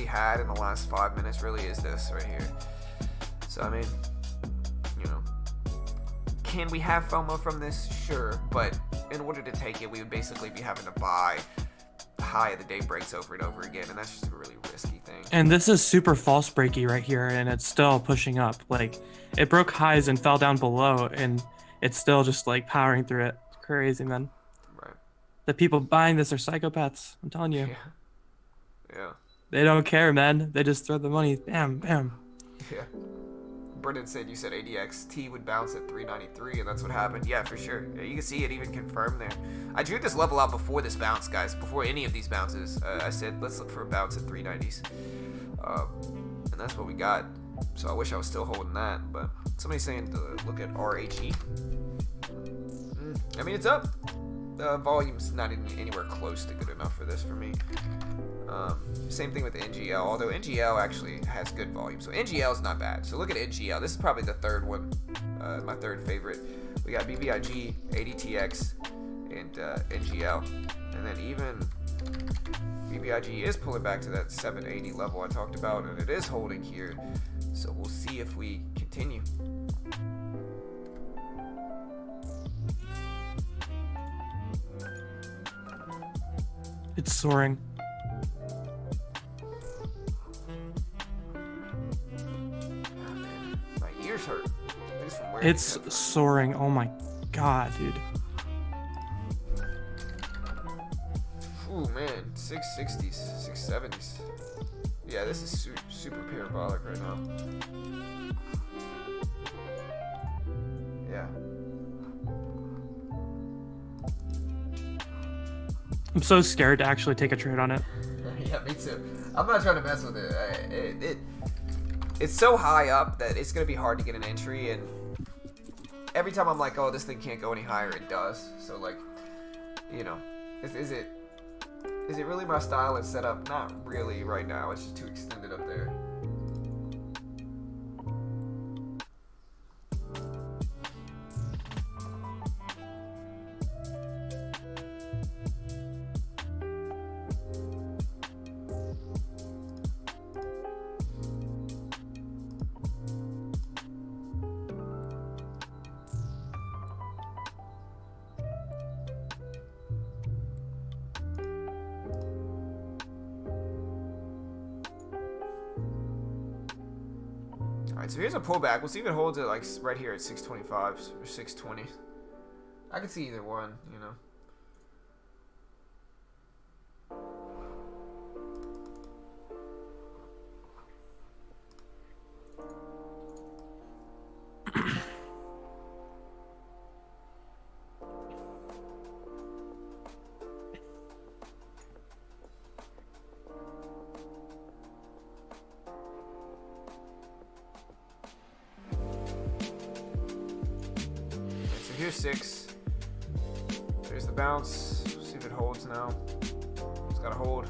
had in the last 5 minutes really is this right here. So I mean, can we have FOMO from this? Sure, but in order to take it, we would basically be having to buy high of the day breaks over and over again, and that's just a really risky thing. And this is super false breaky right here, and it's still pushing up. Like, it broke highs and fell down below, and it's still just like powering through it. It's crazy, man. Right. The people buying this are psychopaths. I'm telling you. Yeah. They don't care, man. They just throw the money. Bam, bam. Yeah. Brendan said you said ADXT would bounce at 393, and that's what happened. Yeah, for sure. Yeah, you can see it even confirmed there. I drew this level out before this bounce, guys. Before any of these bounces, I said let's look for a bounce at 390s, and that's what we got. So I wish I was still holding that, but somebody's saying to look at RHE. I mean, it's up. Volume's not anywhere close to good enough for this for me. Same thing with the NGL, although NGL actually has good volume. So NGL is not bad. So look at NGL. This is probably the third one, my third favorite. We got BBIG, ADTX, and NGL. And then even BBIG is pulling back to that 780 level I talked about, and it is holding here. So we'll see if we continue. It's soaring. My ears hurt. It's soaring. Oh my god, dude. Ooh, man. 660s, 670s. Yeah, this is super parabolic right now. Yeah. I'm so scared to actually take a trade on it. Yeah, me too. I'm not trying to mess with it. It's so high up that it's going to be hard to get an entry, and every time I'm like, oh, this thing can't go any higher, it does. So, like, you know, is it really my style and setup? Not really right now. It's just too extended up there. Alright, so here's a pullback. We'll see if it holds it like right here at 625 or 620. I can see either one, you know. Here's 6. There's the bounce. See if it holds now. It's gotta hold.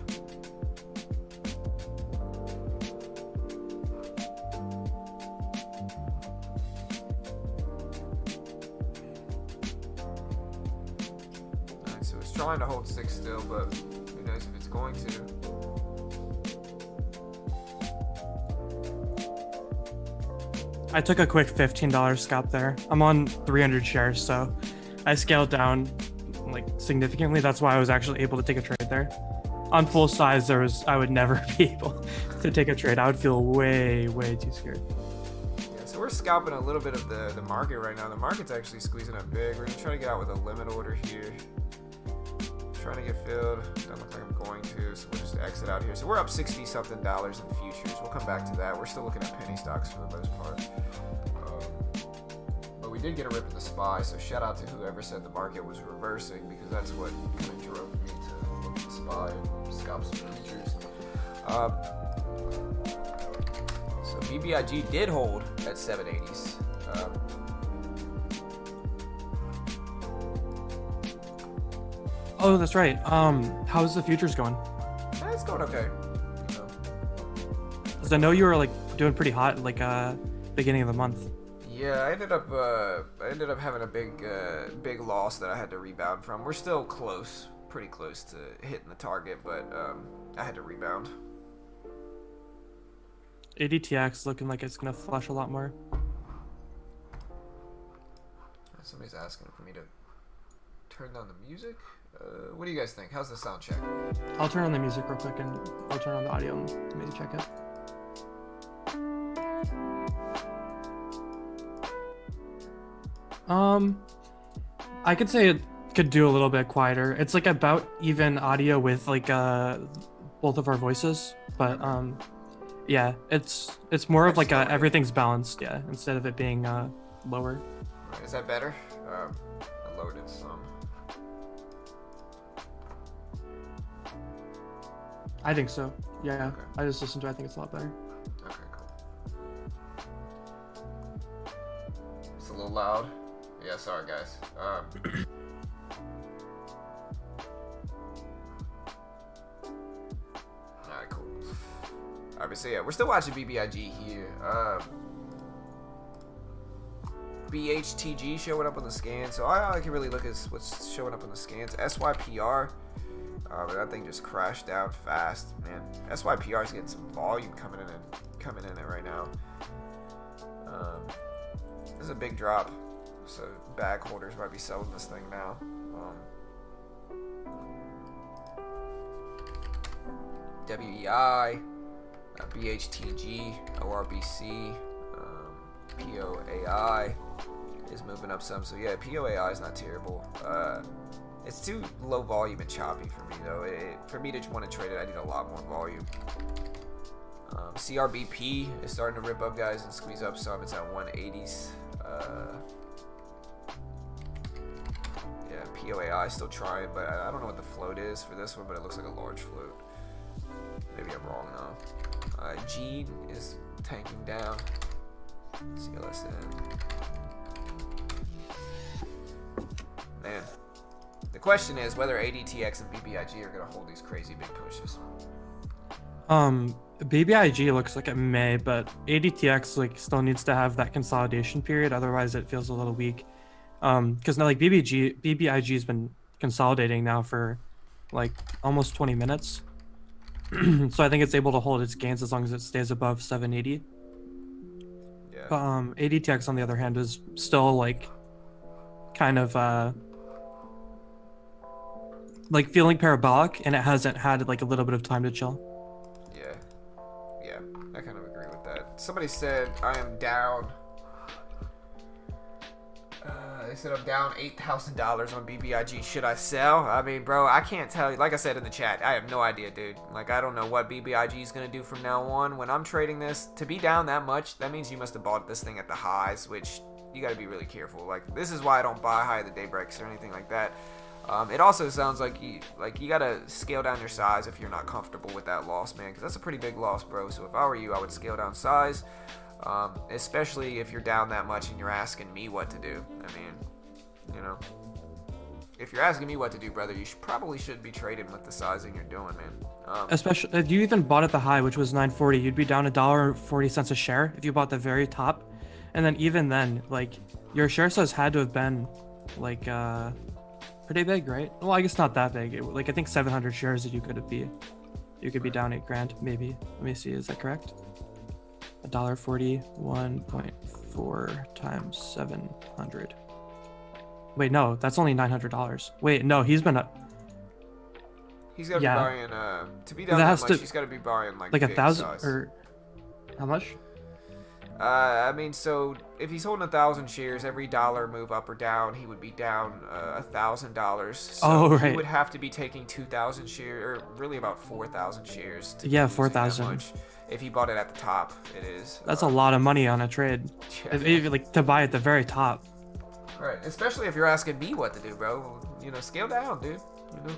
Alright, so it's trying to hold 6 still, but who knows if it's going to. I took a quick $15 scalp there. I'm on 300 shares, so I scaled down like significantly. That's why I was actually able to take a trade there. On full size, I would never be able to take a trade. I would feel way too scared. Yeah, so we're scalping a little bit of the market right now. The market's actually squeezing up big. We're gonna try to get out with a limit order here. Trying to get filled. Doesn't look like I'm going to, so we'll just exit out here. So we're up $60-something in futures. We'll come back to that. We're still looking at penny stocks for the most part. But we did get a rip in the SPY, so shout out to whoever said the market was reversing, because that's what kind of drove me to look at the SPY and scalp some futures. So BBIG did hold at 780s. Oh, that's right. How's the futures going? It's going okay. You know. Because I know you were like doing pretty hot like beginning of the month. Yeah, I ended up having a big loss that I had to rebound from. We're still close, pretty close to hitting the target, but I had to rebound. ADTX looking like it's gonna flush a lot more. Somebody's asking for me to turn down the music. What do you guys think? How's the sound check? I'll turn on the music real quick and I'll turn on the audio and maybe check it. I could say it could do a little bit quieter. It's like about even audio with like both of our voices, but yeah, it's more of like everything's balanced, yeah, instead of it being lower. Right, is that better? I lowered it some. I think so. Yeah, Okay. I just listened to it. I think it's a lot better. Okay, cool. It's a little loud. Yeah, sorry guys. Alright, cool. Alright, so yeah, we're still watching BBIG here. BHTG showing up on the scan, so all I can really look at is what's showing up on the scans. SYPR, but that thing just crashed down fast, man. SYPR is getting some volume coming in it right now. This is a big drop, so bag holders might be selling this thing now. WEI, BHTG, ORBC, POAI is moving up some. So yeah, POAI is not terrible. It's too low volume and choppy for me though. For me to want to trade it, I need a lot more volume. CRBP is starting to rip up, guys, and squeeze up some. It's at 180s. Yeah, POAI is still trying, but I don't know what the float is for this one, but it looks like a large float. Maybe I'm wrong though. Gene is tanking down. CLSN. Man, the question is whether ADTX and BBIG are gonna hold these crazy big pushes. BBIG looks like it may, but ADTX like still needs to have that consolidation period. Otherwise, it feels a little weak. Because now like BBIG has been consolidating now for like almost 20 minutes. So I think it's able to hold its gains as long as it stays above 780. Yeah. But ADTX on the other hand is still like kind of like feeling parabolic, and it hasn't had like a little bit of time to chill. Yeah, I kind of agree with that. Somebody said I am down. They said I'm down $8,000 on BBIG. Should I sell? I mean, bro, I can't tell you. Like I said in the chat, I have no idea, dude. Like, I don't know what BBIG is going to do from now on. When I'm trading this, to be down that much, that means you must have bought this thing at the highs, which you got to be really careful. Like, this is why I don't buy high of the day breaks or anything like that. It also sounds like you got to scale down your size if you're not comfortable with that loss, man, because that's a pretty big loss, bro. So if I were you, I would scale down size. Especially if you're down that much and you're asking me what to do. I mean, you know, if you're asking me what to do, brother, you probably shouldn't be trading with the sizing you're doing, man. Especially if you even bought at the high, which was $9.40, you'd be down $1.40 a share if you bought the very top. And then even then, like, your share size had to have been like pretty big, right? Well, I guess not that big. Like, I think 700 shares that you could be down $8,000 maybe. Let me see, is that correct? $1.40, 1.4 times 700. Wait, no, that's only $900. Wait, no, he's been up. He's got to be buying, to be down that much, he's got to be buying like 1,000 or how much? I mean, so if he's holding 1,000 shares, every dollar move up or down, he would be down $1,000. So he would have to be taking 2,000 shares, or really about 4,000 shares. Yeah, 4,000. If he bought it at the top, it is. That's a lot of money on a trade. Yeah. If, like, to buy at the very top. Right, especially if you're asking me what to do, bro. You know, scale down, dude. You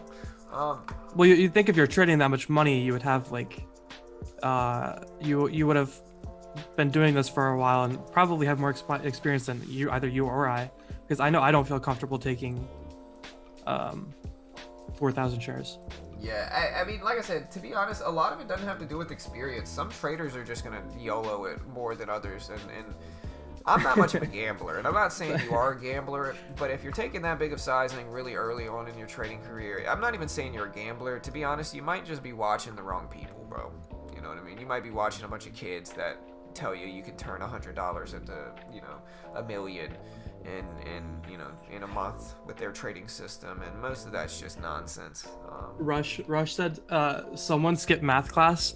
know. Well, you think if you're trading that much money, you would have like, you would have been doing this for a while and probably have more experience than either you or I, because I know I don't feel comfortable taking 4,000 shares. Yeah, I mean, like I said, to be honest, a lot of it doesn't have to do with experience. Some traders are just gonna YOLO it more than others, and I'm not much of a gambler, and I'm not saying you are a gambler, but if you're taking that big of sizing really early on in your trading career, I'm not even saying you're a gambler. To be honest, you might just be watching the wrong people, bro. You know what I mean? You might be watching a bunch of kids that tell you you can turn $100 into, you know, $1 million in a month with their trading system, and most of that's just nonsense. Rush said someone skipped math class,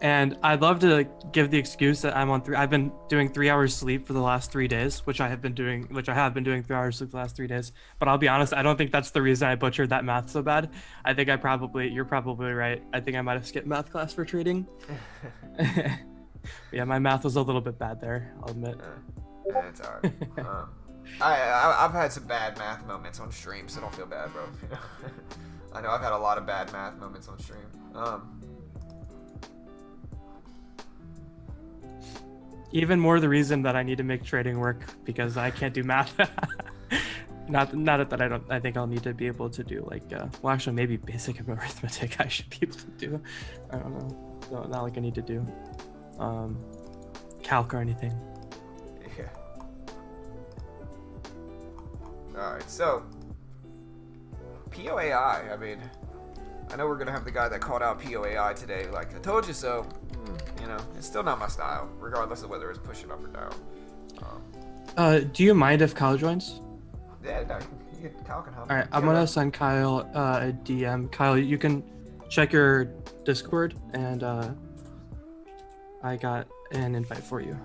and I'd love to give the excuse that I've been doing 3 hours sleep for the last 3 days, which I have been doing 3 hours sleep the last 3 days. But I'll be honest, I don't think that's the reason I butchered that math so bad. I think you're probably right. I think I might have skipped math class for trading. Yeah, my math was a little bit bad there, I'll admit. It's alright. I've had some bad math moments on stream, so don't feel bad, bro. You know? I know I've had a lot of bad math moments on stream. Even more the reason that I need to make trading work, because I can't do math. not that I think I'll need to be able to do like well, actually maybe basic arithmetic I should be able to do. I don't know. No, not like I need to do calc or anything. Yeah. All right, so POAI. I mean, I know we're gonna have the guy that called out POAI today. Like, I told you so. You know, it's still not my style, regardless of whether it's pushing up or down. Do you mind if Kyle joins? Yeah, no, Kyle can help. All right, I'm gonna send Kyle a DM. Kyle, you can check your Discord, and I got an invite for you.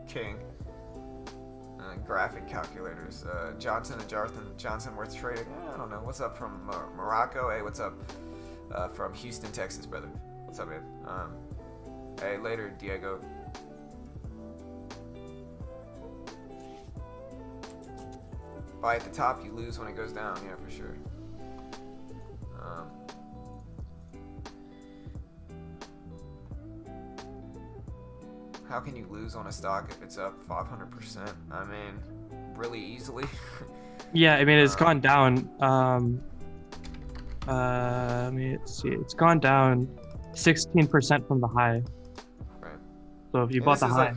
King. Graphic calculators. Johnson and Johnson worth trading. I don't know. What's up from Morocco? Hey, what's up from Houston, Texas, brother? What's up, man? Hey, later, Diego. Buy at the top, you lose when it goes down. Yeah, for sure. How can you lose on a stock if it's up 500%? I mean, really easily. Yeah, I mean, it's gone down. Let me see. It's gone down 16% from the high. Right. So if you bought the high.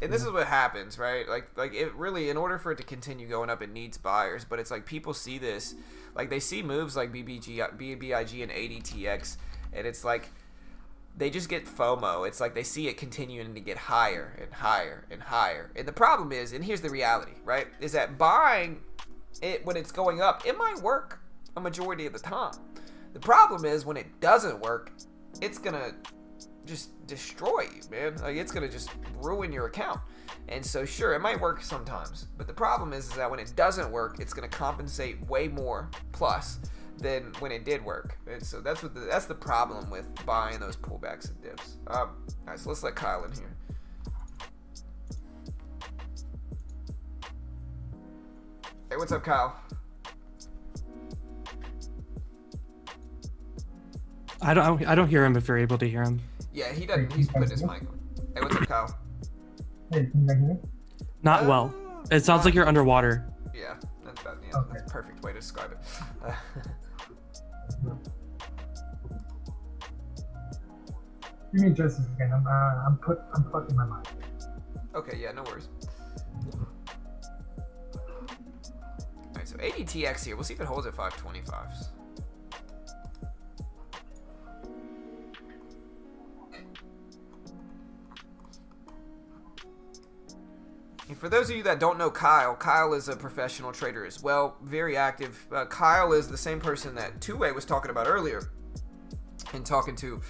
And this is what happens, right? Like it really, in order for it to continue going up, it needs buyers. But it's like people see this, like they see moves like BIG and ADTX, and it's like they just get FOMO. It's like they see it continuing to get higher and higher and higher. And the problem is, and here's the reality, right? Is that buying it when it's going up, it might work a majority of the time. The problem is when it doesn't work, it's gonna just destroy you, man. Like, it's gonna just ruin your account. And so sure, it might work sometimes, but the problem is that when it doesn't work, it's gonna compensate way more plus than when it did work. And so that's the problem with buying those pullbacks and dips. All right, so let's let Kyle in here. Hey, what's up, Kyle? I don't hear him if you're able to hear him. Yeah, he doesn't. He's put his mic on. Hey, what's up, Kyle? Hey, can you hear me? Not well. It sounds like you're underwater. Yeah, that's Okay. that's a perfect way to describe it. Give me just a second. I'm plugging my mic. Okay, yeah, no worries. Alright, so ADTX here. We'll see if it holds at 525s. And for those of you that don't know Kyle, Kyle is a professional trader as well, very active. Kyle is the same person that Two-Way was talking about earlier, and talking to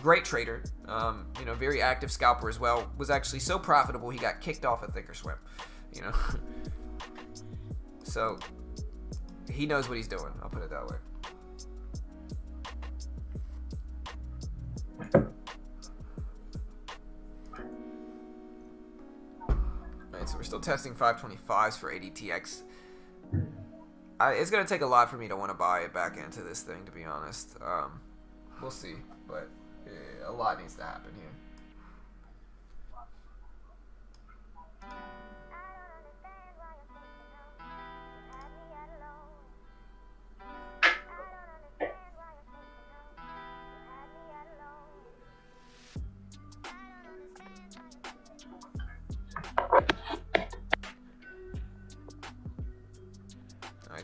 great trader, very active scalper as well. Was actually so profitable he got kicked off at Thinkorswim, So he knows what he's doing. I'll put it that way. So we're still testing 525s for ADTX. It's going to take a lot for me to want to buy it back into this thing, to be honest. We'll see, but a lot needs to happen here.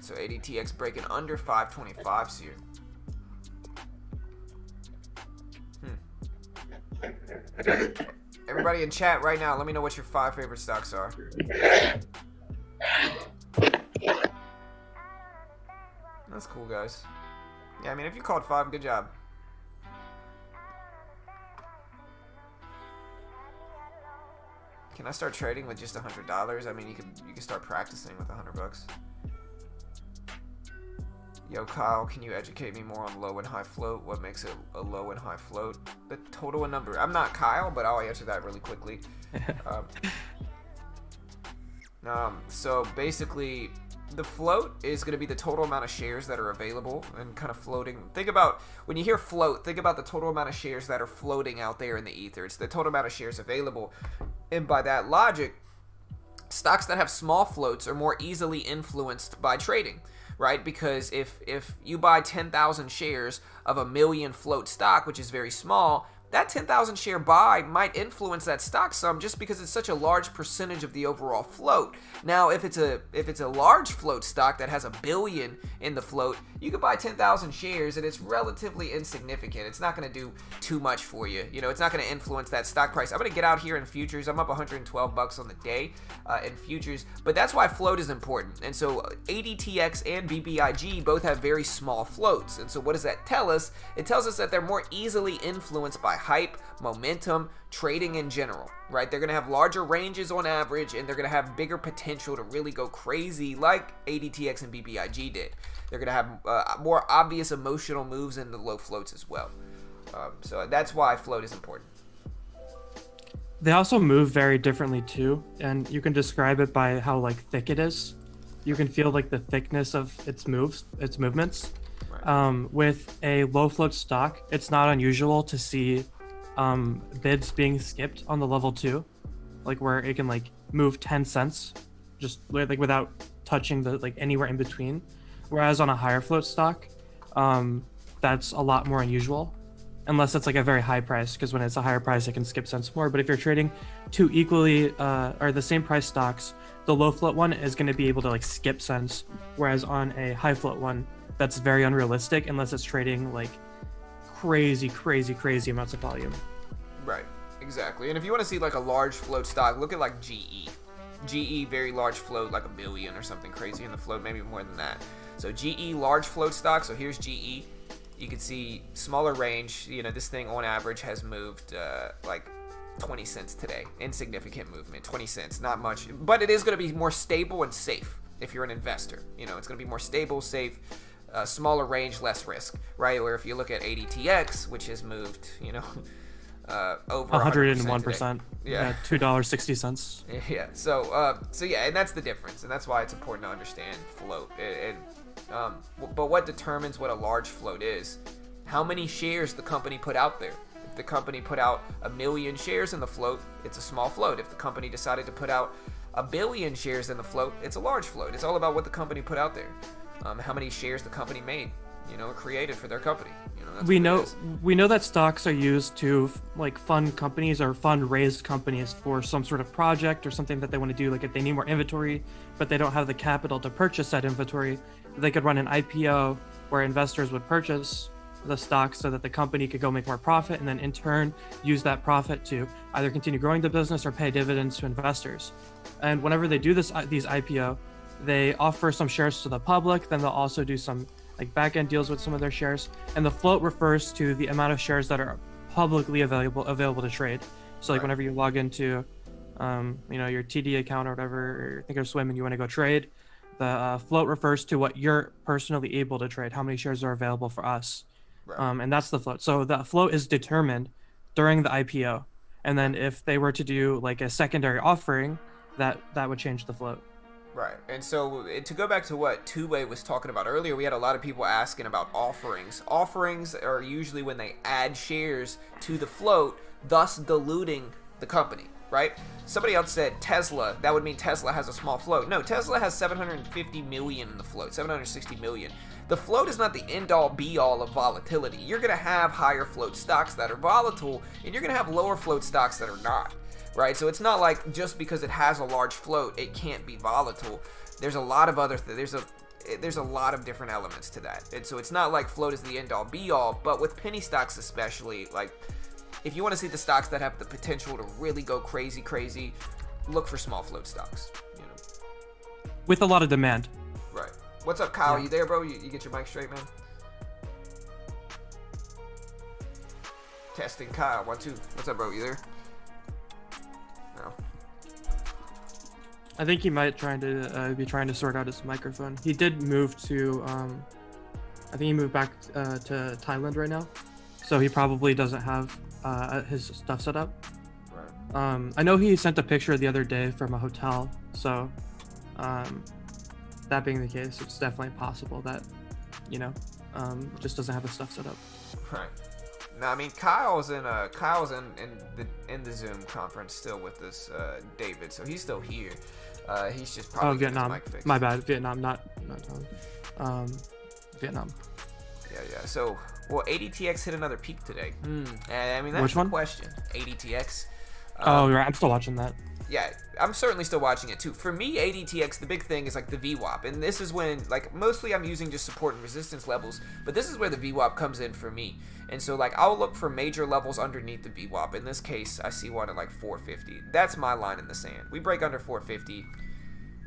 So ADTX breaking under 525s here. Everybody in chat right now, let me know what your 5 favorite stocks are. That's cool, guys. Yeah, I mean, if you called 5, good job. Can I start trading with just $100? I mean, you can start practicing with $100. Yo, Kyle, can you educate me more on low and high float? What makes it a low and high float? The total and number. I'm not Kyle, but I'll answer that really quickly. So basically, the float is going to be the total amount of shares that are available and kind of floating. Think about, when you hear float, think about the total amount of shares that are floating out there in the ether. It's the total amount of shares available. And by that logic, stocks that have small floats are more easily influenced by trading, right? Because if you buy 10,000 shares of a million float stock, which is very small, that 10,000 share buy might influence that stock some just because it's such a large percentage of the overall float. Now, if it's a large float stock that has a billion in the float, you could buy 10,000 shares and it's relatively insignificant. It's not going to do too much for you. You know, it's not going to influence that stock price. I'm going to get out here in futures. I'm up $112 on the day in futures, but that's why float is important. And so ADTX and BBIG both have very small floats. And so what does that tell us? It tells us that they're more easily influenced by hype, momentum, trading in general, right? They're going to have larger ranges on average, and they're going to have bigger potential to really go crazy like ADTX and BBIG did. They're going to have more obvious emotional moves in the low floats as well. So that's why float is important. They also move very differently too, and you can describe it by how like thick it is. You can feel like the thickness of its movements. Right. With a low float stock, it's not unusual to see bids being skipped on the level 2, like where it can like move 10 cents just like without touching the like anywhere in between. Whereas on a higher float stock, that's a lot more unusual, unless it's like a very high price, because when it's a higher price, it can skip cents more. But if you're trading two equally or the same price stocks, the low float one is going to be able to like skip cents, whereas on a high float one, that's very unrealistic unless it's trading like crazy amounts of volume. Right, exactly. And if you want to see like a large float stock, look at like GE. GE, very large float, like $1 billion or something crazy in the float, maybe more than that. So GE, large float stock. So here's GE. You can see smaller range. You know, this thing on average has moved like 20 cents today. Insignificant movement, 20 cents, not much. But it is going to be more stable and safe if you're an investor. You know, it's going to be more stable, safe, smaller range, less risk, right? Or if you look at ADTX, which has moved, you know, over 101%. Yeah, $2.60. Yeah. So yeah, and that's the difference, and that's why it's important to understand float. But what determines what a large float is? How many shares the company put out there. If the company put out 1 million shares in the float, it's a small float. If the company decided to put out 1 billion shares in the float, it's a large float. It's all about what the company put out there. How many shares the company made, you know, created for their company. You know, that's we know that stocks are used to like fund companies or fundraise companies for some sort of project or something that they want to do. Like if they need more inventory, but they don't have the capital to purchase that inventory, they could run an IPO where investors would purchase the stock so that the company could go make more profit, and then in turn use that profit to either continue growing the business or pay dividends to investors. And whenever they do these IPO, they offer some shares to the public. Then they'll also do some like back-end deals with some of their shares. And the float refers to the amount of shares that are publicly available to trade. So like whenever you log into, you know, your TD account or whatever, or Thinkorswim, and you want to go trade, the float refers to what you're personally able to trade, how many shares are available for us. Right. And that's the float. So the float is determined during the IPO. And then if they were to do like a secondary offering, that would change the float. Right. And so to go back to what Two-Way was talking about earlier, we had a lot of people asking about offerings. Offerings are usually when they add shares to the float, thus diluting the company, right? Somebody else said Tesla. That would mean Tesla has a small float. No, Tesla has 750 million in the float, 760 million. The float is not the end-all, be-all of volatility. You're going to have higher float stocks that are volatile, and you're going to have lower float stocks that are not. Right, so it's not like just because it has a large float, it can't be volatile. There's a lot of other things. there's a lot of different elements to that. And so it's not like float is the end all be all, but with penny stocks especially, like if you want to see the stocks that have the potential to really go crazy, look for small float stocks, you know. With a lot of demand. Right. What's up, Kyle? Yeah. You there, bro? You get your mic straight, man? Testing, Kyle. 1, 2. What's up, bro? You there? No. I think he might be trying to sort out his microphone. He did move to, I think he moved back to Thailand right now, so he probably doesn't have his stuff set up. Right. I know he sent a picture the other day from a hotel, so that being the case, it's definitely possible that, you know, just doesn't have his stuff set up. Right. No, I mean Kyle's in the Zoom conference still with this David, so he's still here. He's just probably getting Vietnam. his mic fixed. My bad, Vietnam, not Vietnam. Yeah. So, well, ADTX hit another peak today. I mean, that's Which the one? question. ADTX. Oh, right. I'm still watching that. Yeah, I'm certainly still watching it too. For me, ADTX, the big thing is like the VWAP, and this is when, like, mostly I'm using just support and resistance levels, but this is where the VWAP comes in for me. And so, like, I'll look for major levels underneath the VWAP. In this case, I see one at like 450. That's my line in the sand. We break under 450,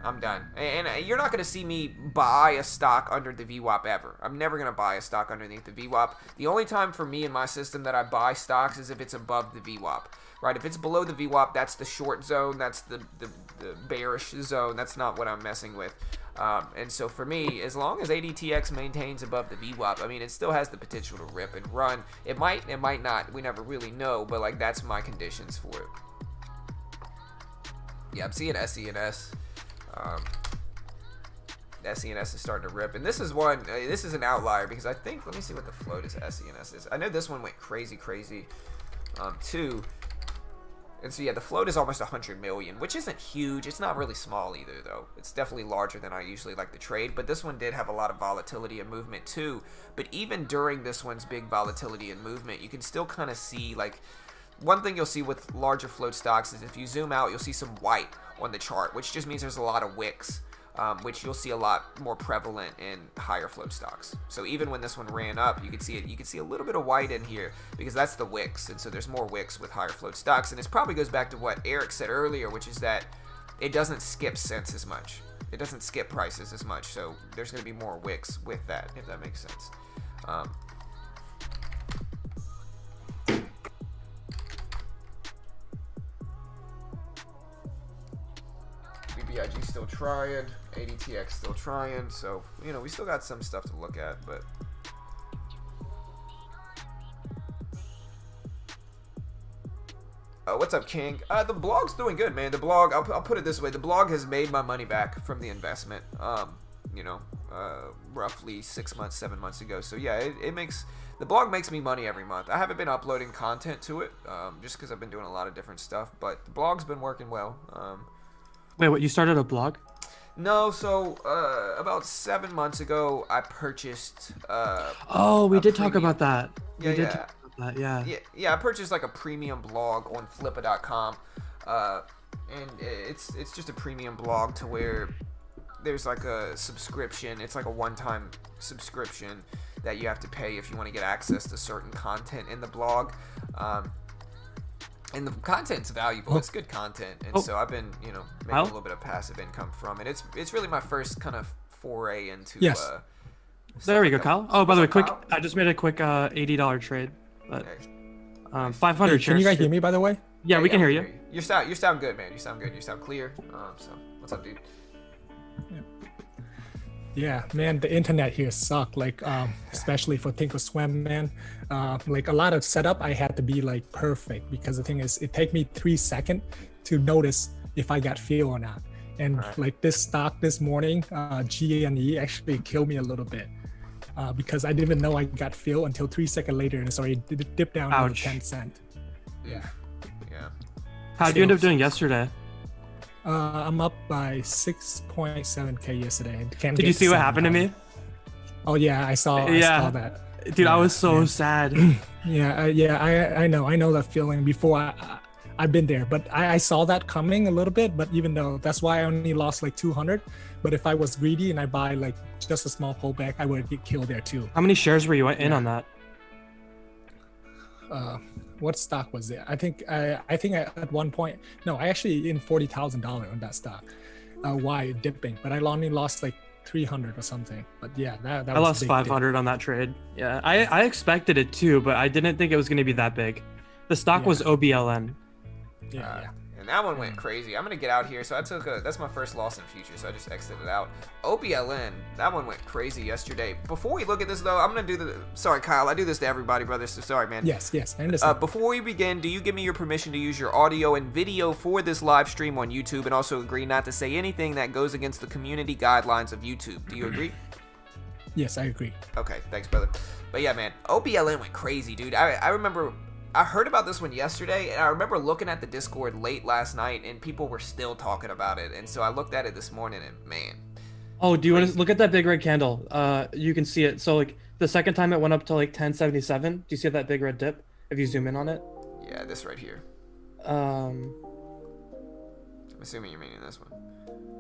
I'm done. And you're not going to see me buy a stock under the VWAP ever. I'm never going to buy a stock underneath the VWAP. The only time for me in my system that I buy stocks is if it's above the VWAP. Right, if it's below the VWAP, that's the short zone, that's the bearish zone, that's not what I'm messing with. And so for me, as long as ADTX maintains above the VWAP, I mean, it still has the potential to rip and run. It might not, we never really know, but like that's my conditions for it. Yeah, I'm seeing SENS. SENS is starting to rip, and this is an outlier because I think, let me see what the float is SENS is. I know this one went crazy, too. And so yeah, the float is almost 100 million, which isn't huge. It's not really small either, though. It's definitely larger than I usually like to trade, but this one did have a lot of volatility and movement too. But even during this one's big volatility and movement, you can still kind of see, like, one thing you'll see with larger float stocks is if you zoom out, you'll see some white on the chart, which just means there's a lot of wicks. Which you'll see a lot more prevalent in higher float stocks. So even when this one ran up, you could see it. You could see a little bit of white in here because that's the wicks, and so there's more wicks with higher float stocks. And this probably goes back to what Eric said earlier, which is that it doesn't skip cents as much. It doesn't skip prices as much. So there's going to be more wicks with that, if that makes sense. BBIG still trying, ADTX still trying, so, you know, we still got some stuff to look at, but... what's up, King? The blog's doing good, man. The blog, I'll put it this way, the blog has made my money back from the investment, you know, roughly 6 months, 7 months ago, so yeah, the blog makes me money every month. I haven't been uploading content to it, just because I've been doing a lot of different stuff, but the blog's been working well. Wait, what? You started a blog? No, so about 7 months ago, I purchased. We did talk about that. Yeah. I purchased like a premium blog on Flippa.com, and it's just a premium blog to where there's like a subscription. It's like a one-time subscription that you have to pay if you want to get access to certain content in the blog. And the content's valuable. It's good content, and so I've been, you know, making a little bit of passive income from it. It's really my first kind of foray into. Yes. There we go, Kyle. Oh, by the way, I just made a quick $80 trade, but 500 shares. Can you guys hear me, by the way? Yeah, we can hear you. You sound good, man. You sound good. You sound clear. So what's up, dude? Yeah, man, the internet here sucked, like, especially for Thinkorswim, man. Like, a lot of setup, I had to be, like, perfect, because the thing is, it take me 3 seconds to notice if I got fill or not. And, like, this stock this morning, GNE actually killed me a little bit, because I didn't even know I got fill until 3 seconds later, and it's already dipped down to 10 cents. Yeah. How'd you end up doing yesterday? I'm up by 6.7K yesterday. Did you see what happened to me? Oh yeah, I saw that. Dude, I was so sad. I know that feeling. Before I've been there, but I saw that coming a little bit. But even though that's why I only lost like 200. But if I was greedy and I buy like just a small pullback, I would get killed there too. How many shares were you in on that? What stock was it? I think at one point, no, I actually in $40,000 on that stock. Why dipping? But I only lost like 300 or something. But yeah, that I was lost a big 500 on that trade. Yeah, I expected it too, but I didn't think it was going to be that big. The stock was OBLN. Yeah. And that one went crazy. I'm gonna get out here. So that's my first loss in future. So I just exited out. OBLN, that one went crazy yesterday. Before we look at this though, I'm gonna do sorry, Kyle, I do this to everybody, brother. So sorry, man. Yes, I understand. Before we begin, do you give me your permission to use your audio and video for this live stream on YouTube, and also agree not to say anything that goes against the community guidelines of YouTube? Do you agree? Yes, I agree. Okay, thanks, brother. But yeah, man, OBLN went crazy, dude. I remember. I heard about this one yesterday, and I remember looking at the Discord late last night, and people were still talking about it. And so I looked at it this morning, and man. Oh, do you want to look at that big red candle? You can see it. So like the second time it went up to like 1077. Do you see that big red dip? If you zoom in on it. Yeah, this right here. I'm assuming you're meaning this one.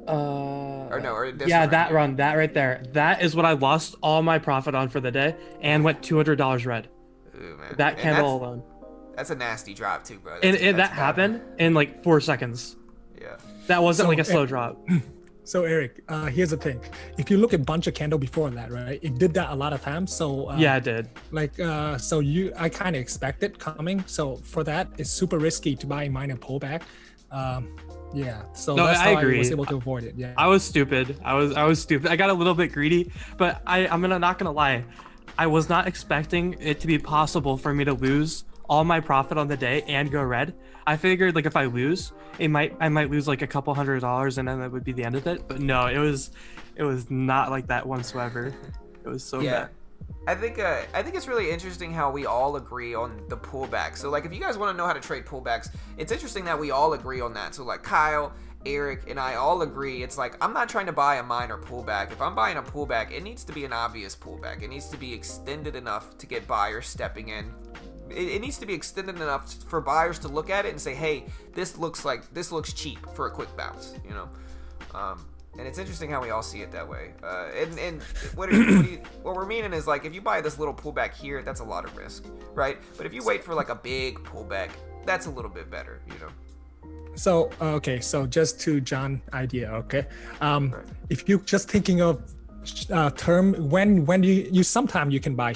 Or this yeah, that run, that right there. That is what I lost all my profit on for the day, and went $200 red. Ooh, man. That candle alone. That's a nasty drop too, bro. And that happened in like 4 seconds. Yeah. That wasn't like a slow drop. So Eric, here's the thing. If you look at bunch of candle before that, right? It did that a lot of times. So yeah, it did. Like I kind of expect it coming. So for that, it's super risky to buy minor pullback. Yeah. So no, that's how I agree. I was able to avoid it. Yeah. I was stupid. I was stupid. I got a little bit greedy, but I'm not gonna lie. I was not expecting it to be possible for me to lose all my profit on the day and go red. I figured like if I lose, I might lose like a couple $100 and then that would be the end of it. But no, it was not like that whatsoever. It was so bad. I think it's really interesting how we all agree on the pullback. So like if you guys want to know how to trade pullbacks, it's interesting that we all agree on that. So like Kyle, Eric, and I all agree. It's like I'm not trying to buy a minor pullback. If I'm buying a pullback, it needs to be an obvious pullback. It needs to be extended enough to get buyers stepping in. It needs to be extended enough for buyers to look at it and say, hey, this looks cheap for a quick bounce, you know. And it's interesting how we all see it that way. And what we're meaning is like if you buy this little pullback here, that's a lot of risk, right? But if you wait for like a big pullback, that's a little bit better, you know. So okay, so just to John idea, okay. If you're just thinking of term, when you sometimes you can buy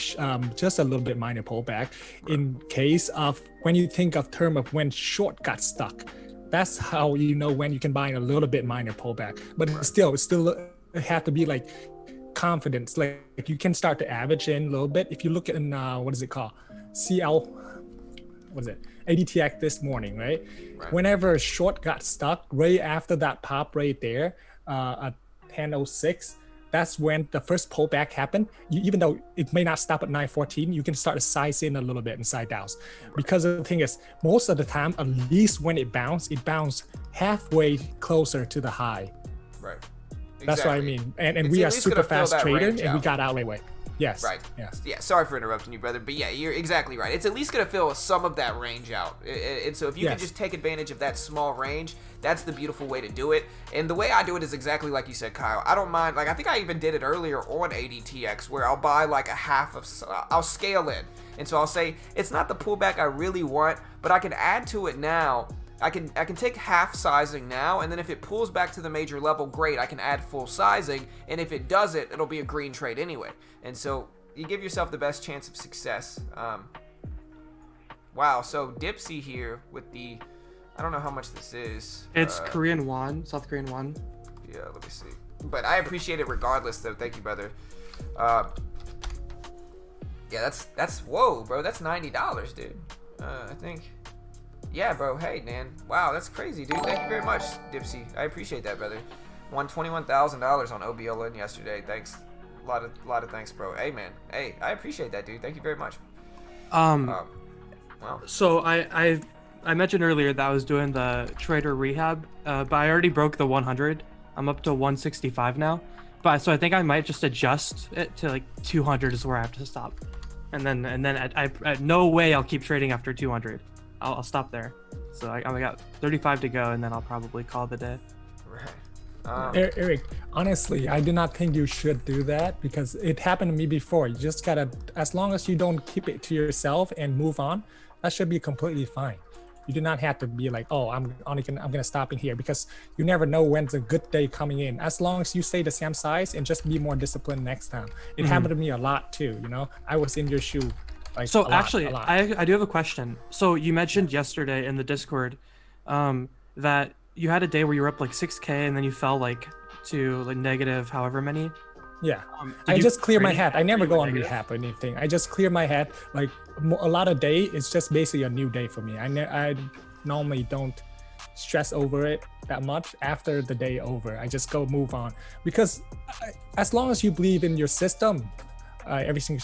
just a little bit minor pullback in case of when you think of term of when short got stuck. That's how you know when you can buy a little bit minor pullback. But still have to be like confidence. Like you can start to average in a little bit. If you look at what is it called? ADTX this morning, right? Whenever a short got stuck, right after that pop right there at 10:06, that's when the first pullback happened. Even though it may not stop at 9:14, you can start to size in a little bit and side downs. Because the thing is, most of the time, at least when it bounced halfway closer to the high. Right. Exactly. That's what I mean. And we are super fast traders, and we got out way. Yes. Right. Yes. Yeah. Sorry for interrupting you, brother. But yeah, you're exactly right. It's at least going to fill some of that range out. And so if you can just take advantage of that small range, that's the beautiful way to do it. And the way I do it is exactly like you said, Kyle. I don't mind. Like, I think I even did it earlier on ADTX where I'll buy like I'll scale in. And so I'll say, it's not the pullback I really want, but I can add to it now. I can take half sizing now, and then if it pulls back to the major level, great, I can add full sizing, and if it does it, it'll be a green trade anyway. And so you give yourself the best chance of success. Wow, so Dipsy here with the, I don't know how much this is. It's Korean won, South Korean won. Yeah, let me see. But I appreciate it regardless, though. Thank you, brother. Yeah, that's whoa, bro. That's $90, dude. I think. Yeah, bro. Hey, man. Wow, that's crazy, dude. Thank you very much, Dipsy. I appreciate that, brother. Won $21,000 on OBLN yesterday. Thanks. A lot of thanks, bro. Hey, man. Hey, I appreciate that, dude. Thank you very much. Wow. So I mentioned earlier that I was doing the trader rehab, but I already broke the 100. I'm up to 165 now. But so I think I might just adjust it to like 200 is where I have to stop. And then I no way I'll keep trading after 200. I'll stop there. So I got 35 to go, and then I'll probably call the day. Right. Eric, honestly, I do not think you should do that because it happened to me before. You just gotta, as long as you don't keep it to yourself and move on, that should be completely fine. You do not have to be like, oh, I'm gonna stop in here, because you never know when's a good day coming in. As long as you stay the same size and just be more disciplined next time. It happened to me a lot too. You know, I was in your shoe. Like, so a actually, lot. I do have a question. So you mentioned yesterday in the Discord that you had a day where you were up like 6K and then you fell like to like negative however many. Yeah, did I you just clear my trade head. I after never you go were on negative? rehab or anything. I just clear my head. Like a lot of day, it's just basically a new day for me. I normally don't stress over it that much after the day over. I just go move on, because as long as you believe in your system, everything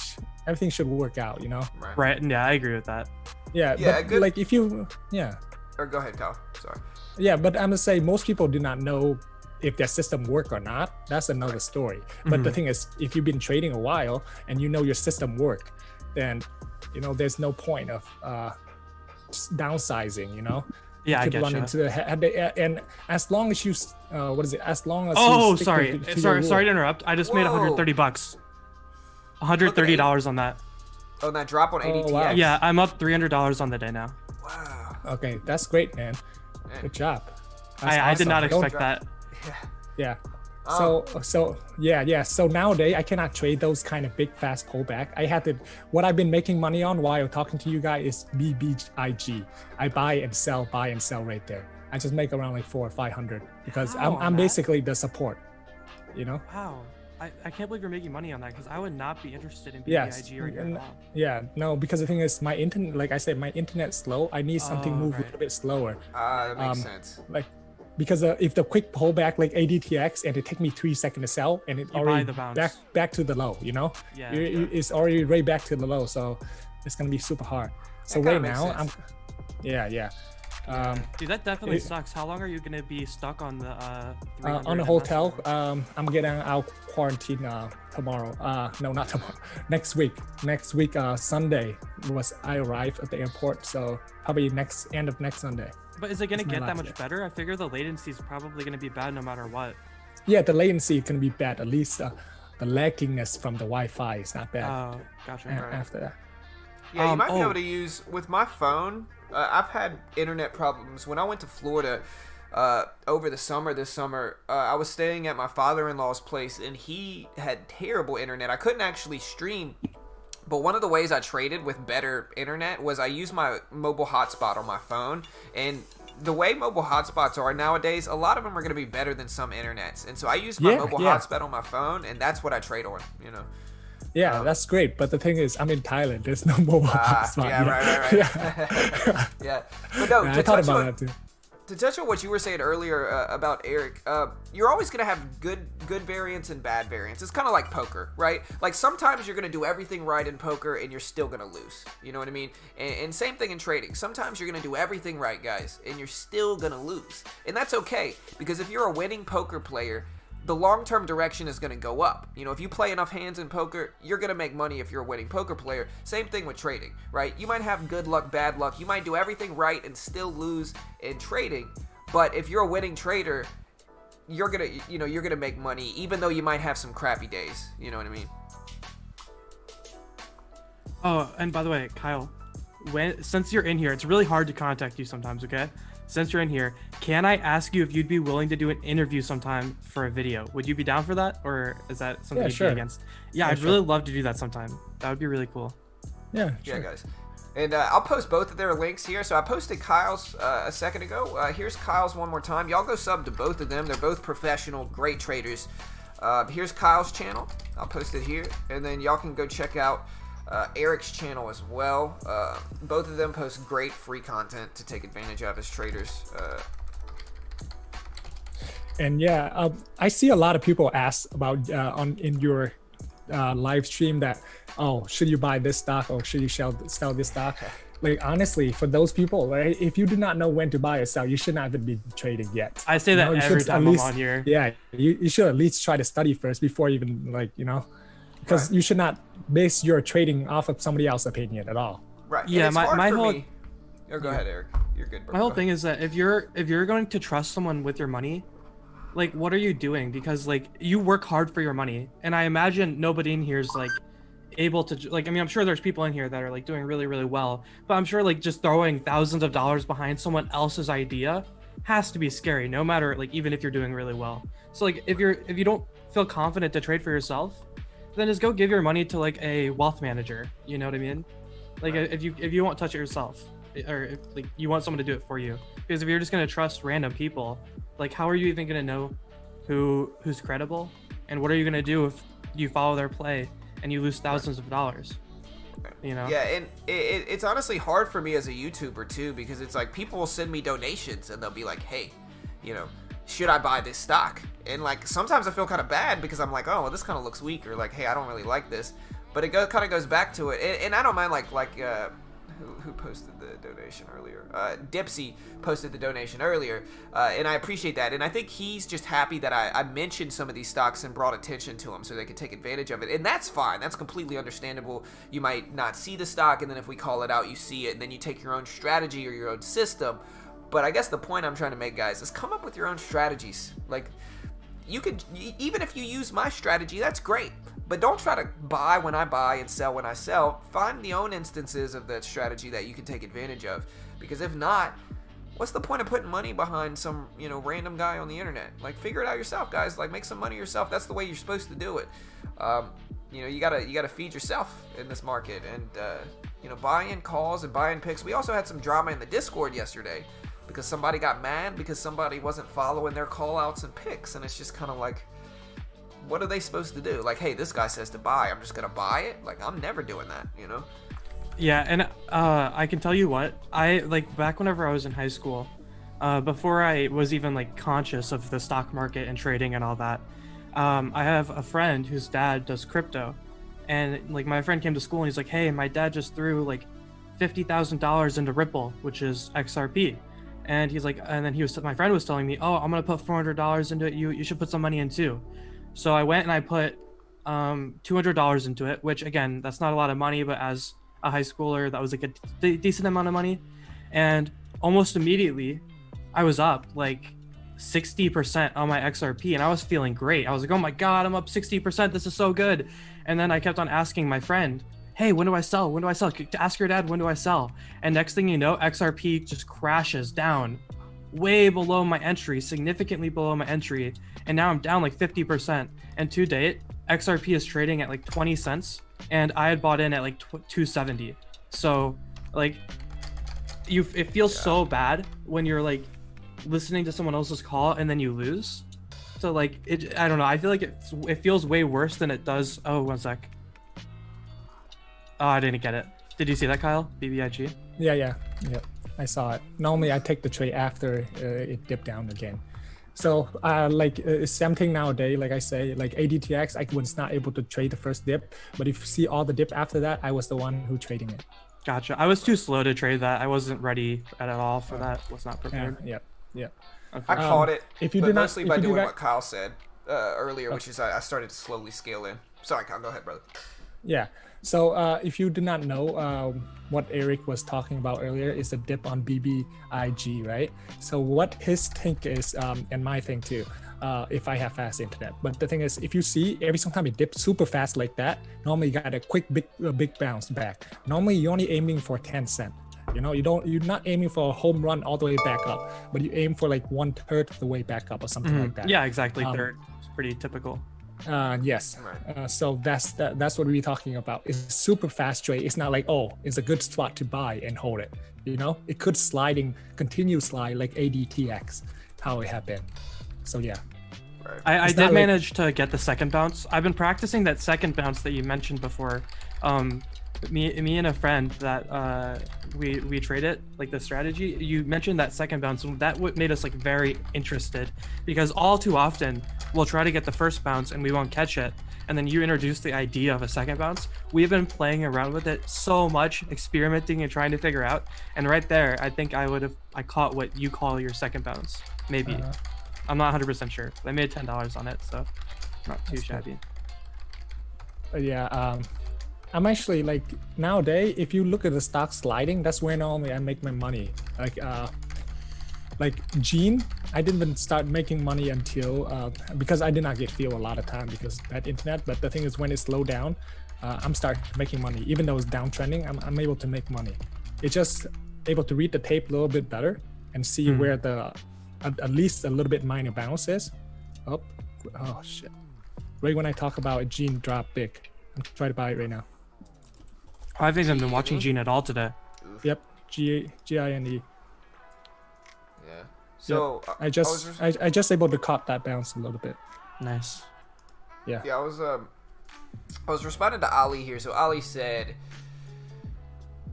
should work out. You know. Right. Yeah, I agree with that. Yeah. Yeah, But like if you, yeah. Or go ahead, Kyle. Sorry. Yeah, but I'm gonna say most people do not know if their system work or not. That's another story. But the thing is, if you've been trading a while and you know your system work, then you know there's no point of downsizing. You know. Yeah, I You could get run you. into the and as long as you as long as Oh, you stick sorry. to your Sorry to rule. interrupt. I just made Whoa. $130. $130 on that. Oh, that drop on ADTX. wow. Yeah, I'm up $300 on the day now. Wow. Okay, that's great, man. Man. Good job. That's I did awesome. not Don't- expect that. Yeah. Oh. So yeah. So nowadays I cannot trade those kind of big fast pullback. I had to. What I've been making money on while talking to you guys is BBIG. I buy and sell right there. I just make around like 400 or 500 because Wow, I'm Matt. basically the support. You know. Wow. I can't believe you're making money on that, because I would not be interested in Yes. BBIG right now. Yeah. No, because the thing is, my internet, like I said, my internet's slow. I need something move right. a little bit slower. That makes sense. Like, because if the quick pullback like ADTX and it take me 3 seconds to sell and it You buy already the bounce. back to the low, you know, Yeah. it's already right back to the low, so it's gonna be super hard. So That right kinda makes now sense. yeah. Dude, that definitely it- sucks. How long are you gonna be stuck on the On 300 the and hotel, less? I'm getting out quarantine tomorrow. No, not tomorrow. Next week. Sunday was I arrived at the airport, so probably end of next Sunday. But is it gonna it's my get that last much day. better? I figure the latency is probably gonna be bad no matter what. Yeah, the latency can be bad. At least the lagginess from the Wi-Fi is not bad. Oh, gotcha. After that. Yeah, you might be oh. able to use with my phone. I've had internet problems when I went to Florida over the summer. This summer, I was staying at my father-in-law's place, and he had terrible internet. I couldn't actually stream. But one of the ways I traded with better internet was I used my mobile hotspot on my phone. And the way mobile hotspots are nowadays, a lot of them are going to be better than some internets. And so I used my mobile hotspot on my phone, and that's what I trade on, you know. Yeah, that's great. But the thing is, I'm in Thailand. There's no mobile hotspot. Yeah, right. Yeah. Yeah. But no, Yeah, to I thought touch about on- that too. To touch on what you were saying earlier about Eric, you're always gonna have good variance and bad variance. It's kind of like poker, right? Like sometimes you're gonna do everything right in poker and you're still gonna lose. You know what I mean? And same thing in trading. Sometimes you're gonna do everything right, guys, and you're still gonna lose. And that's okay, because if you're a winning poker player, the long-term direction is going to go up. You know, if you play enough hands in poker, you're going to make money if you're a winning poker player. Same thing with trading, right? You might have good luck, bad luck. You might do everything right and still lose in trading. But if you're a winning trader, you're going to make money even though you might have some crappy days. You know what I mean? Oh, and by the way, Kyle, since you're in here, it's really hard to contact you sometimes, okay? Since you're in here, can I ask you if you'd be willing to do an interview sometime for a video? Would you be down for that, or is that something you'd sure. be against? Yeah, Yeah, I'd sure. really love to do that sometime. That would be really cool. Yeah, Yeah, sure. guys. And I'll post both of their links here. So I posted Kyle's a second ago. Here's Kyle's one more time. Y'all go sub to both of them. They're both professional, great traders. Here's Kyle's channel. I'll post it here. And then y'all can go check out Eric's channel as well. Both of them post great free content to take advantage of as traders. And yeah, I see a lot of people ask about in your live stream that, oh, should you buy this stock or should you sell this stock? Like honestly, for those people, right, if you do not know when to buy or sell, you should not even be trading yet. I say that You every should time at I'm least- on here. Yeah, you should at least try to study first before even because Right. you should not base your trading off of somebody else's opinion at all. Right. Yeah, And it's hard my for whole- me. Oh, go ahead, Eric. You're good, bro. My whole thing is that if you're going to trust someone with your money, like, what are you doing? Because like you work hard for your money, and I imagine nobody in here is like able to, like, I mean, I'm sure there's people in here that are like doing really, really well, but I'm sure like just throwing thousands of dollars behind someone else's idea has to be scary, no matter, like, even if you're doing really well. So like if you don't feel confident to trade for yourself, then just go give your money to like a wealth manager. You know what I mean? Like, if you won't touch it yourself, or if like you want someone to do it for you, because if you're just going to trust random people, like, how are you even going to know who's credible, and what are you going to do if you follow their play and you lose thousands of dollars? You know? Yeah, and it's honestly hard for me as a YouTuber too, because it's like people will send me donations and they'll be like, hey, you know, should I buy this stock? And like sometimes I feel kind of bad because I'm like, oh, well, this kind of looks weak, or like, hey, I don't really like this. But it kind of goes back to it, and I don't mind who posted the donation earlier? Dipsy posted the donation earlier, and I appreciate that. And I think he's just happy that I mentioned some of these stocks and brought attention to them so they could take advantage of it. And that's fine. That's completely understandable. You might not see the stock, and then if we call it out, you see it, and then you take your own strategy or your own system. But I guess the point I'm trying to make, guys, is come up with your own strategies. Like, you could, even if you use my strategy, that's great. But don't try to buy when I buy and sell when I sell. Find the own instances of that strategy that you can take advantage of. Because if not, what's the point of putting money behind some, you know, random guy on the internet? Like, figure it out yourself, guys. Like, make some money yourself. That's the way you're supposed to do it. You know, you gotta feed yourself in this market, and you know, buy in calls and buy in picks. We also had some drama in the Discord yesterday because somebody got mad because somebody wasn't following their call outs and picks, and it's just kind of like, what are they supposed to do? Like, hey, this guy says to buy, I'm just gonna buy it? Like, I'm never doing that, you know? Yeah, and I can tell you what, I like back whenever I was in high school, before I was even like conscious of the stock market and trading and all that, I have a friend whose dad does crypto, and like my friend came to school and he's like, hey, my dad just threw like $50,000 into Ripple, which is XRP. And he's like, and then my friend was telling me, oh, I'm gonna put $400 into it. You should put some money in too. So I went and I put $200 into it, which again, that's not a lot of money, but as a high schooler, that was like a decent amount of money. And almost immediately, I was up like 60% on my XRP, and I was feeling great. I was like, oh my God, I'm up 60%. This is so good. And then I kept on asking my friend, hey, when do I sell? When do I sell? Ask your dad, when do I sell? And next thing you know, XRP just crashes down way below my entry, significantly below my entry. And now I'm down like 50%. And to date, XRP is trading at like 20 cents. And I had bought in at like 270. So like it feels so bad when you're like listening to someone else's call and then you lose. So like, I don't know. I feel like it feels way worse than it does. Oh, one sec. Oh, I didn't get it. Did you see that, Kyle? BBIG? Yeah. I saw it. Normally I take the trade after it dipped down again. So same thing nowadays, like I say, like ADTX, I was not able to trade the first dip, but if you see all the dip after that, I was the one who trading it. Gotcha. I was too slow to trade that. I wasn't ready at all for that. Was not prepared. Yeah. Okay. I caught it, if you but do not, mostly if by you do doing that, what Kyle said earlier, which is I started to slowly scale in. Sorry, Kyle, go ahead, brother. Yeah. So if you do not know, what Eric was talking about earlier is a dip on BBIG, right? So what his think is, and my thing too, if I have fast internet. But the thing is, if you see every time it dips super fast like that, normally you got a quick big bounce back. Normally you're only aiming for 10 cents. You know, you're not aiming for a home run all the way back up, but you aim for like 1/3 of the way back up or something like that. Yeah, exactly. Third. It's pretty typical. Yes. So that's what we're talking about. It's super fast trade. It's not like, oh, it's a good spot to buy and hold it. You know, it could continue slide like ADTX, how it happened. So yeah. I did manage to get the second bounce. I've been practicing that second bounce that you mentioned before. Me and a friend that we traded, like the strategy, you mentioned that second bounce, and that made us like very interested, because all too often we'll try to get the first bounce and we won't catch it, and then you introduce the idea of a second bounce. We've been playing around with it so much, experimenting and trying to figure out, and right there I think I caught what you call your second bounce, maybe. I'm not 100% sure. I made $10 on it, so not too shabby. Yeah. I'm actually like nowadays, if you look at the stock sliding, that's where normally I make my money. Like Gene, I didn't even start making money until because I did not get feel a lot of time because that internet. But the thing is, when it slowed down, I'm start making money. Even though it's downtrending, I'm able to make money. It's just able to read the tape a little bit better and see where the at least a little bit minor bounce is. Oh shit! Right when I talk about it, Gene drop big. I'm trying to buy it right now. I haven't even been watching Gene at all today. Yep, GINE. Yeah. So yep. I just able to caught that bounce a little bit. Nice. Yeah. Yeah, I was responding to Ali here. So Ali said,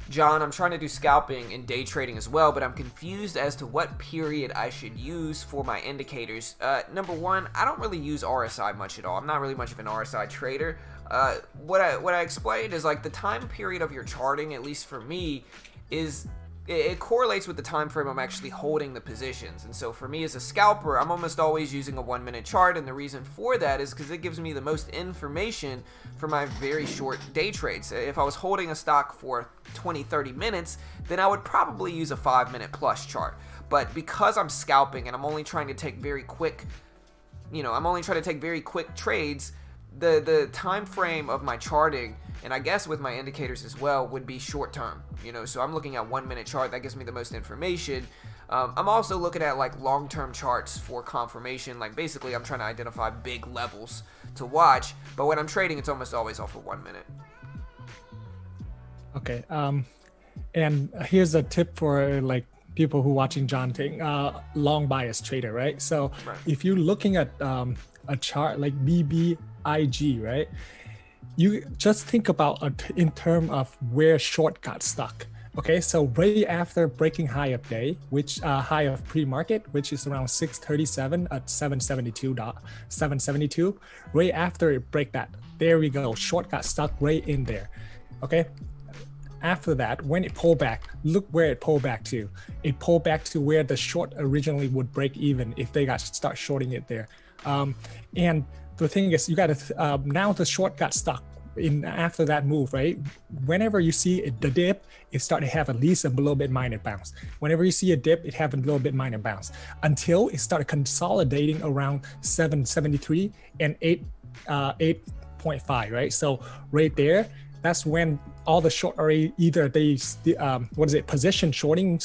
John, I'm trying to do scalping and day trading as well, but I'm confused as to what period I should use for my indicators. Number one, I don't really use RSI much at all. I'm not really much of an RSI trader. What I explained is like the time period of your charting, at least for me, is it correlates with the time frame I'm actually holding the positions. And so for me as a scalper, I'm almost always using a 1 minute chart, and the reason for that is because it gives me the most information for my very short day trades. If I was holding a stock for 20-30 minutes, then I would probably use a 5 minute plus chart. But because I'm scalping and I'm only trying to take very quick trades, the time frame of my charting, and I guess with my indicators as well, would be short term. So I'm looking at 1 minute chart. That gives me the most information. I'm also looking at like long term charts for confirmation. Like basically I'm trying to identify big levels to watch, but when I'm trading, it's almost always off for 1 minute. Okay. And here's a tip for like people who watching John thing, long bias trader, right? So if you're looking at a chart like BBIG, right? You just think about in terms of where short got stuck. Okay, so right after breaking high of day, which high of pre-market, which is around 637 at 772, right after it break that, there we go, short got stuck right in there. Okay, after that, when it pulled back, look where it pulled back to. It pulled back to where the short originally would break even if they start shorting it there. And the thing is, you got to now the short got stuck in after that move, right? Whenever you see the dip, it start to have at least a little bit minor bounce. Whenever you see a dip, it have a little bit minor bounce until it started consolidating around 773 and 8.5, right? So right there, that's when all the short are either they position shorting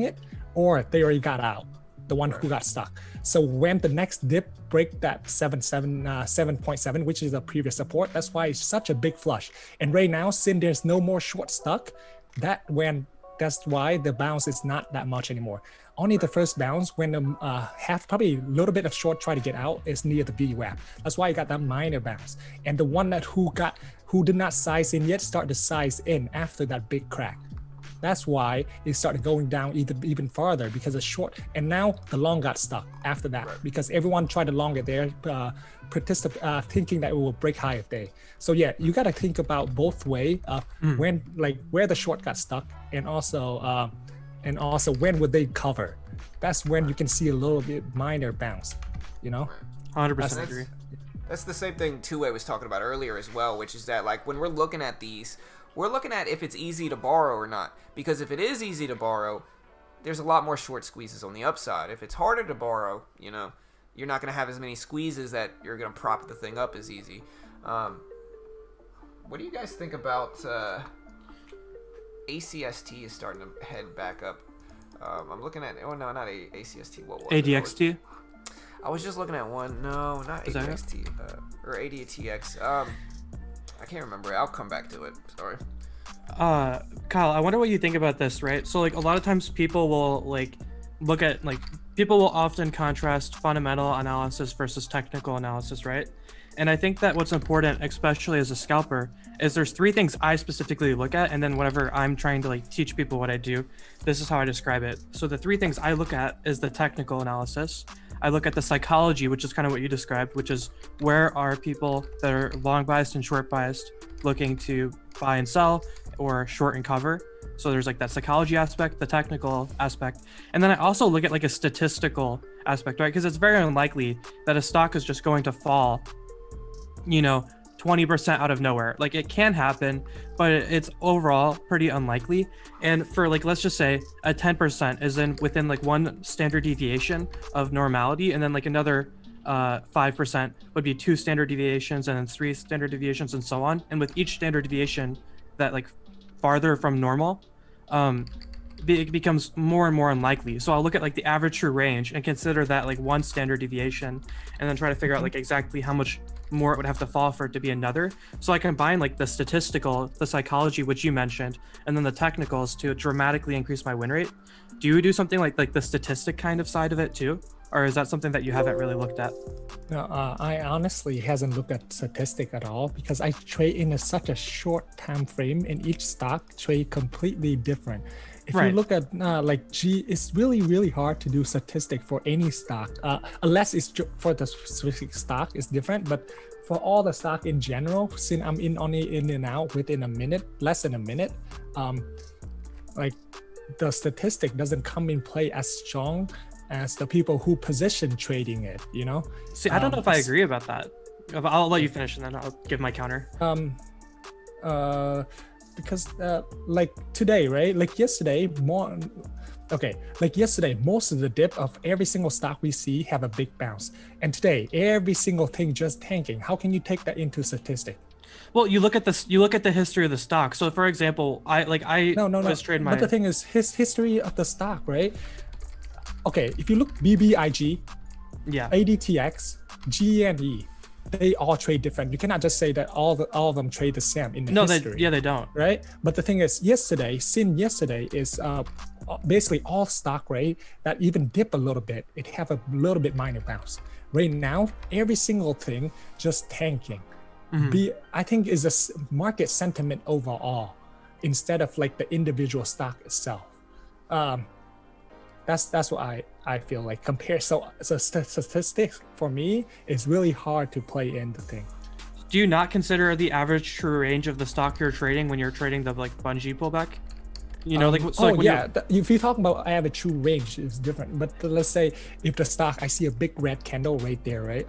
it, or they already got out, the one who got stuck. So when the next dip break that 7.7, which is the previous support, that's why it's such a big flush. And right now, since there's no more short stuck, that's why the bounce is not that much anymore. Only the first bounce when the probably a little bit of short try to get out is near the VWAP. That's why you got that minor bounce. And the one that who did not size in yet start to size in after that big crack. That's why it started going down even farther because it's short. And now the long got stuck after that because everyone tried to long it there, thinking that it will break high of day. So yeah, you got to think about both way when like where the short got stuck and also when would they cover. That's when you can see a little bit minor bounce, 100% agree. That's the same thing Two-Way was talking about earlier as well, which is that like when we're looking at these, we're looking at if it's easy to borrow or not. Because if it is easy to borrow, there's a lot more short squeezes on the upside. If it's harder to borrow, you're not going to have as many squeezes that you're going to prop the thing up as easy. What do you guys think about ACST is starting to head back up? I'm looking at, not ACST. What was ADXT? it? I was just looking at one. No, not ADXT. Or ADTX. I can't remember it. I'll come back to it. Sorry. Kyle, I wonder what you think about this, right? So like a lot of times people will people will often contrast fundamental analysis versus technical analysis, right? And I think that what's important, especially as a scalper, is there's three things I specifically look at, and then whenever I'm trying to like teach people what I do, this is how I describe it. So the three things I look at is the technical analysis. I look at the psychology, which is kind of what you described, which is where are people that are long biased and short biased looking to buy and sell or short and cover. So there's like that psychology aspect, the technical aspect. And then I also look at like a statistical aspect, right? Because it's very unlikely that a stock is just going to fall, 20% 20% out of nowhere. Like it can happen, but it's overall pretty unlikely. And for like, let's just say a 10% is within like one standard deviation of normality, and then like another 5% would be 2 standard deviations, and then 3 standard deviations, and so on. And with each standard deviation that like farther from normal, it becomes more and more unlikely. So I'll look at like the average true range and consider that like one standard deviation, and then try to figure out like exactly how much more it would have to fall for it to be another. So I combine like the statistical, the psychology, which you mentioned, and then the technicals to dramatically increase my win rate. Do you do something like the statistic kind of side of it too? Or is that something that you haven't really looked at? No, I honestly hasn't looked at statistic at all, because I trade in such a short time frame, and each stock trade completely different. If you look at like G, it's really hard to do statistic for any stock, unless it's for the specific stock, it's different. But for all the stock in general, since I'm only in and out within a minute, less than a minute, like the statistic doesn't come in play as strong as the people who position trading it, you know? See, I don't know if I agree about that. I'll let you finish and then I'll give my counter. Because like today, right? Like yesterday, yesterday, most of the dip of every single stock we see have a big bounce. And today, every single thing just tanking. How can you take that into statistic? Well, you look at this. You look at the history of the stock. So, for example, I was trading my. But the thing is, history of the stock, right? Okay, if you look BBIG, ADTX, GNE, they all trade different. You cannot just say that all of them trade the same in the history. They don't. Right? But the thing is, yesterday is basically all stock, right? That even dip a little bit, it have a little bit minor bounce. Right now, every single thing just tanking. I think is a market sentiment overall, instead of like the individual stock itself. That's what I feel like. So statistics for me is really hard to play in the thing. Do you not consider the average true range of the stock you're trading when you're trading the like Bungie pullback? You know, if you're talking about average true range, it's different. But let's say if the stock, I see a big red candle right there, right?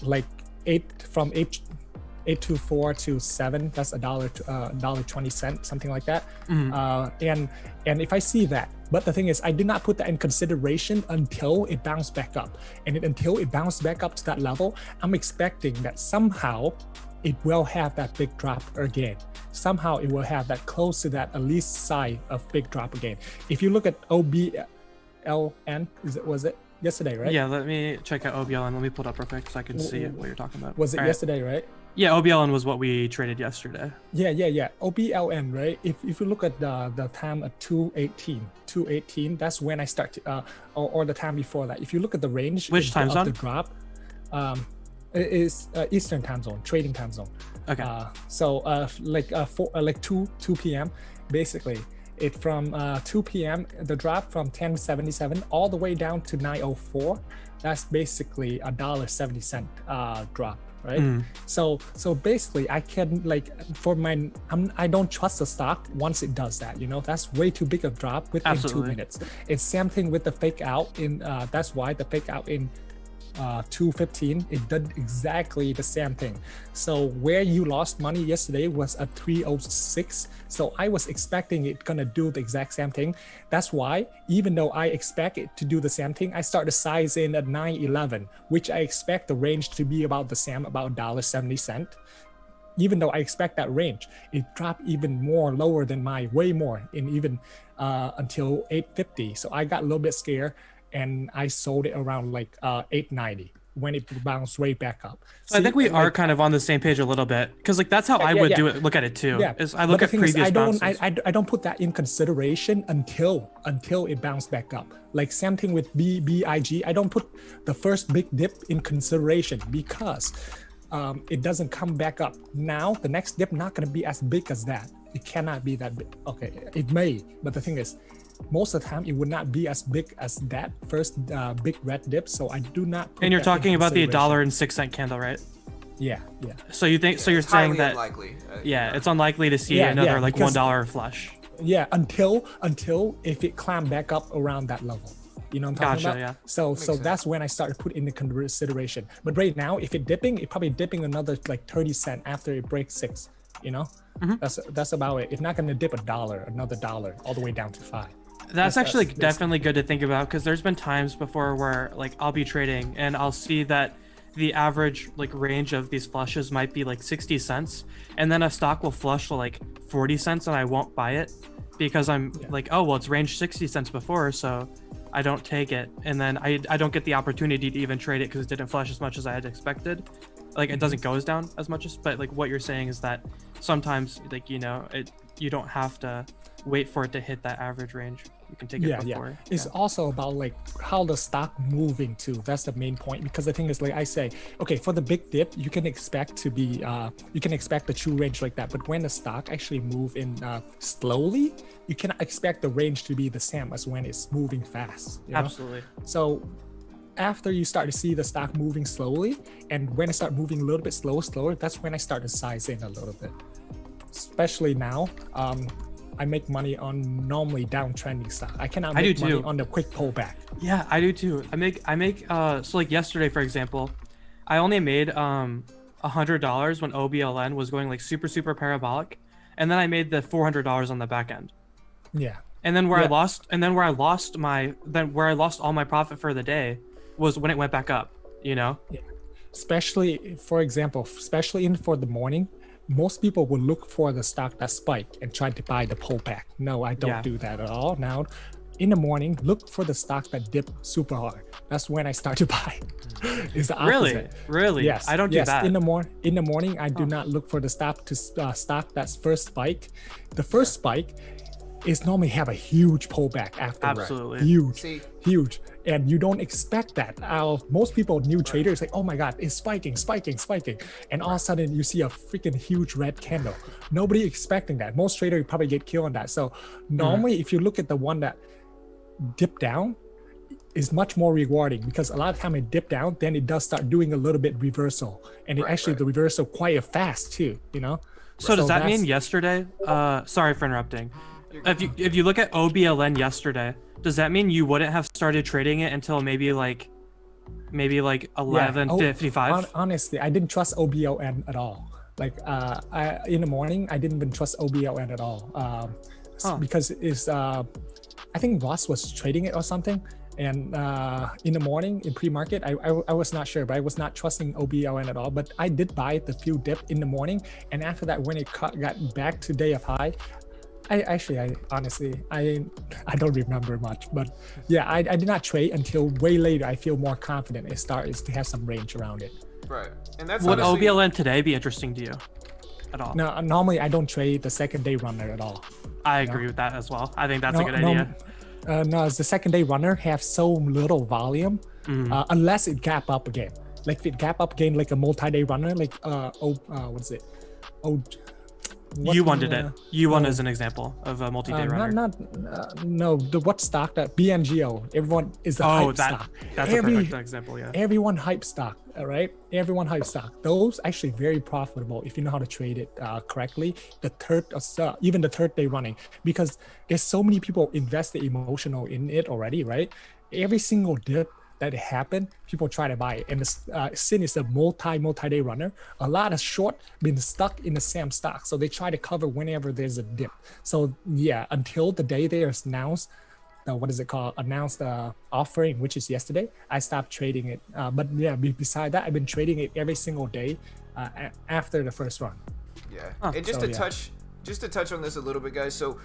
Like 824 to 7, that's $1.20, something like that. And if I see that, but the thing is, I did not put that in consideration until it bounced back up. And until it bounced back up to that level, I'm expecting that somehow it will have that big drop again. Somehow it will have that close to that at least side of big drop again. If you look at OBLN, was it yesterday, right? Yeah, let me check out OBLN. Let me pull it up real quick so I can see what you're talking about. Was it yesterday, right? Yeah, OBLN was what we traded yesterday. Yeah. OBLN, right? If you look at the time at 218, that's when I start to, or the time before that. If you look at the range, which time zone? The drop, it is Eastern time zone, trading time zone. Okay. Like 2 p.m. basically. It from 2 p.m. the drop from 10.77 all the way down to 9.04. That's basically $1.70 drop, right? So basically I can I don't trust the stock once it does that. You know, that's way too big a drop within 2 minutes. It's same thing with the fake out in. That's why the fake out in 215, it did exactly the same thing. So where you lost money yesterday was at 306. So I was expecting it gonna do the exact same thing. That's why, even though I expect it to do the same thing, I start to size in at 911, which I expect the range to be about the same, about $1.70. Even though I expect that range, it dropped even more lower than way more in even until 850. So I got a little bit scared, and I sold it around like 890 when it bounced right back up. So I think we are kind of on the same page a little bit, because like that's how I would do it. Look at it too. Yeah. Is I look at previous bounces. I don't put that in consideration until it bounced back up. Like same thing with BBIG. I don't put the first big dip in consideration because it doesn't come back up. Now the next dip not going to be as big as that. It cannot be that big. Okay, it may, but the thing is, most of the time it would not be as big as that first big red dip. So I do not put. And you're talking about the $1.06 candle, right? Yeah. So you think? So you're saying that? Unlikely. It's unlikely to see another $1 flush. Yeah, until if it climbed back up around that level. You know what I'm talking Gotcha, about? yeah. So sense. that's when I started put into consideration. But right now, if it dipping, it probably dipping another like 30 cents after it breaks 6. You know, that's about it. It's not gonna dip another dollar, all the way down to 5. That's actually definitely good to think about, because there's been times before where like I'll be trading and I'll see that the average like range of these flushes might be like 60 cents, and then a stock will flush to like 40 cents and I won't buy it because I'm like, oh well, it's ranged 60 cents before, so I don't take it, and then I don't get the opportunity to even trade it because it didn't flush as much as I had expected. Like it doesn't goes down as much as, but like what you're saying is that sometimes like, you know, you don't have to wait for it to hit that average range. You can take it before. It's also about like how the stock moving too. That's the main point, because the thing is, like I say, okay, for the big dip, you can expect to be you can expect the true range like that, but when the stock actually move in slowly, you cannot expect the range to be the same as when it's moving fast, you know? Absolutely. So after you start to see the stock moving slowly, and when it start moving a little bit slower, that's when I start to size in a little bit. Especially now, I make money on normally downtrending stock. I cannot make money on the quick pullback. Yeah, I do too. I make so like yesterday, for example, I only made $100 when OBLN was going like super parabolic, and then I made the $400 on the back end. Yeah. And then where I lost all my profit for the day was when it went back up, you know? Yeah. Especially, for example, for the morning, most people will look for the stock that spike and try to buy the pullback. No, I don't do that at all. Now, in the morning, look for the stock that dip super hard. That's when I start to buy. It's the opposite. Really? Yes. I don't do that. In the morning, I do not look for the stock that's first spike. The first spike is normally have a huge pullback after. Absolutely. Huge. And you don't expect that. Most people, new traders, like, oh my God, it's spiking. And all of a sudden you see a freaking huge red candle. Nobody expecting that. Most traders probably get killed on that. So normally if you look at the one that dipped down, is much more rewarding, because a lot of time it dip down, then it does start doing a little bit reversal. And the reversal quite fast too, you know? So does that mean yesterday, sorry for interrupting. If you look at OBLN yesterday, does that mean you wouldn't have started trading it until maybe like 11:55? Honestly, I didn't trust OBLN at all. Like in the morning, I didn't even trust OBLN at all, because it's I think Ross was trading it or something. And in the morning in pre-market, I was not sure, but I was not trusting OBLN at all. But I did buy the few dip in the morning, and after that, when it got back to day of high, I honestly don't remember much, but yeah, I did not trade until way later. I feel more confident it starts to have some range around it. Right, and that's would OBLN today be interesting to you at all? No, normally I don't trade the second day runner at all. I agree with that as well. I think that's a good idea. No, the second day runner have so little volume, unless it gap up again. Like if it gap up again, like a multi-day runner, like what is it? U1 did it. U1 is an example of a multi-day runner. No, what stock that BNGO? Everyone is a hype stock. That's a perfect example. Yeah. Everyone hype stock. All right. Everyone hype stock. Those actually very profitable if you know how to trade it correctly. Even the third day running, because there's so many people invested emotional in it already. Right. Every single dip that happened, people try to buy it. And since it's a multi-day runner, a lot of short been stuck in the same stock. So they try to cover whenever there's a dip. So yeah, until the day they announced, announced the offering, which is yesterday, I stopped trading it. But yeah, beside that, I've been trading it every single day after the first run. Yeah, and just to touch on this a little bit, guys. So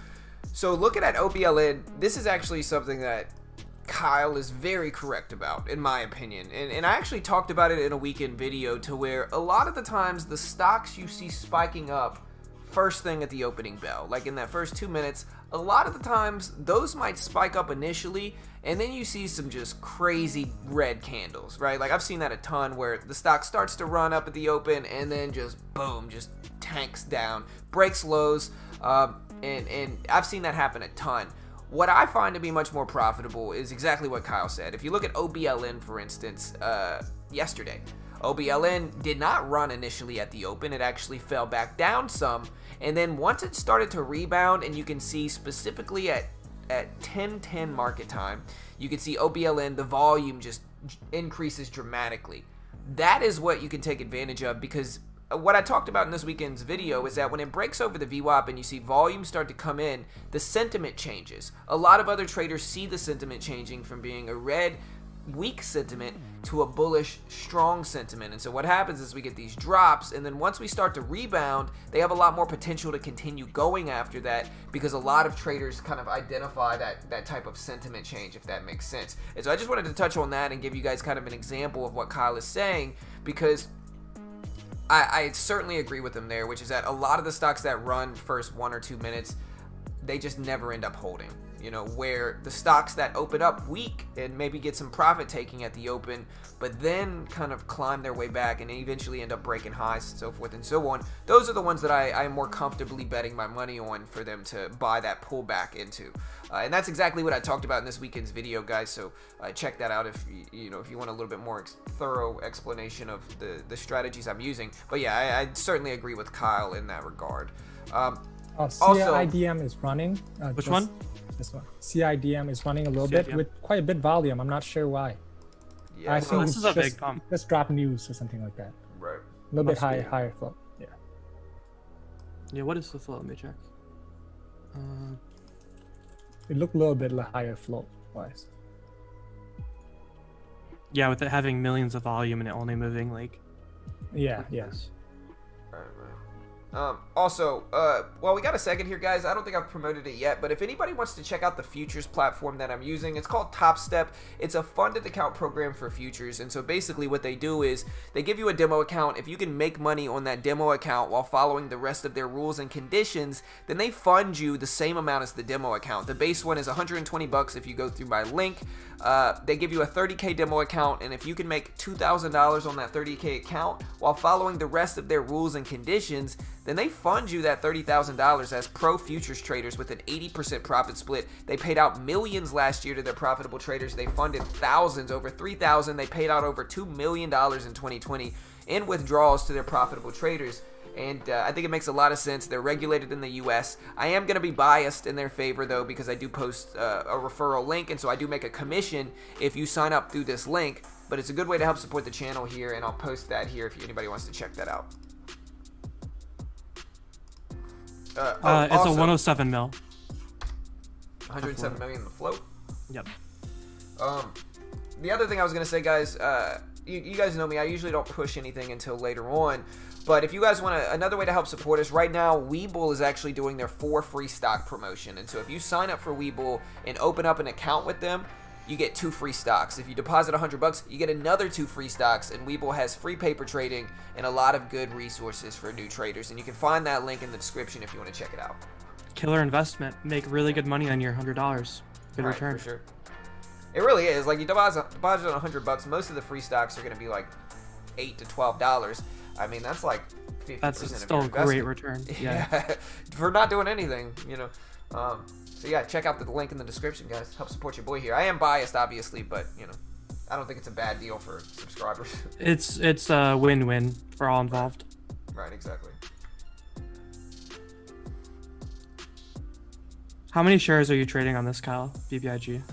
looking at OBLN, this is actually something that Kyle is very correct about, in my opinion, and I actually talked about it in a weekend video, to where a lot of the times the stocks you see spiking up first thing at the opening bell, like in that first 2 minutes, a lot of the times those might spike up initially, and then you see some just crazy red candles, right? Like I've seen that a ton, where the stock starts to run up at the open and then just boom, just tanks down, breaks lows, and I've seen that happen a ton. What I find to be much more profitable is exactly what Kyle said. If you look at OBLN, for instance, yesterday, OBLN did not run initially at the open. It actually fell back down some. And then once it started to rebound, and you can see specifically at at 10:10 market time, you can see OBLN, the volume just increases dramatically. That is what you can take advantage of, because what I talked about in this weekend's video is that when it breaks over the VWAP and you see volume start to come in, the sentiment changes. A lot of other traders see the sentiment changing from being a red, weak sentiment to a bullish, strong sentiment. And so what happens is we get these drops, and then once we start to rebound, they have a lot more potential to continue going after that, because a lot of traders kind of identify that type of sentiment change, if that makes sense. And so I just wanted to touch on that and give you guys kind of an example of what Kyle is saying, because I certainly agree with him there, which is that a lot of the stocks that run first 1 or 2 minutes, they just never end up holding. You know, where the stocks that open up weak and maybe get some profit taking at the open, but then kind of climb their way back and eventually end up breaking highs, so forth and so on. Those are the ones that I'm more comfortably betting my money on for them to buy that pullback into. And that's exactly what I talked about in this weekend's video, guys. So check that out if you want a little bit more thorough explanation of the strategies I'm using. But yeah, I certainly agree with Kyle in that regard. CIDM is running. Which one? This one. CIDM is running a little bit with quite a bit volume. I'm not sure why. Yeah, I think this is a big pump. Just drop news or something like that. right. A little bit higher flow. Yeah. Yeah, what is the flow? Let me check. It looked a little bit higher flow wise. Yeah, with it having millions of volume and it only moving like. Yeah. Yes. Right. Also, well, we got a second here, guys. I don't think I've promoted it yet, but if anybody wants to check out the futures platform that I'm using, it's called Top Step. It's a funded account program for futures, and so basically what they do is they give you a demo account. If you can make money on that demo account while following the rest of their rules and conditions, then they fund you the same amount as the demo account. The base one is $120 if you go through my link. They give you a 30K demo account, and if you can make $2,000 on that 30K account while following the rest of their rules and conditions, then they fund you that $30,000 as pro futures traders with an 80% profit split. They paid out millions last year to their profitable traders. They funded thousands, over 3,000. They paid out over $2 million in 2020 in withdrawals to their profitable traders. And I think it makes a lot of sense. They're regulated in the U.S. I am going to be biased in their favor, though, because I do post a referral link, and so I do make a commission if you sign up through this link. But it's a good way to help support the channel here, and I'll post that here if anybody wants to check that out. It's also, a 107 mil. 107 million in the float. Yep. The other thing I was going to say, guys, you guys know me. I usually don't push anything until later on. But if you guys want another way to help support us, right now, Webull is actually doing their 4 free stock promotion. And so if you sign up for Webull and open up an account with them, you get 2 free stocks. If you deposit $100, you get another 2 free stocks. And Webull has free paper trading and a lot of good resources for new traders. And you can find that link in the description if you want to check it out. Killer investment. Make really good money on your $100. Good Right, return. for sure. It really is. Like, you deposit on $100, most of the free stocks are going to be like $8 to $12. I mean, that's like 50% That's of still your a great investment. return. Yeah. For not doing anything, you know. So yeah, check out the link in the description, guys. Help support your boy here. I am biased, obviously, but you know, I don't think it's a bad deal for subscribers. It's a win-win for all involved. Right, exactly. How many shares are you trading on this, Kyle? BBIG.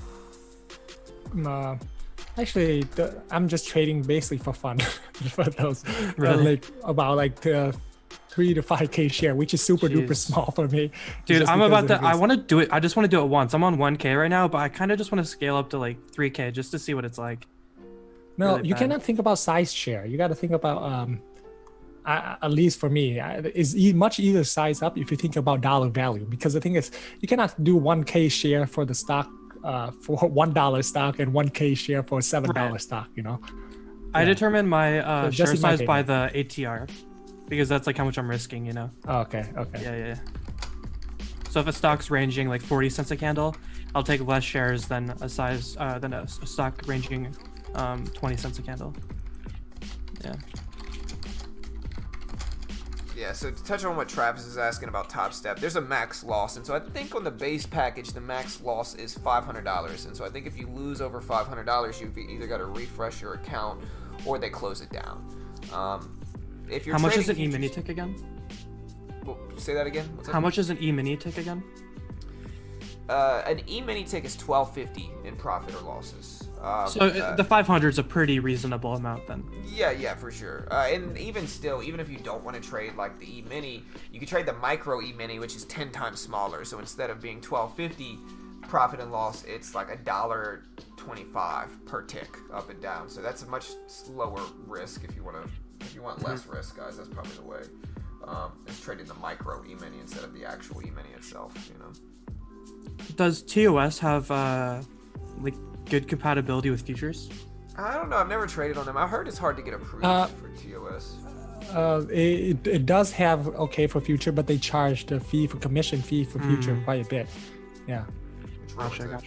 Actually, I'm just trading basically for fun for those. Really? Like about like 3 to 5K share, which is super duper Jeez. small for me. Dude, just I'm because about of to. this. I want to do it. I just want to do it once. I'm on 1K right now, but I kind of just want to scale up to like 3K just to see what it's like. No, really you bad. cannot think about size share. You got to think about at least for me, it's much easier to size up if you think about dollar value, because the thing is, you cannot do 1K share for the stock for $1 stock and 1K share for $7 Right. stock. You know, I determine my So share just in my size by opinion. the ATR because that's like how much I'm risking, you know. Oh, okay. Yeah. So if a stock's ranging like 40 cents a candle, I'll take less shares than a stock ranging 20 cents a candle. Yeah. Yeah, so to touch on what Travis is asking about Top Step, there's a max loss, and so I think on the base package, the max loss is $500, and so I think if you lose over $500, you've either got to refresh your account or they close it down. If you're How much is an trading E-mini futures- tick again? Well, say that again. What's How much is an E-mini tick again? An E-mini tick is $12.50 in profit or losses. So the 500 is a pretty reasonable amount then. Yeah, for sure. And even still, even if you don't want to trade like the E-mini, you can trade the micro E-mini, which is 10 times smaller. So instead of being $12.50 profit and loss, it's like $1.25 per tick up and down. So that's a much lower risk if you want less risk, guys. That's probably the way. Is trading the micro E-mini instead of the actual E-mini itself. Does TOS have like good compatibility with futures? I don't know. I've never traded on them. I heard it's hard to get approved for TOS. It does have okay for future, but they charge the commission fee for future quite a bit. Yeah. Gotcha.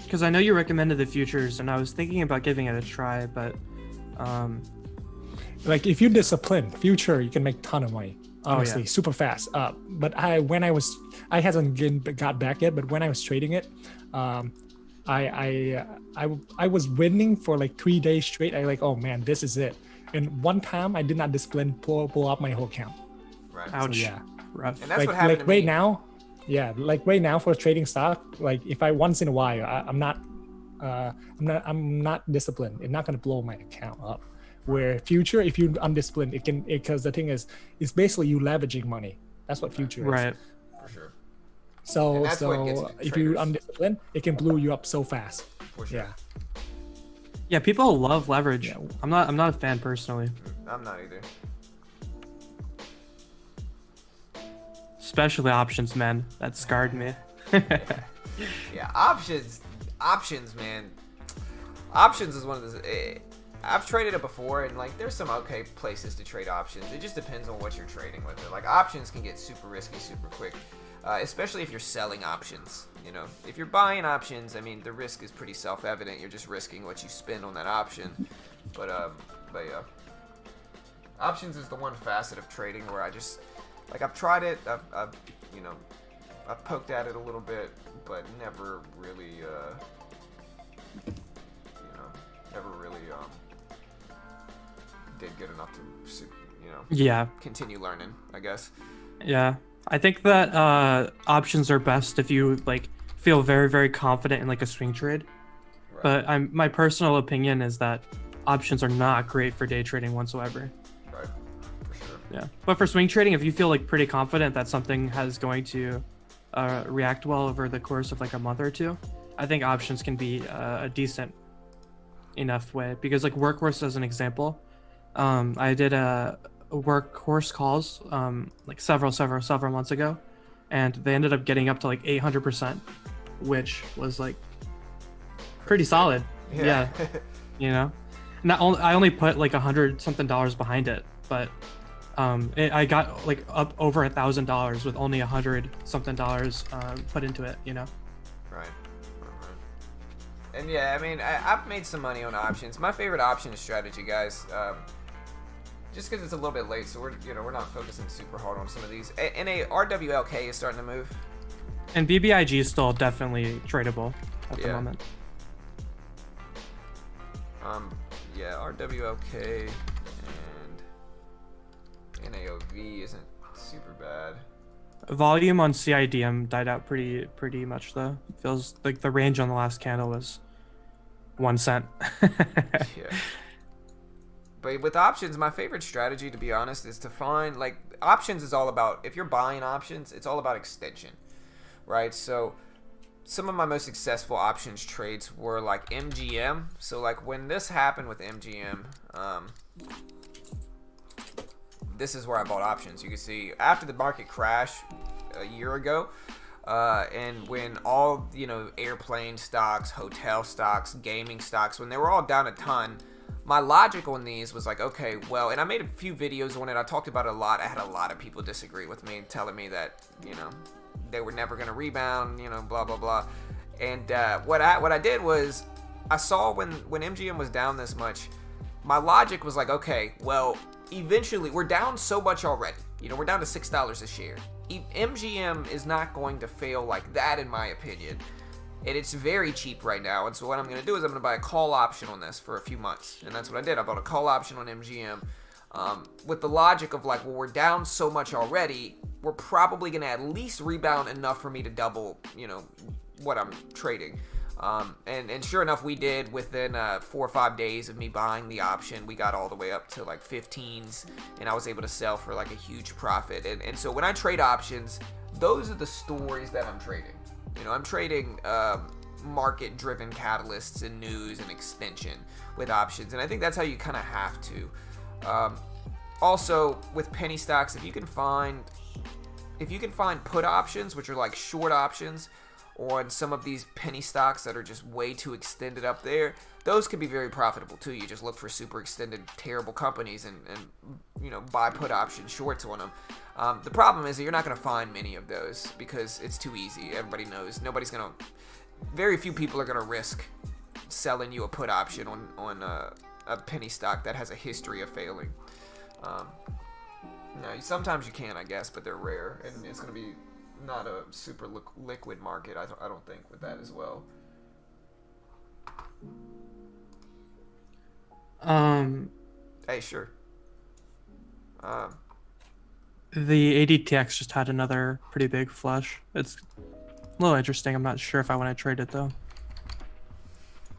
Because I know you recommended the futures, and I was thinking about giving it a try, but like if you discipline future, you can make a ton of money. Honestly, super fast. But I hasn't got back yet. But when I was trading it, I was winning for like 3 days straight. I like, oh man, this is it. And one time I did not discipline, pull up my whole account. Right. Ouch. So, yeah. Rough. And that's what happened to me. Right now. Yeah, like right now for trading stock, like if I once in a while, I'm not disciplined. It's not gonna blow my account up. Where future, if you're undisciplined, because the thing is, it's basically you leveraging money. That's what future is. Right. For sure. So if you're traders. undisciplined, it can blow you up so fast. For sure. Yeah, people love leverage. Yeah. I'm not a fan personally. I'm not either. Especially options, man. That scarred me. Yeah, options, man. Options is one of those. I've traded it before, and like there's some okay places to trade options. It just depends on what you're trading with it. Like options can get super risky super quick, especially if you're selling options. If you're buying options, I mean the risk is pretty self-evident. You're just risking what you spend on that option. But yeah, options is the one facet of trading where I just I've tried it. I've poked at it a little bit, but never really did good enough to continue learning, I guess. Yeah, I think that options are best if you like feel very, very confident in like a swing trade. Right. But my personal opinion is that options are not great for day trading whatsoever. Right, for sure. Yeah, but for swing trading, if you feel like pretty confident that something is going to react well over the course of like a month or two, I think options can be a decent enough way. Because like workhorse as an example, I did a workhorse calls like several months ago, and they ended up getting up to like 800%, which was like pretty solid. Yeah. I only put like $100-something behind it, but I got like up over $1,000 with only $100-something put into it. Right. And yeah, I mean, I've made some money on options. My favorite option strategy, guys. Just because it's a little bit late, so we're not focusing super hard on some of these. And a RWLK is starting to move. And BBIG is still definitely tradable at the moment. Yeah, RWLK and NAOV isn't super bad. Volume on CIDM died out pretty much though. Feels like the range on the last candle was 1 cent. Yeah. But with options, my favorite strategy, to be honest, is to find, like, options is all about, if you're buying options, it's all about extension, right? So some of my most successful options trades were like MGM. So like when this happened with MGM, this is where I bought options. You can see after the market crash a year ago, and when all, airplane stocks, hotel stocks, gaming stocks, when they were all down a ton, my logic on these was like, okay, well, and I made a few videos on it. I talked about it a lot. I had a lot of people disagree with me, telling me that, they were never going to rebound, blah, blah, blah. And what I did was I saw when MGM was down this much, my logic was like, okay, well, eventually we're down so much already. We're down to $6 a share. MGM is not going to fail like that, in my opinion. And it's very cheap right now. And so what I'm going to do is I'm going to buy a call option on this for a few months. And that's what I did. I bought a call option on MGM with the logic of like, well, we're down so much already. we're probably going to at least rebound enough for me to double, you know, what I'm trading. And sure enough, we did. Within 4 or 5 days of me buying the option, we got all the way up to like 15s, and I was able to sell for like a huge profit. And so when I trade options, those are the stories that I'm trading. You know, I'm trading market-driven catalysts and news and extension with options, and I think that's how you kind of have to. Also, with penny stocks, if you can find put options, which are like short options, on some of these penny stocks that are just way too extended up there, those can be very profitable too. You just look for super extended, terrible companies and you know, buy put option shorts on them. The problem is that you're not going to find many of those because it's too easy. Everybody knows. Very few people are going to risk selling you a put option on a penny stock that has a history of failing. Sometimes you can, I guess, but they're rare, and it's going to be not a super liquid market, I don't think, with that as well. Hey, sure. The ADTX just had another pretty big flush. It's a little interesting. I'm not sure if I want to trade it though.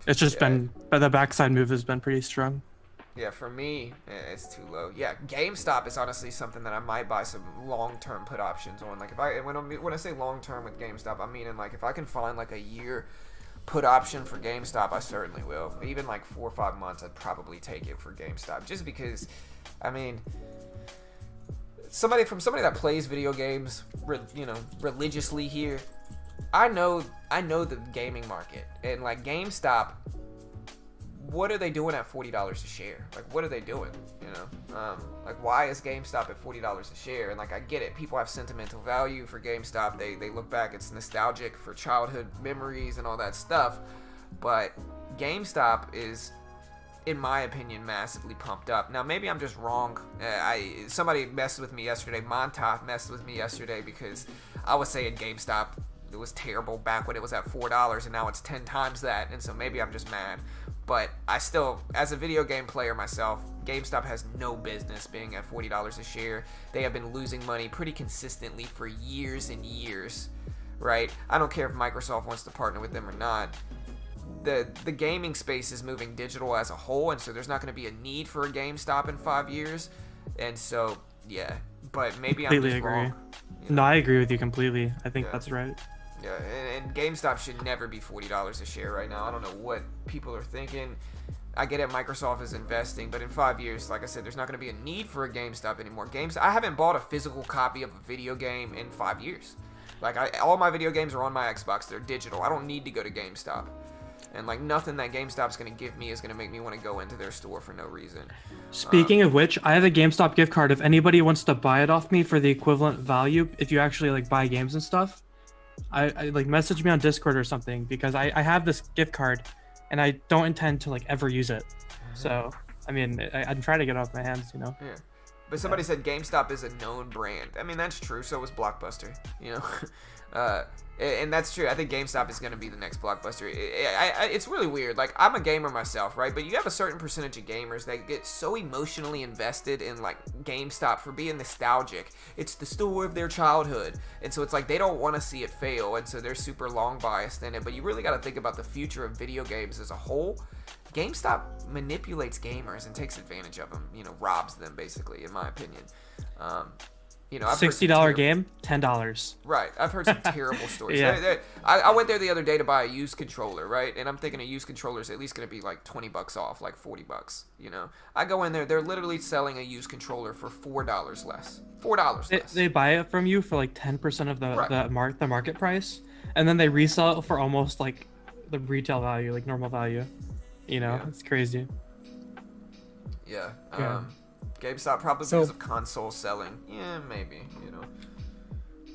It's just been, but the backside move has been pretty strong. Yeah, for me, it's too low. Yeah, GameStop is honestly something that I might buy some long-term put options on. Like when I say long-term with GameStop, I mean like if I can find like a year put option for GameStop, I certainly will. Even like 4 or 5 months, I'd probably take it for GameStop, just because, I mean, somebody that plays video games, you know, religiously here, I know the gaming market, and like GameStop. What are they doing at $40 a share? Like, what are they doing? You know, like, why is GameStop at $40 a share? And like, I get it. People have sentimental value for GameStop. They look back. It's nostalgic for childhood memories and all that stuff. But GameStop is, in my opinion, massively pumped up. Now, maybe I'm just wrong. Somebody messed with me yesterday. Montauk messed with me yesterday because I was saying GameStop, it was terrible back when it was at $4, and now it's 10 times that. And so maybe I'm just mad. But I still, as a video game player myself, GameStop has no business being at $40 a share. They have been losing money pretty consistently for years and years, right? I don't care if Microsoft wants to partner with them or not. The gaming space is moving digital as a whole, and so there's not going to be a need for a GameStop in 5 years. And so, yeah, but maybe I'm just wrong. You know? No, I agree with you completely. I think that's right. Yeah, and GameStop should never be $40 a share right now. I don't know what people are thinking. I get it, Microsoft is investing, but in 5 years, like I said, there's not going to be a need for a GameStop anymore. I haven't bought a physical copy of a video game in 5 years. Like, all my video games are on my Xbox. They're digital. I don't need to go to GameStop. And, like, nothing that GameStop's going to give me is going to make me want to go into their store for no reason. Speaking of which, I have a GameStop gift card. If anybody wants to buy it off me for the equivalent value, if you actually, like, buy games and stuff, I like message me on Discord or something, because I have this gift card and I don't intend to like ever use it. So I mean, I'm trying to get it off my hands, you know. Yeah, but somebody said GameStop is a known brand. I mean, that's true. So was Blockbuster, you know. And that's true. I think GameStop is going to be the next Blockbuster. It's really weird. Like, I'm a gamer myself, right? But you have a certain percentage of gamers that get so emotionally invested in, like, GameStop for being nostalgic. It's the store of their childhood. And so it's like they don't want to see it fail. And so they're super long biased in it. But you really got to think about the future of video games as a whole. GameStop manipulates gamers and takes advantage of them, you know, robs them, basically, in my opinion. You know, I've $60 game, $10. Right. I've heard some terrible stories. Yeah. I went there the other day to buy a used controller, right? And I'm thinking a used controller is at least going to be like $20 off, like $40, you know? I go in there, they're literally selling a used controller for $4 less. $4 less. They buy it from you for like 10% of the market price, and then they resell it for almost like the retail value, like normal value. You know, it's crazy. Yeah. GameStop probably because of console selling. Yeah, maybe, you know.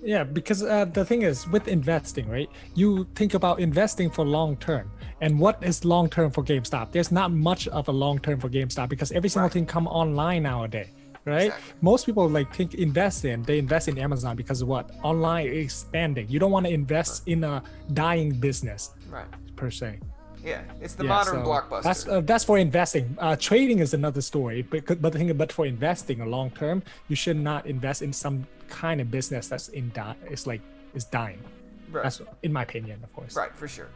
Yeah, because the thing is with investing, right? You think about investing for long term. And what is long term for GameStop? There's not much of a long term for GameStop because every single thing come online nowadays, right? Exactly. Most people they invest in Amazon because of what? Online is expanding. You don't want to invest in a dying business, per se. Yeah, it's the modern Blockbuster. That's for investing. Trading is another story, but for investing a long term, you should not invest in some kind of business that's is dying. Right. That's in my opinion, of course. Right, for sure.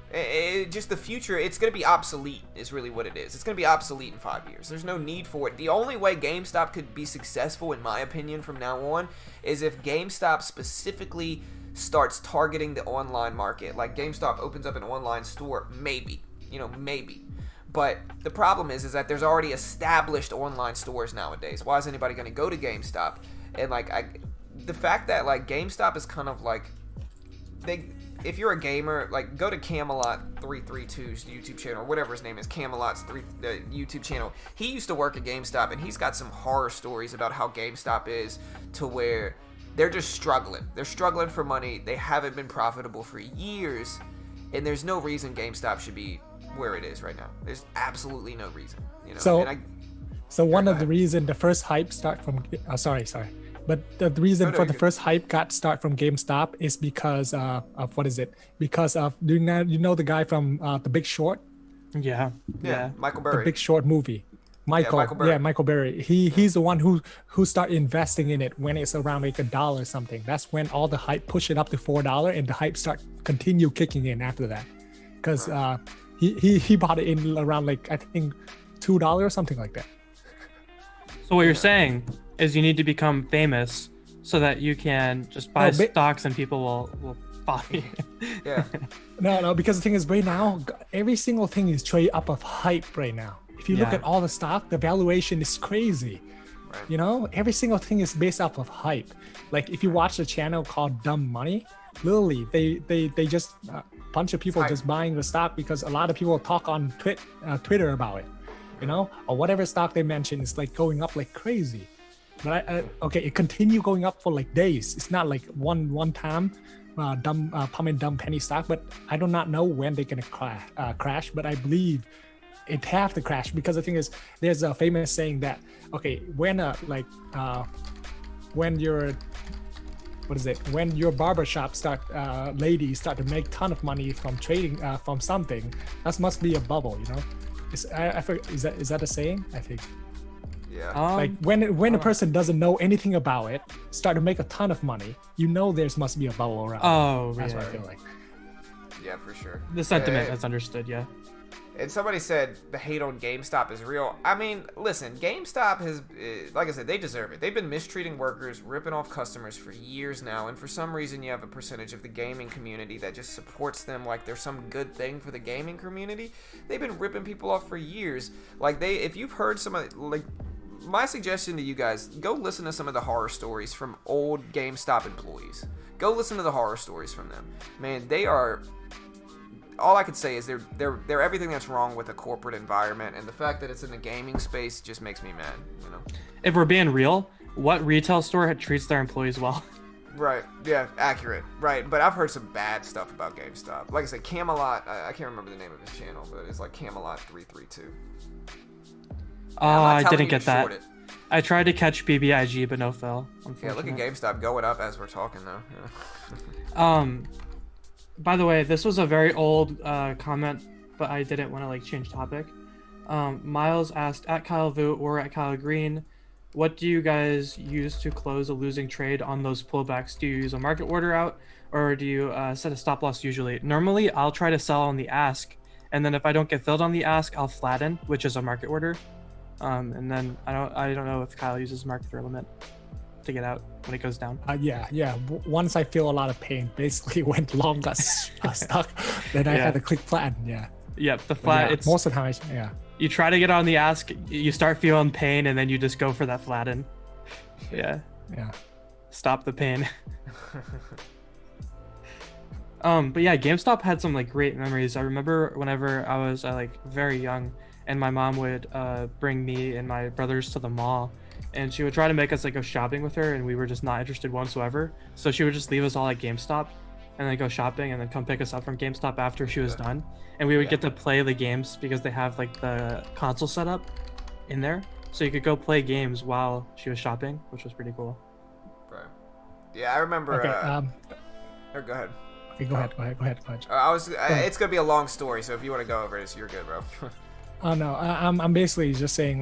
Just the future, it's going to be obsolete is really what it is. It's going to be obsolete in 5 years. There's no need for it. The only way GameStop could be successful, in my opinion, from now on, is if GameStop specifically starts targeting the online market. Like GameStop opens up an online store, maybe. Maybe. But the problem is that there's already established online stores nowadays. Why is anybody going to go to GameStop? And the fact that like GameStop is kind of like if you're a gamer, like go to Camelot 332's YouTube channel, or whatever his name is, Camelot's YouTube channel. He used to work at GameStop, and he's got some horror stories about how GameStop is to where they're just struggling. They're struggling for money. They haven't been profitable for years, and there's no reason GameStop should be where it is right now. There's absolutely no reason. So one of the reason the first hype start from sorry. But the reason for the first hype got start from GameStop is because of what is it? Because of you know the guy from The Big Short? Yeah, Michael Burry. The Big Short movie. Michael Burry. He's the one who started investing in it when it's around like $1 or something. That's when all the hype pushed it up to $4, and the hype continue kicking in after that. Because he bought it in around like I think $2 or something like that. So what you're saying is you need to become famous so that you can just buy stocks and people will follow you. Yeah. No, because the thing is right now, every single thing is trade up of hype right now. If you look at all the stock, the valuation is crazy. Right. Every single thing is based off of hype. Like if you watch a channel called Dumb Money, literally they just a bunch of people just buying the stock because a lot of people talk on Twitter about it. Or whatever stock they mention is like going up like crazy. But it continue going up for like days. It's not like one time pump and dump penny stock. But I do not know when they're gonna crash. But I believe it have to crash because the thing is, there's a famous saying that when your barbershop ladies start to make ton of money from trading from something, that must be a bubble. I forget, is that a saying? I think. Yeah. Like when a person doesn't know anything about it, start to make a ton of money, there must be a bubble around. Oh, that's what I feel like. Yeah, for sure. The sentiment is understood. Yeah. And somebody said the hate on GameStop is real. I mean, listen, GameStop has, like I said, they deserve it. They've been mistreating workers, ripping off customers for years now, and for some reason you have a percentage of the gaming community that just supports them like they're some good thing for the gaming community. They've been ripping people off for years. If you've heard some of, my suggestion to you guys, go listen to some of the horror stories from old GameStop employees. Go listen to the horror stories from them. Man, they are... All I could say is they're everything that's wrong with a corporate environment, and the fact that it's in the gaming space just makes me mad. If we're being real, what retail store treats their employees well? Right. Yeah. Accurate. Right. But I've heard some bad stuff about GameStop. Like I said, Camelot. I can't remember the name of his channel, but it's like Camelot 332. Oh, I didn't get that. I tried to catch BBIG, but no fill. Yeah. Look at GameStop going up as we're talking though. Yeah. By the way, this was a very old comment, but I didn't want to change topic. Miles asked at Kyle Vu or at Kyle Green, what do you guys use to close a losing trade on those pullbacks? Do you use a market order out, or do you set a stop loss usually? Normally, I'll try to sell on the ask, and then if I don't get filled on the ask, I'll flatten, which is a market order. And then I don't know if Kyle uses market order limit to get out when it goes down. Yeah. Once I feel a lot of pain, basically went long, got stuck, then I had to click flatten. Yeah. Yep. The flat. It's most of the time. You try to get on the ask, you start feeling pain, and then you just go for that flatten. Yeah. Stop the pain. But yeah, GameStop had some great memories. I remember whenever I was very young, and my mom would bring me and my brothers to the mall. And she would try to make us go shopping with her, and we were just not interested whatsoever. So she would just leave us all at GameStop and then go shopping and then come pick us up from GameStop after she was done. And we would get to play the games because they have the console set up in there. So you could go play games while she was shopping, which was pretty cool. Right. Yeah, I remember. Okay, go ahead. Okay, go ahead. It's gonna be a long story, so if you want to go over it, you're good, bro. Oh no, I'm basically just saying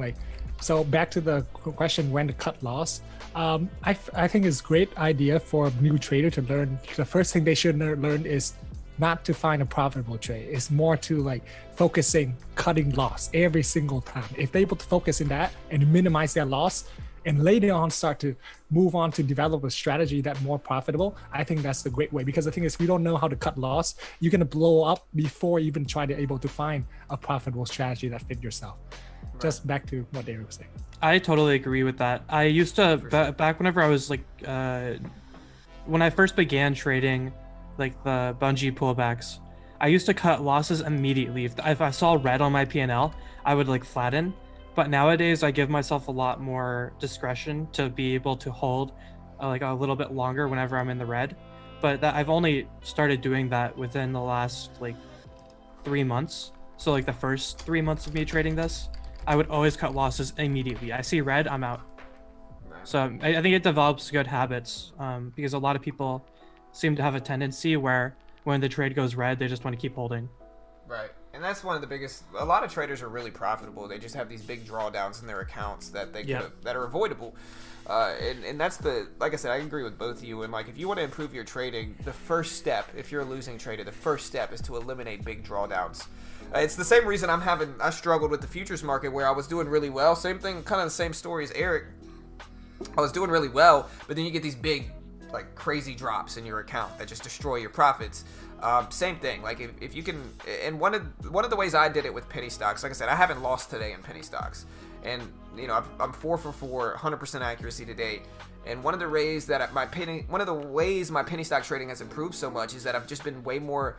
So back to the question, when to cut loss. I think it's a great idea for a new trader to learn. The first thing they should learn is not to find a profitable trade. It's more to like focusing, cutting loss every single time. If they're able to focus in that and minimize their loss, and later on start to move on to develop a strategy that's more profitable, I think that's the great way. Because the thing is, if you don't know how to cut loss, you're going to blow up before even trying to able to find a profitable strategy that fit yourself. Right. Just back to what David was saying. I totally agree with that. I used to, back whenever I was like, when I first began trading, like the bungee pullbacks, I used to cut losses immediately. If I saw red on my P&L, I would like flatten. But nowadays I give myself a lot more discretion to be able to hold like a little bit longer whenever I'm in the red. But I've only started doing that within the last like 3 months. So like the first 3 months of me trading this, I would always cut losses immediately. I see red, I'm out. So I think it develops good habits because a lot of people seem to have a tendency where when the trade goes red, they just want to keep holding. Right. And that's one of the biggest. A lot of traders are really profitable. They just have these big drawdowns in their accounts that they that are avoidable. And that's the, like I said, I agree with both of you. And like, if you want to improve your trading, the first step, if you're a losing trader, the first step is to eliminate big drawdowns. It's the same reason I struggled with the futures market where I was doing really well. Same thing, kind of the same story as Eric. I was doing really well, but then you get these big, like crazy drops in your account that just destroy your profits. Same thing, like if you can, and one of the ways I did it with penny stocks, like I said, I haven't lost today in penny stocks, and you know I'm 4 for 4, 100% accuracy to date. And one of the ways my penny stock trading has improved so much is that I've just been way more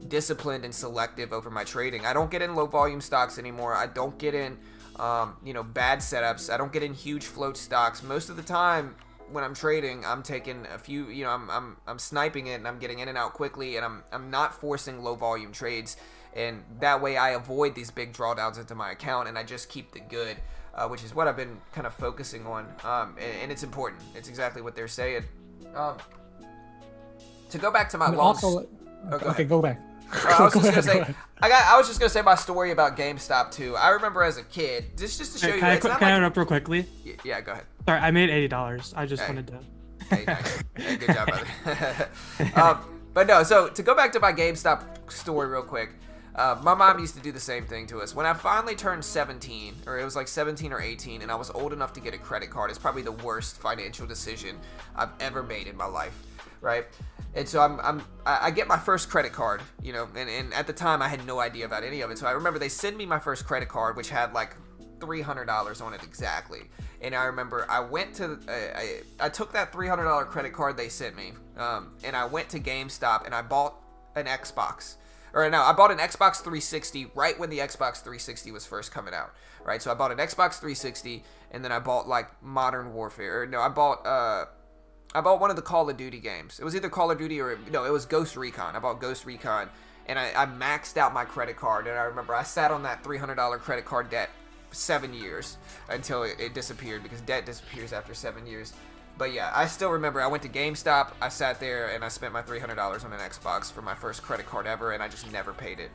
disciplined and selective over my trading. I don't get in low volume stocks anymore. I don't get in bad setups. I don't get in huge float stocks. Most of the time when I'm trading, I'm taking a few, I'm sniping it and I'm getting in and out quickly, and I'm not forcing low volume trades, and that way I avoid these big drawdowns into my account, and I just keep the good, which is what I've been kind of focusing on, and it's important. It's exactly what they're saying. To go back to my loss. Okay, go back. I was just gonna say my story about GameStop too. I remember as a kid, just to show you. Can I interrupt real quickly? Yeah, go ahead. Sorry, I made $80. I just wanted to. Hey, nice. Hey, good job, brother. But no, so to go back to my GameStop story real quick, my mom used to do the same thing to us. When I finally turned 17, or it was like 17 or 18, and I was old enough to get a credit card, it's probably the worst financial decision I've ever made in my life, right? And so I get my first credit card, and at the time I had no idea about any of it. So I remember they sent me my first credit card, which had like $300 on it exactly. And I remember I went to, I took that $300 credit card they sent me, and I went to GameStop and I bought an Xbox. I bought an Xbox 360 right when the Xbox 360 was first coming out, right? So I bought an Xbox 360, and then I bought like Modern Warfare. I bought one of the Call of Duty games. It was either Call of Duty it was Ghost Recon. I bought Ghost Recon, and I maxed out my credit card. And I remember I sat on that $300 credit card debt 7 years until it disappeared, because debt disappears after 7 years. But yeah, I still remember I went to GameStop, I sat there, and I spent my $300 on an Xbox for my first credit card ever, and I just never paid it.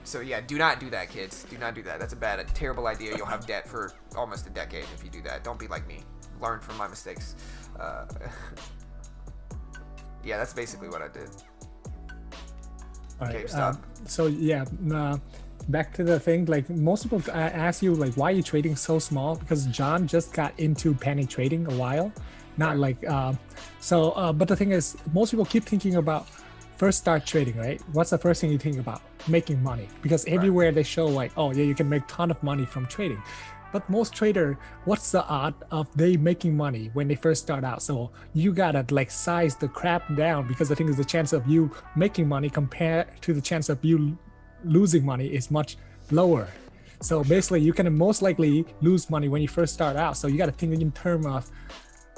So yeah, do not do that, kids. Do not do that. That's a terrible idea. You'll have debt for almost a decade if you do that. Don't be like me. Learn from my mistakes. Yeah, that's basically what I did. All right. GameStop. So yeah, back to the thing. Like most people ask you, like, why are you trading so small? Because John just got into penny trading a while. Not like but the thing is, most people keep thinking about first start trading, right? What's the first thing you think about? Making money. Because everywhere they show like, oh yeah, you can make a ton of money from trading. But most trader, what's the odds of they making money when they first start out? So you gotta like size the crap down, because the thing is, the chance of you making money compared to the chance of you losing money is much lower. So basically, you can most likely lose money when you first start out. So you gotta think in terms of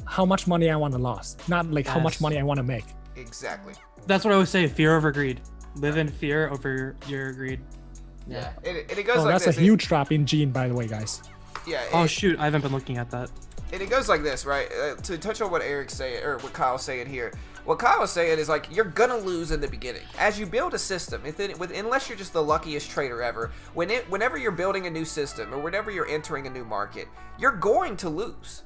how much money I want to lose, not like how much money I want to make. Exactly. That's what I always say: fear over greed. Live in fear over your greed. Yeah. It goes like that's this. A huge drop in gene, by the way, guys. Yeah. Oh shoot, I haven't been looking at that. And it goes like this, right? To touch on what Eric's saying, or what Kyle's saying here. What Kyle's saying is like, you're gonna lose in the beginning. As you build a system, unless you're just the luckiest trader ever, whenever you're building a new system, or whenever you're entering a new market, you're going to lose.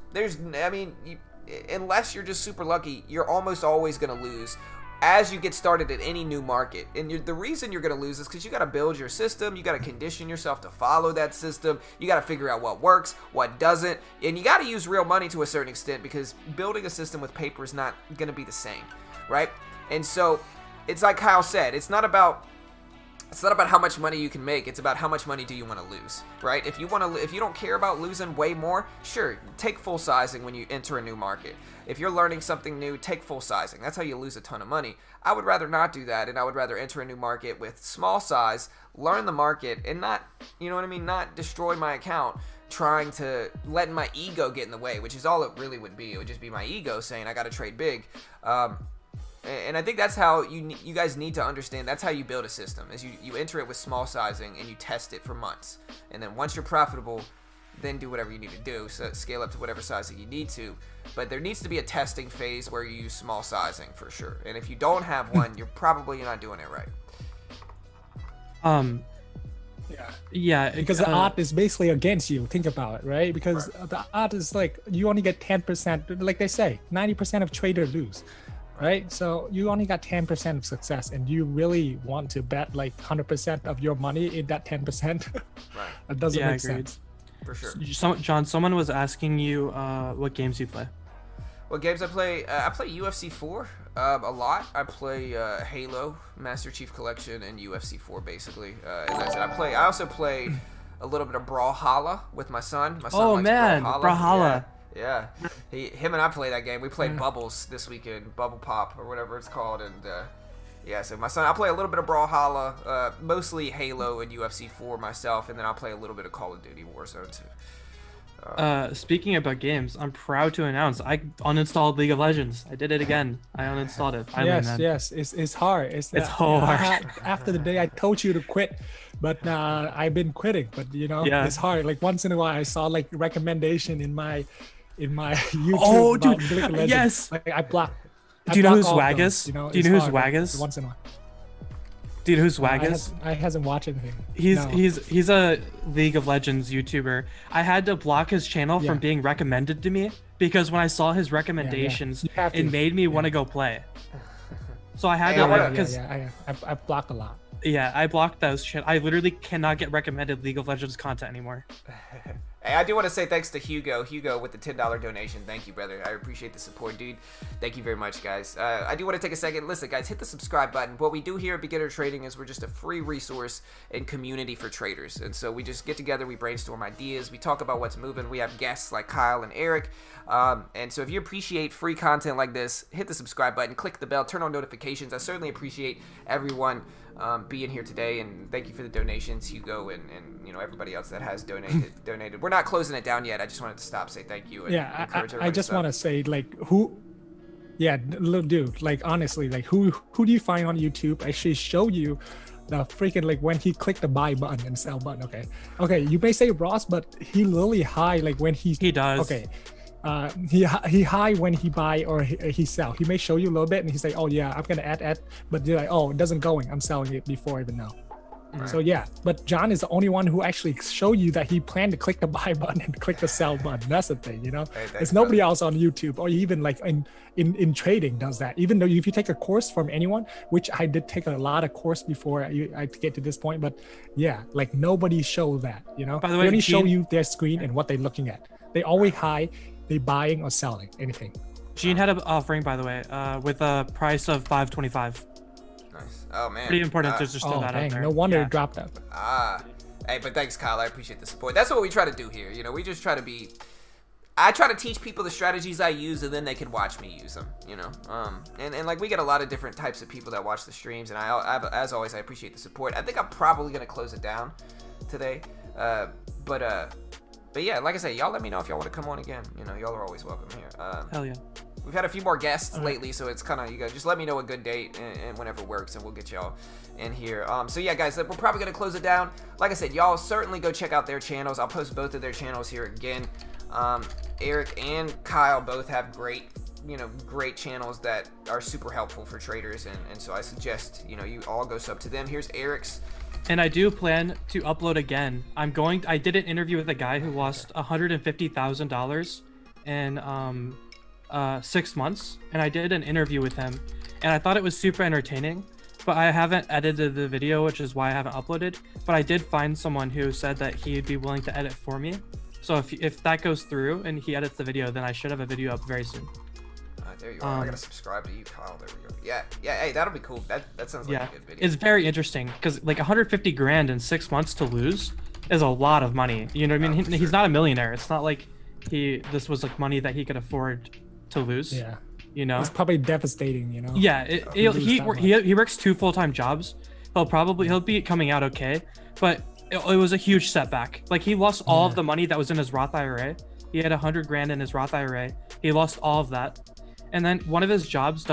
Unless you're just super lucky, you're almost always gonna lose as you get started at any new market. And the reason you're going to lose is because you got to build your system, you got to condition yourself to follow that system, you got to figure out what works, what doesn't, and you got to use real money to a certain extent, because building a system with paper is not going to be the same, right? And so it's like Kyle said, it's not about how much money you can make, it's about how much money do you want to lose, right? If you don't care about losing way more, sure, take full sizing when you enter a new market. If you're learning something new, take full sizing. That's how you lose a ton of money. I would rather not do that, and I would rather enter a new market with small size, learn the market, and not, not destroy my account trying to letting my ego get in the way, which is all it really would be. It would just be my ego saying I got to trade big. And I think that's how you guys need to understand. That's how you build a system, is you enter it with small sizing and you test it for months. And then once you're profitable, then do whatever you need to do. So scale up to whatever size that you need to. But there needs to be a testing phase where you use small sizing for sure. And if you don't have one, you're probably not doing it right. Yeah, because the art is basically against you. Think about it, right? Because the art is like, you only get 10%. Like they say, 90% of traders lose. Right, so you only got 10% of success, and you really want to bet like 100% of your money in that 10%. Right, that doesn't make sense. For sure. John, someone was asking you what games you play. What games I play? I play UFC 4 a lot. I play Halo, Master Chief Collection, and UFC 4 basically. And that's it. I also play a little bit of Brawlhalla with my son. My son likes Brawlhalla. Yeah. Him and I play that game. We played Bubbles this weekend, Bubble Pop or whatever it's called, and so my son, I play a little bit of Brawlhalla, mostly Halo and UFC 4 myself, and then I'll play a little bit of Call of Duty Warzone too. Speaking about games, I'm proud to announce I uninstalled League of Legends. I did it again. I uninstalled it. Finally, yes. It's hard. It's so hard. After the day I told you to quit, but I've been quitting. But it's hard. Like once in a while, I saw like recommendation in my YouTube. Oh, dude! Yes. Like I block. Do you know who Swag is? Do you know who Swag is? Once in a while. Do you know who Swag is? I hasn't watched anything. He's a League of Legends YouTuber. I had to block his channel from being recommended to me because when I saw his recommendations, it made me want to go play. So I had to I blocked a lot. Yeah, I blocked those shit. I literally cannot get recommended League of Legends content anymore. Hey, I do want to say thanks to Hugo with the $10 donation. Thank you, brother. I appreciate the support, dude. Thank you very much, guys. I do want to take a second. Listen, guys, hit the subscribe button. What we do here at Beginner Trading is we're just a free resource and community for traders. And so we just get together, we brainstorm ideas, we talk about what's moving. We have guests like Kyle and Eric. And so if you appreciate free content like this, hit the subscribe button, click the bell, turn on notifications. I certainly appreciate everyone being here today, and thank you for the donations, Hugo, and everybody else that has donated. We're not closing it down yet. I just wanted to stop, say thank you, and encourage everybody. I just want to say, like, dude, like, honestly, like, who do you find on YouTube actually show you the freaking, like, when he clicked the buy button and sell button? Okay, you may say Ross, but he literally high, like, when he does. Okay. He high when he buy or he sell. He may show you a little bit and he say, oh yeah, I'm gonna add, but you're like, oh, it doesn't going. I'm selling it before I even know. Right. So yeah, but John is the only one who actually show you that he planned to click the buy button and click the sell button. That's the thing, Hey, there's nobody else on YouTube or even like in trading does that. Even though if you take a course from anyone, which I did take a lot of course before I get to this point, but yeah, like nobody show that, By the way, they only show you their screen and what they're looking at. They always high. They buying or selling anything. Gene had an offering, by the way, with a price of $5.25. Nice. Oh man. Pretty important to just throw that out there. No wonder it dropped up. Hey, but thanks, Kyle. I appreciate the support. That's what we try to do here. We just try to be. I try to teach people the strategies I use, and then they can watch me use them. And like we get a lot of different types of people that watch the streams, and I as always, I appreciate the support. I think I'm probably gonna close it down today, But yeah, like I say, y'all let me know if y'all want to come on again. Y'all are always welcome here. Hell yeah. we've had a few more guests lately, so it's kind of, you guys just let me know a good date and whenever works, and we'll get y'all in here. So yeah, guys, we're probably gonna close it down. Like I said, y'all certainly go check out their channels. I'll post both of their channels here again. Eric and Kyle both have great channels that are super helpful for traders, and so I suggest you all go sub to them. Here's Eric's. And I do plan to upload again. I did an interview with a guy who lost $150,000 in 6 months, and I did an interview with him, and I thought it was super entertaining, but I haven't edited the video, which is why I haven't uploaded. But I did find someone who said that he'd be willing to edit for me. So if that goes through and he edits the video, then I should have a video up very soon. There you are. I gotta subscribe to you, Kyle. There we go. Yeah. Hey, that'll be cool. That sounds like a good video. It's very interesting because like 150 grand in 6 months to lose is a lot of money. You know what I mean? He's not a millionaire. It's not like this was like money that he could afford to lose. Yeah. It's probably devastating. Yeah. He works 2 full-time jobs. He'll be coming out okay, but it was a huge setback. Like he lost all of the money that was in his Roth IRA. He had 100 grand in his Roth IRA. He lost all of that. And then one of his jobs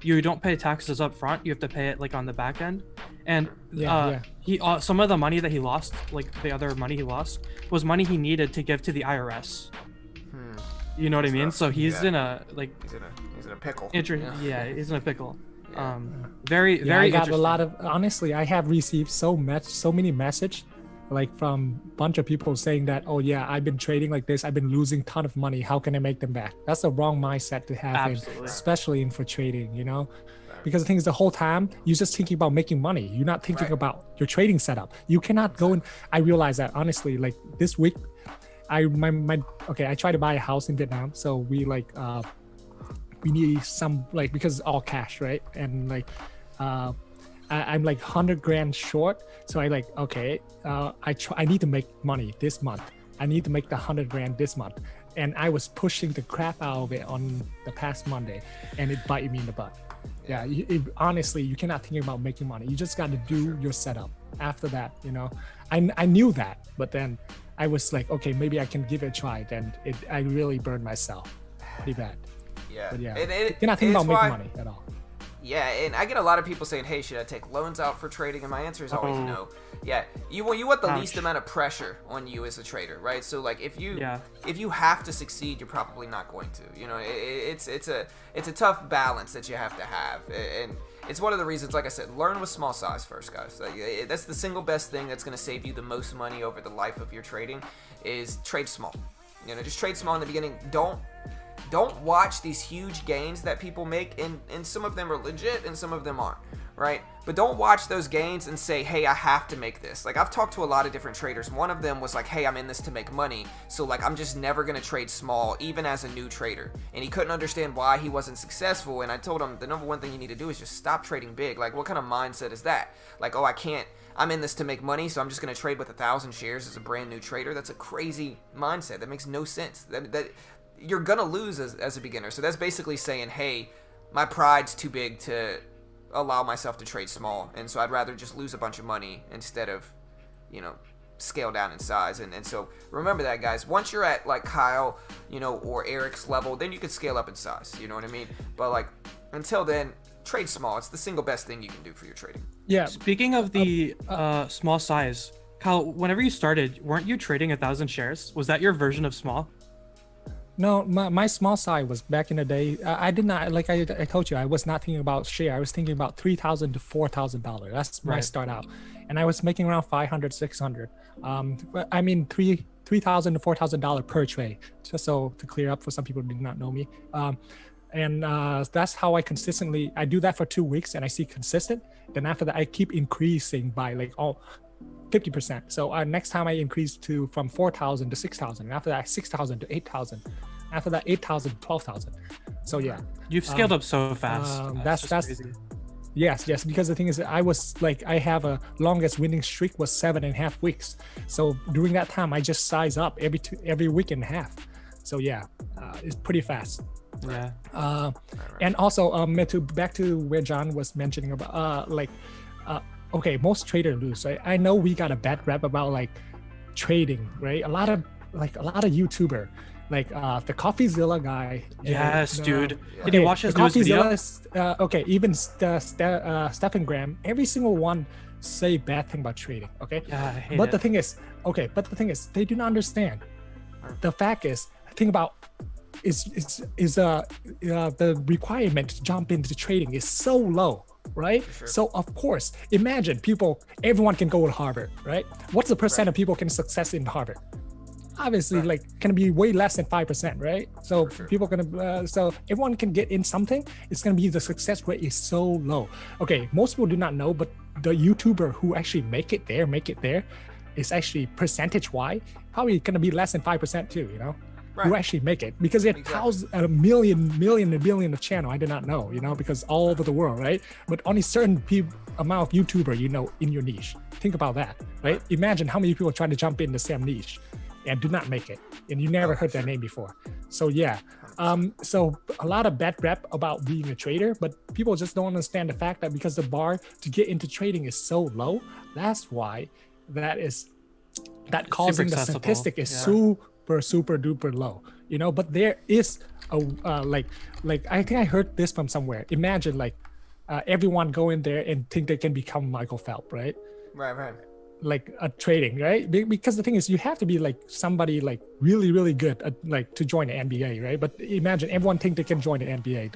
you don't pay taxes up front. You have to pay it like on the back end. And he some of the money that he lost, like the other money he lost, was money he needed to give to the IRS. You know what I mean? So he's in a he's in a pickle. He's in a pickle. Very I got a lot of, honestly, I have received so many messages like from a bunch of people saying that, oh yeah, I've been trading like this, I've been losing a ton of money, how can I make them back? That's the wrong mindset to have, especially for trading, because the thing is, the whole time you're just thinking about making money, you're not thinking about your trading setup. You cannot go and I realize that honestly, like this week I tried to buy a house in Vietnam, so we we need some, like, because it's all cash, right? And like I'm like 100 grand short, so I I need to make money this month. I need to make the 100 grand this month, and I was pushing the crap out of it on the past Monday, and it bit me in the butt. Honestly, you cannot think about making money. You just got to do your setup. After that, I knew that, but then I was like, okay, maybe I can give it a try. Then I really burned myself pretty bad. But you cannot think about making money at all. Yeah, and I get a lot of people saying, hey, should I take loans out for trading? And my answer is always no. Yeah, you want the least amount of pressure on you as a trader, right? So like if you have to succeed, you're probably not going to. It's a tough balance that you have to have, and it's one of the reasons, like I said, learn with small size first, guys. That's the single best thing that's going to save you the most money over the life of your trading is trade small. Just trade small in the beginning. Don't watch these huge gains that people make, and some of them are legit and some of them aren't, right? But don't watch those gains and say, hey, I have to make this. Like, I've talked to a lot of different traders. One of them was like, hey, I'm in this to make money, so like I'm just never gonna trade small, even as a new trader. And he couldn't understand why he wasn't successful, and I told him the number one thing you need to do is just stop trading big. Like, what kind of mindset is that? Like, oh, I'm in this to make money, so I'm just gonna trade with 1,000 shares as a brand new trader. That's a crazy mindset. That makes no sense. That you're gonna lose as a beginner. So that's basically saying, hey, my pride's too big to allow myself to trade small, and so I'd rather just lose a bunch of money instead of scale down in size. And so remember that, guys. Once you're at like Kyle or Eric's level, then you can scale up in size, you know what I mean? But like until then, trade small. It's the single best thing you can do for your trading. Speaking of the small size, Kyle, whenever you started, weren't you trading 1,000 shares? Was that your version of small? No, my small size was back in the day. I did not, like I told you, I was not thinking about share. I was thinking about $3,000 to $4,000. That's my start out, and I was making around 500, 600. I mean $3,000 to $4,000 per trade. Just so to clear up for some people who did not know me. And that's how I do that for 2 weeks, and I see consistent. Then after that, I keep increasing by like 50%. So next time I increased from 4,000 to 6,000. After that, 6,000 to 8,000. After that, 8,000 to 12,000. So yeah, you've scaled up so fast. That's crazy. Yes. Because the thing is, I have a longest winning streak was 7.5 weeks. So during that time, I just size up every week and a half. So yeah, it's pretty fast. Yeah. And also back to where John was mentioning about okay, most traders lose. I know we got a bad rep about like trading, right? A lot of YouTuber, Like the CoffeeZilla guy. Yes, dude. Yeah. Did you watch his newest video? Okay, even Stephen Graham, every single one say bad thing about trading. Okay, Yeah, I hate but it. the thing is, they do not understand. The fact is, think about the requirement to jump into trading is so low, right? Sure. So of course, imagine everyone can go to Harvard, right? What's the percent of people can success in Harvard? Obviously, like can be way less than 5%, right? So people gonna so everyone can get in something. It's gonna be the success rate is so low. Okay, most people do not know, but the YouTuber who actually make it there is actually percentage-wise probably gonna be less than 5% too. You know, who actually make it, because there are thousands, a billion of channel. I did not know, you know, because all over the world, right? But only certain amount of YouTuber you know in your niche. Think about that, right? Imagine how many people try to jump in the same niche and do not make it, and you never heard that name before. So yeah, so a lot of bad rep about being a trader, but people just don't understand the fact that because the bar to get into trading is so low, that's why that causing the statistic is super duper low, you know. But there is a like I think I heard this from somewhere. Imagine like everyone go in there and think they can become Michael Phelps, right? Right. Like a trading, right? Because the thing is, you have to be like somebody like really good at, like to join the NBA, right? But imagine everyone think they can join the NBA.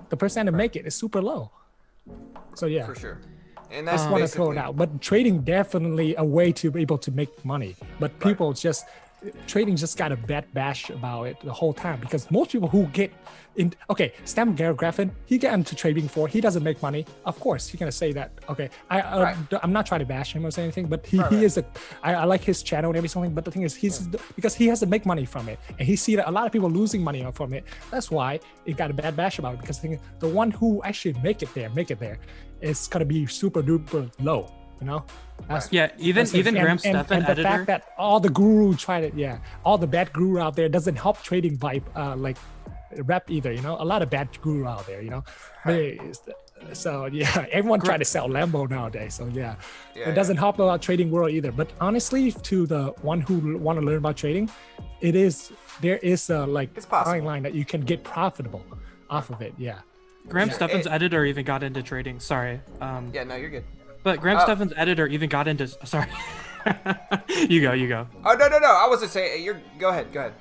The percent to make it is super low. So yeah, For sure. And that's just want to throw it out. But trading definitely a way to be able to make money. But people just trading just got a bad bash about it the whole time, because most people who get in, okay, Stan Griffin, he got into trading before, he doesn't make money. Of course, he's gonna say that. Okay, I'm not trying to bash him or say anything, but he is I like his channel and everything. But the thing is, because he has to make money from it, and he see that a lot of people losing money from it. That's why it got a bad bash about it. Because the one who actually make it there, is gonna be super duper low. You know. Even Graham Stephan, and the editor. fact that all the guru all the bad guru out there doesn't help trading vibe like rep either, you know. A lot of bad guru out there, you know. So yeah, everyone try to sell Lambo nowadays. So it doesn't help about trading world either. But honestly, to the one who want to learn about trading, there is a like fine line that you can get profitable off of it. Yeah. Graham Stephan's editor even got into trading. Sorry. Yeah, no, you're good. But Graham Stephan's editor even got into. Sorry. You go. Oh no! I wasn't saying. Go ahead.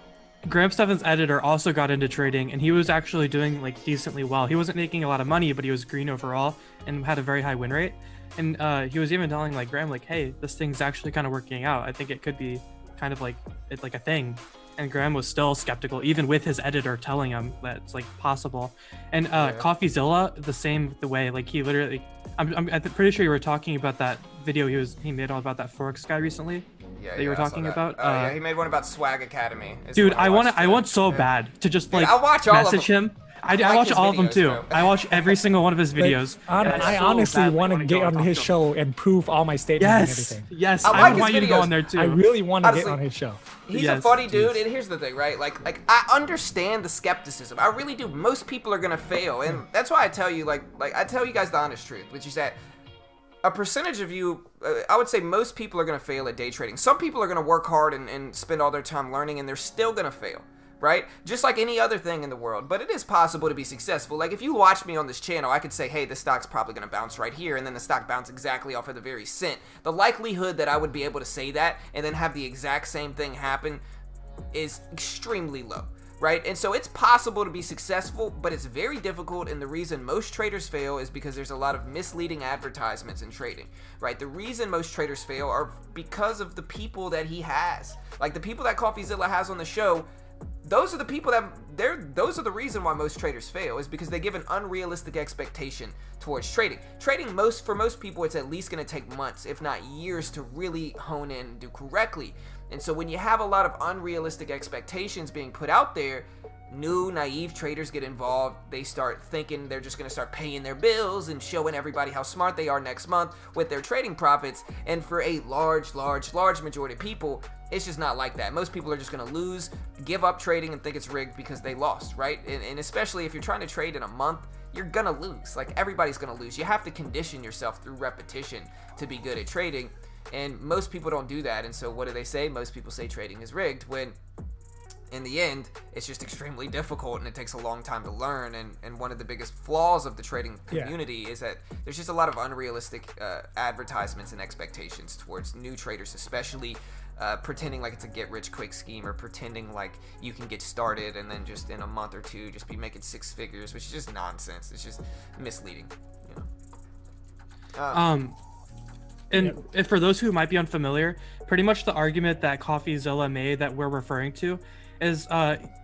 Graham Stephan's editor also got into trading, and he was actually doing like decently well. He wasn't making a lot of money, but he was green overall and had a very high win rate. And he was even telling like Graham, like, "Hey, this thing's actually kind of working out. I think it could be kind of like it's like a thing." And Graham was still skeptical, even with his editor telling him that it's like possible. And CoffeeZilla, the way, like he literally, I'm pretty sure you were talking about that video he made all about that Forex guy recently. Yeah, that you were talking about. Yeah, he made one about Swag Academy. Dude, I want so bad to just like I'll watch all message him. I watch all of them too. Bro. I watch every single one of his videos. I honestly want to get on his show and prove all my statements and everything. Yes, I want you to go on there too. I really want to get on his show. He's a funny dude, and here's the thing, right? Like I understand the skepticism. I really do. Most people are gonna fail, and that's why I tell you, like I tell you guys the honest truth, which is that a percentage of you, I would say most people are gonna fail at day trading. Some people are gonna work hard and spend all their time learning, and they're still gonna fail. Right? Just like any other thing in the world. But it is possible to be successful. Like if you watch me on this channel, I could say, hey, this stock's probably going to bounce right here, and then the stock bounce exactly off of the very cent. The likelihood that I would be able to say that and then have the exact same thing happen is extremely low. Right? And so it's possible to be successful, but it's very difficult, and the reason most traders fail is because there's a lot of misleading advertisements in trading. Right? The reason most traders fail are because of the people that he has. Like the people that CoffeeZilla has on the show, those are the people those are the reason why most traders fail, is because they give an unrealistic expectation towards trading. For most people, it's at least going to take months, if not years, to really hone in and do correctly. And so when you have a lot of unrealistic expectations being put out there, new naive traders get involved. They start thinking they're just going to start paying their bills and showing everybody how smart they are next month with their trading profits. And for a large majority of people, it's just not like that. Most people are just going to lose, give up trading, and think it's rigged because they lost, right? And especially if you're trying to trade in a month, you're going to lose. Like everybody's going to lose. You have to condition yourself through repetition to be good at trading. And most people don't do that. And so what do they say? Most people say trading is rigged, when in the end, it's just extremely difficult and it takes a long time to learn. And one of the biggest flaws of the trading community is that there's just a lot of unrealistic advertisements and expectations towards new traders, especially pretending like it's a get-rich-quick scheme, or pretending like you can get started and then just in a month or two just be making six figures, which is just nonsense. It's just misleading, you know. And if for those who might be unfamiliar, pretty much the argument that CoffeeZilla made that we're referring to is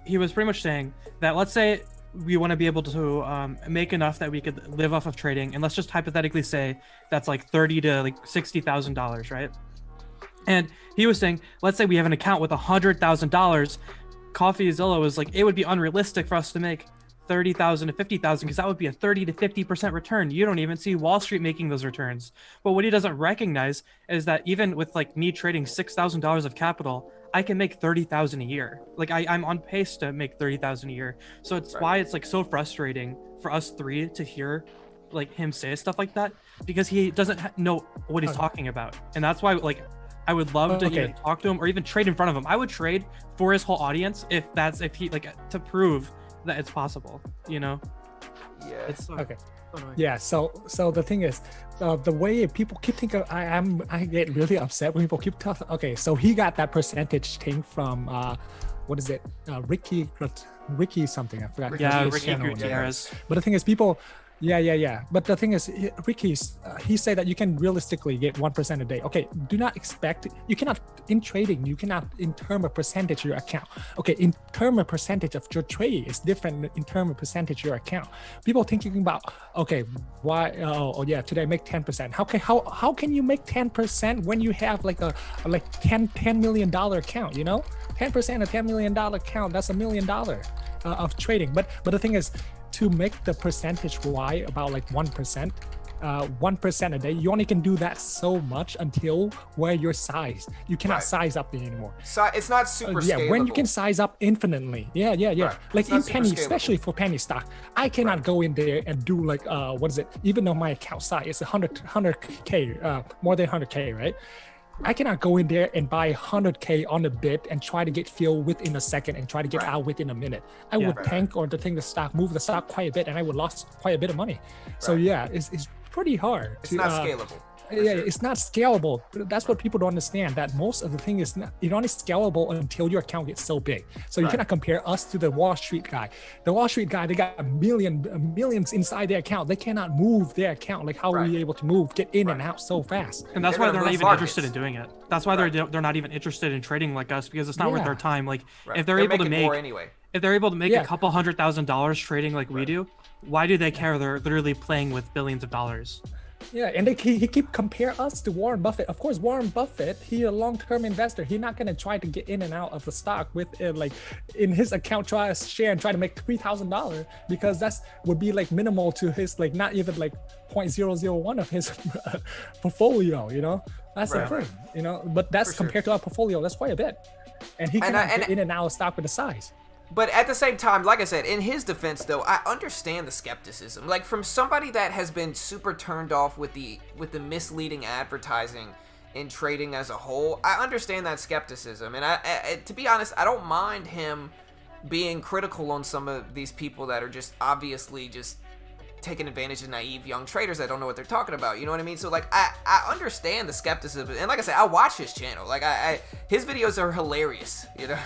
he was pretty much saying that, let's say we want to be able to make enough that we could live off of trading, and let's just hypothetically say that's like $30,000 to like $60,000, right? And he was saying, let's say we have an account with $100,000. CoffeeZilla was like, it would be unrealistic for us to make $30,000 to $50,000 because that would be a 30 to 50% return. You don't even see Wall Street making those returns. But what he doesn't recognize is that even with like me trading $6,000 of capital, I can make $30,000 a year. Like I'm on pace to make $30,000 a year. So it's why it's like so frustrating for us three to hear like him say stuff like that, because he doesn't know what he's talking about. And that's why like I would love to even talk to him or even trade in front of him. I would trade for his whole audience if he like to prove that it's possible, you know. It's okay. Yeah, so the thing is, the way people keep thinking, I get really upset when people keep talking. Okay, so he got that percentage thing from what is it, Ricky something, I forgot. Yeah, Ricky Gutierrez. But the thing is, people, but the thing is, he said that you can realistically get 1% a day. Okay, do not expect, you cannot in trading, you cannot in term of percentage of your account. Okay, in term of percentage of your trade is different in term of percentage of your account. People thinking about, okay, why? Today I make 10%. How can you make 10% when you have like a $10 million account? You know, 10% of $10 million account, that's $1 million of trading. But the thing is, to make the percentage why about like 1% a day, you only can do that so much until where your size. You cannot size up anymore. So it's not super scalable. When you can size up infinitely. Right. Like in penny, especially for penny stock, I cannot go in there and do like even though my account size is 100k, more than 100k, right? I cannot go in there and buy 100k on a bid and try to get filled within a second and try to get out within a minute. I would tank or move the stock quite a bit, and I would lose quite a bit of money. So it's pretty hard. It's not scalable. It's not scalable. That's what people don't understand, that most of the thing is it only scalable until your account gets so big. So you cannot compare us to the Wall Street guy. The Wall Street guy, they got millions inside their account. They cannot move their account. Like how are we able to get in and out so fast? And that's why they're not even interested in doing it. That's why they're not even interested in trading like us, because it's not worth their time. Like if they're able to make more anyway. If they're able to make a couple $100,000 trading like we do, why do they care? They're literally playing with billions of dollars. Yeah, and he keep compare us to Warren Buffett. Of course, Warren Buffett, he a long-term investor. He's not gonna try to get in and out of the stock with like in his account, try to share and try to make $3,000, because that's would be like minimal to his like not even like 0.001 of his portfolio. You know, that's the thing. You know, but that's compared to our portfolio, that's quite a bit. And he can get in and out of stock with the size. But at the same time, like I said, in his defense, though, I understand the skepticism. Like, from somebody that has been super turned off with the misleading advertising in trading as a whole, I understand that skepticism. And I to be honest, I don't mind him being critical on some of these people that are just obviously just taking advantage of naive young traders that don't know what they're talking about. You know what I mean? So like I understand the skepticism, and like I said, I watch his channel. Like his videos are hilarious, you know.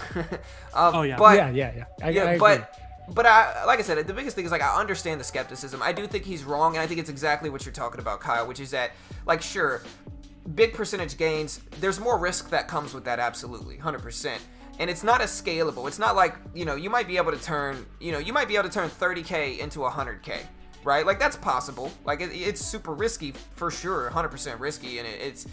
But I agree. But I, like I said, the biggest thing is like I understand the skepticism. I do think he's wrong, and I think it's exactly what you're talking about, Kyle, which is that like sure, big percentage gains, there's more risk that comes with that, absolutely, 100%. And it's not as scalable. It's not like, you know, you might be able to turn 30k into 100k. Right? Like that's possible. Like it's super risky for sure, 100% risky, and it's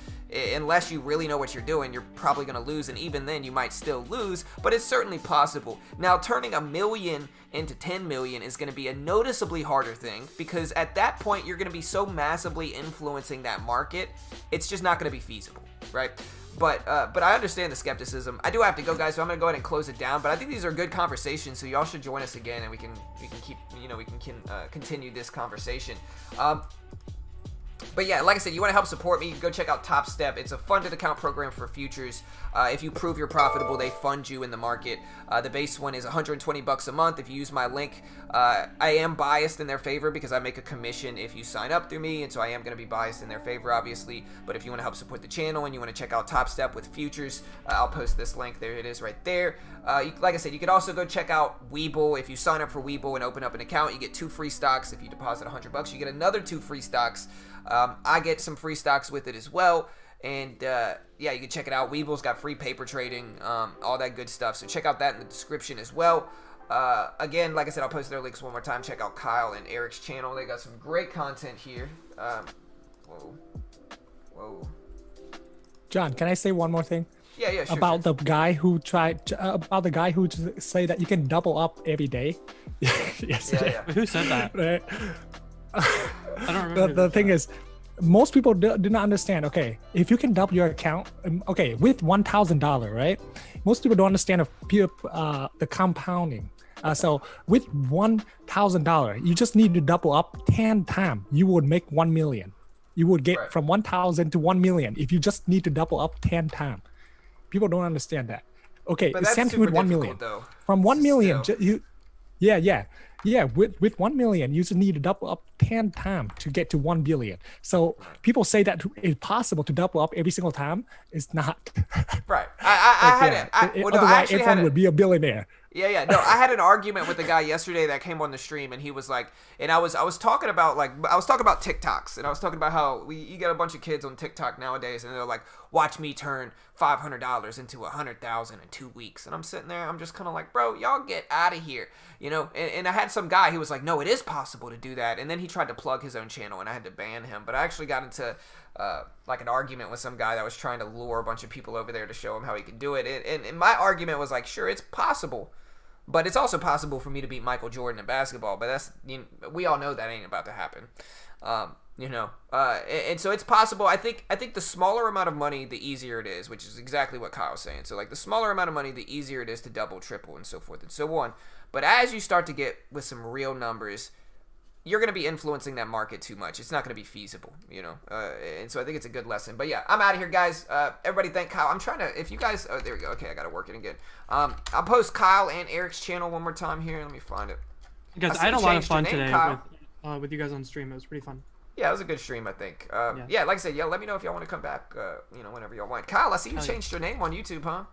unless you really know what you're doing, you're probably going to lose, and even then you might still lose, but it's certainly possible. Now, turning $1 million into 10 million is going to be a noticeably harder thing, because at that point you're going to be so massively influencing that market, it's just not going to be feasible, right? But I understand the skepticism. I do have to go, guys, so I'm gonna go ahead and close it down. But I think these are good conversations, so y'all should join us again, and we can keep, we can continue this conversation. But yeah, like I said, you want to help support me, you can go check out Top Step. It's a funded account program for futures. If you prove you're profitable, they fund you in the market. The base one is $120 a month. If you use my link, I am biased in their favor because I make a commission if you sign up through me, and so I am going to be biased in their favor, obviously. But if you want to help support the channel and you want to check out Top Step with futures, I'll post this link. There it is right there. Like I said, you could also go check out Webull. If you sign up for Webull and open up an account, you get 2 free stocks. If you deposit $100, you get another 2 free stocks. I get some free stocks with it as well. And yeah, you can check it out. Webull's got free paper trading, all that good stuff. So check out that in the description as well. Again, like I said, I'll post their links one more time. Check out Kyle and Eric's channel. They got some great content here. Whoa. John, can I say one more thing? Yeah, sure. About the guy who about the guy who say that you can double up every day. Yes. Yeah. Who said that? Right. I don't remember. The thing is, most people do not understand. Okay, if you can double your account, okay, with $1,000, right? Most people don't understand the compounding. So with $1,000, you just need to double up 10 times. You would make 1 million. You would get from 1,000 to 1 million if you just need to double up 10 times. People don't understand that. Okay, But the same that's thing with super 1 million. difficult, though. From 1 million, Still. yeah. With 1 million, you just need to double up 10 times to get to 1 billion. So people say that it's possible to double up every single time. It's not. Right. Otherwise, everyone would be a billionaire. Yeah. No, I had an argument with the guy yesterday that came on the stream, and he was like, and I was talking about TikToks, and I was talking about how you get a bunch of kids on TikTok nowadays, and they're like, watch me turn $500 into $100,000 in 2 weeks, and I'm sitting there, I'm just kind of like, bro, y'all get out of here, you know. And I had some guy who was like, no, it is possible to do that, and then he tried to plug his own channel, and I had to ban him. But I actually got into like an argument with some guy that was trying to lure a bunch of people over there to show him how he could do it, and my argument was like, sure, it's possible. But it's also possible for me to beat Michael Jordan in basketball, but that's, we all know that ain't about to happen, and so it's possible. I think the smaller amount of money, the easier it is, which is exactly what Kyle's saying. So like the smaller amount of money, the easier it is to double, triple, and so forth and so on. But as you start to get with some real numbers, you're going to be influencing that market too much. It's not going to be feasible, and so I think it's a good lesson. But yeah, I'm out of here, guys. Everybody thank Kyle. I'm trying to, if you guys, oh, there we go. Okay, I got to work it again. I'll post Kyle and Eric's channel one more time here. Let me find it. Because I had a lot of fun today with you guys on stream. It was pretty fun. Yeah, it was a good stream, I think. Yeah, like I said, let me know if y'all want to come back, whenever y'all want. Kyle, I see you changed your name on YouTube, huh?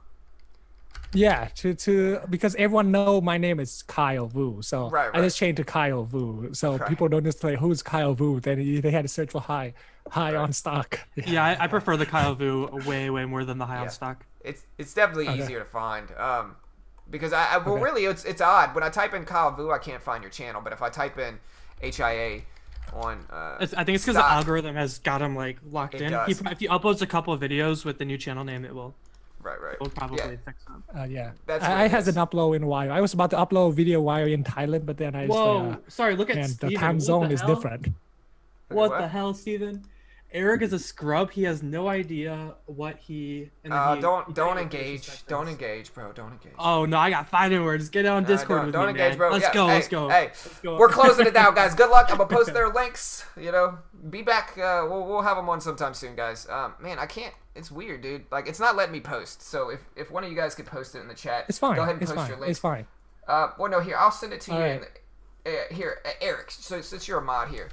Yeah, because everyone know my name is Kyle Vu, so right. I just changed to Kyle Vu, so people don't just say who's Kyle Vu. Then they had to search for high on stock. Yeah, I prefer the Kyle Vu way more than the high on stock. It's definitely easier to find. Because really it's odd when I type in Kyle Vu, I can't find your channel, but if I type in HIA on I think it's because the algorithm has got him like locked in. If he uploads a couple of videos with the new channel name, it will. Right. We'll probably fix them. Yeah. I hasn't uploaded in a while. I was about to upload video while in Thailand, but then I sorry, look at and Steven. the time zone is different. What the hell, Steven? Eric is a scrub. He has no idea what he. Don't engage, bro. Don't engage. Oh no, I got fighting words. Get on Discord with me, engage, man. bro. Let's go. Hey, we're closing it down, guys. Good luck. I'm gonna post their links. Be back. We'll have them on sometime soon, guys. Man, I can't. It's weird, dude. Like, it's not letting me post. So if one of you guys could post it in the chat, it's fine. Go ahead and post your link. It's fine. Well, no, here, I'll send it to you. Right. Here, Eric. So since you're a mod here,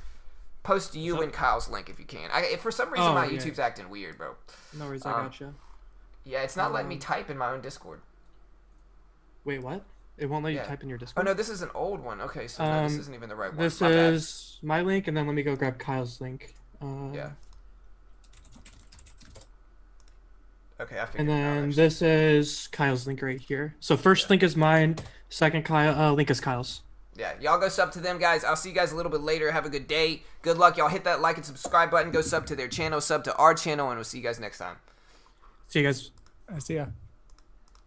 post you and Kyle's link if you can. For some reason, my YouTube's acting weird, bro. No worries, I gotcha. Yeah, it's not letting me type in my own Discord. Wait, what? It won't let you type in your Discord? Oh, no, this is an old one. Okay, so no, this isn't even the right one. This is my link, and then let me go grab Kyle's link. Yeah. Okay, I figured. And then this is Kyle's link right here. So first link is mine, second link is Kyle's. Yeah, y'all go sub to them, guys. I'll see you guys a little bit later. Have a good day. Good luck. Y'all hit that like and subscribe button. Go sub to their channel, sub to our channel, and we'll see you guys next time. See you guys. See ya.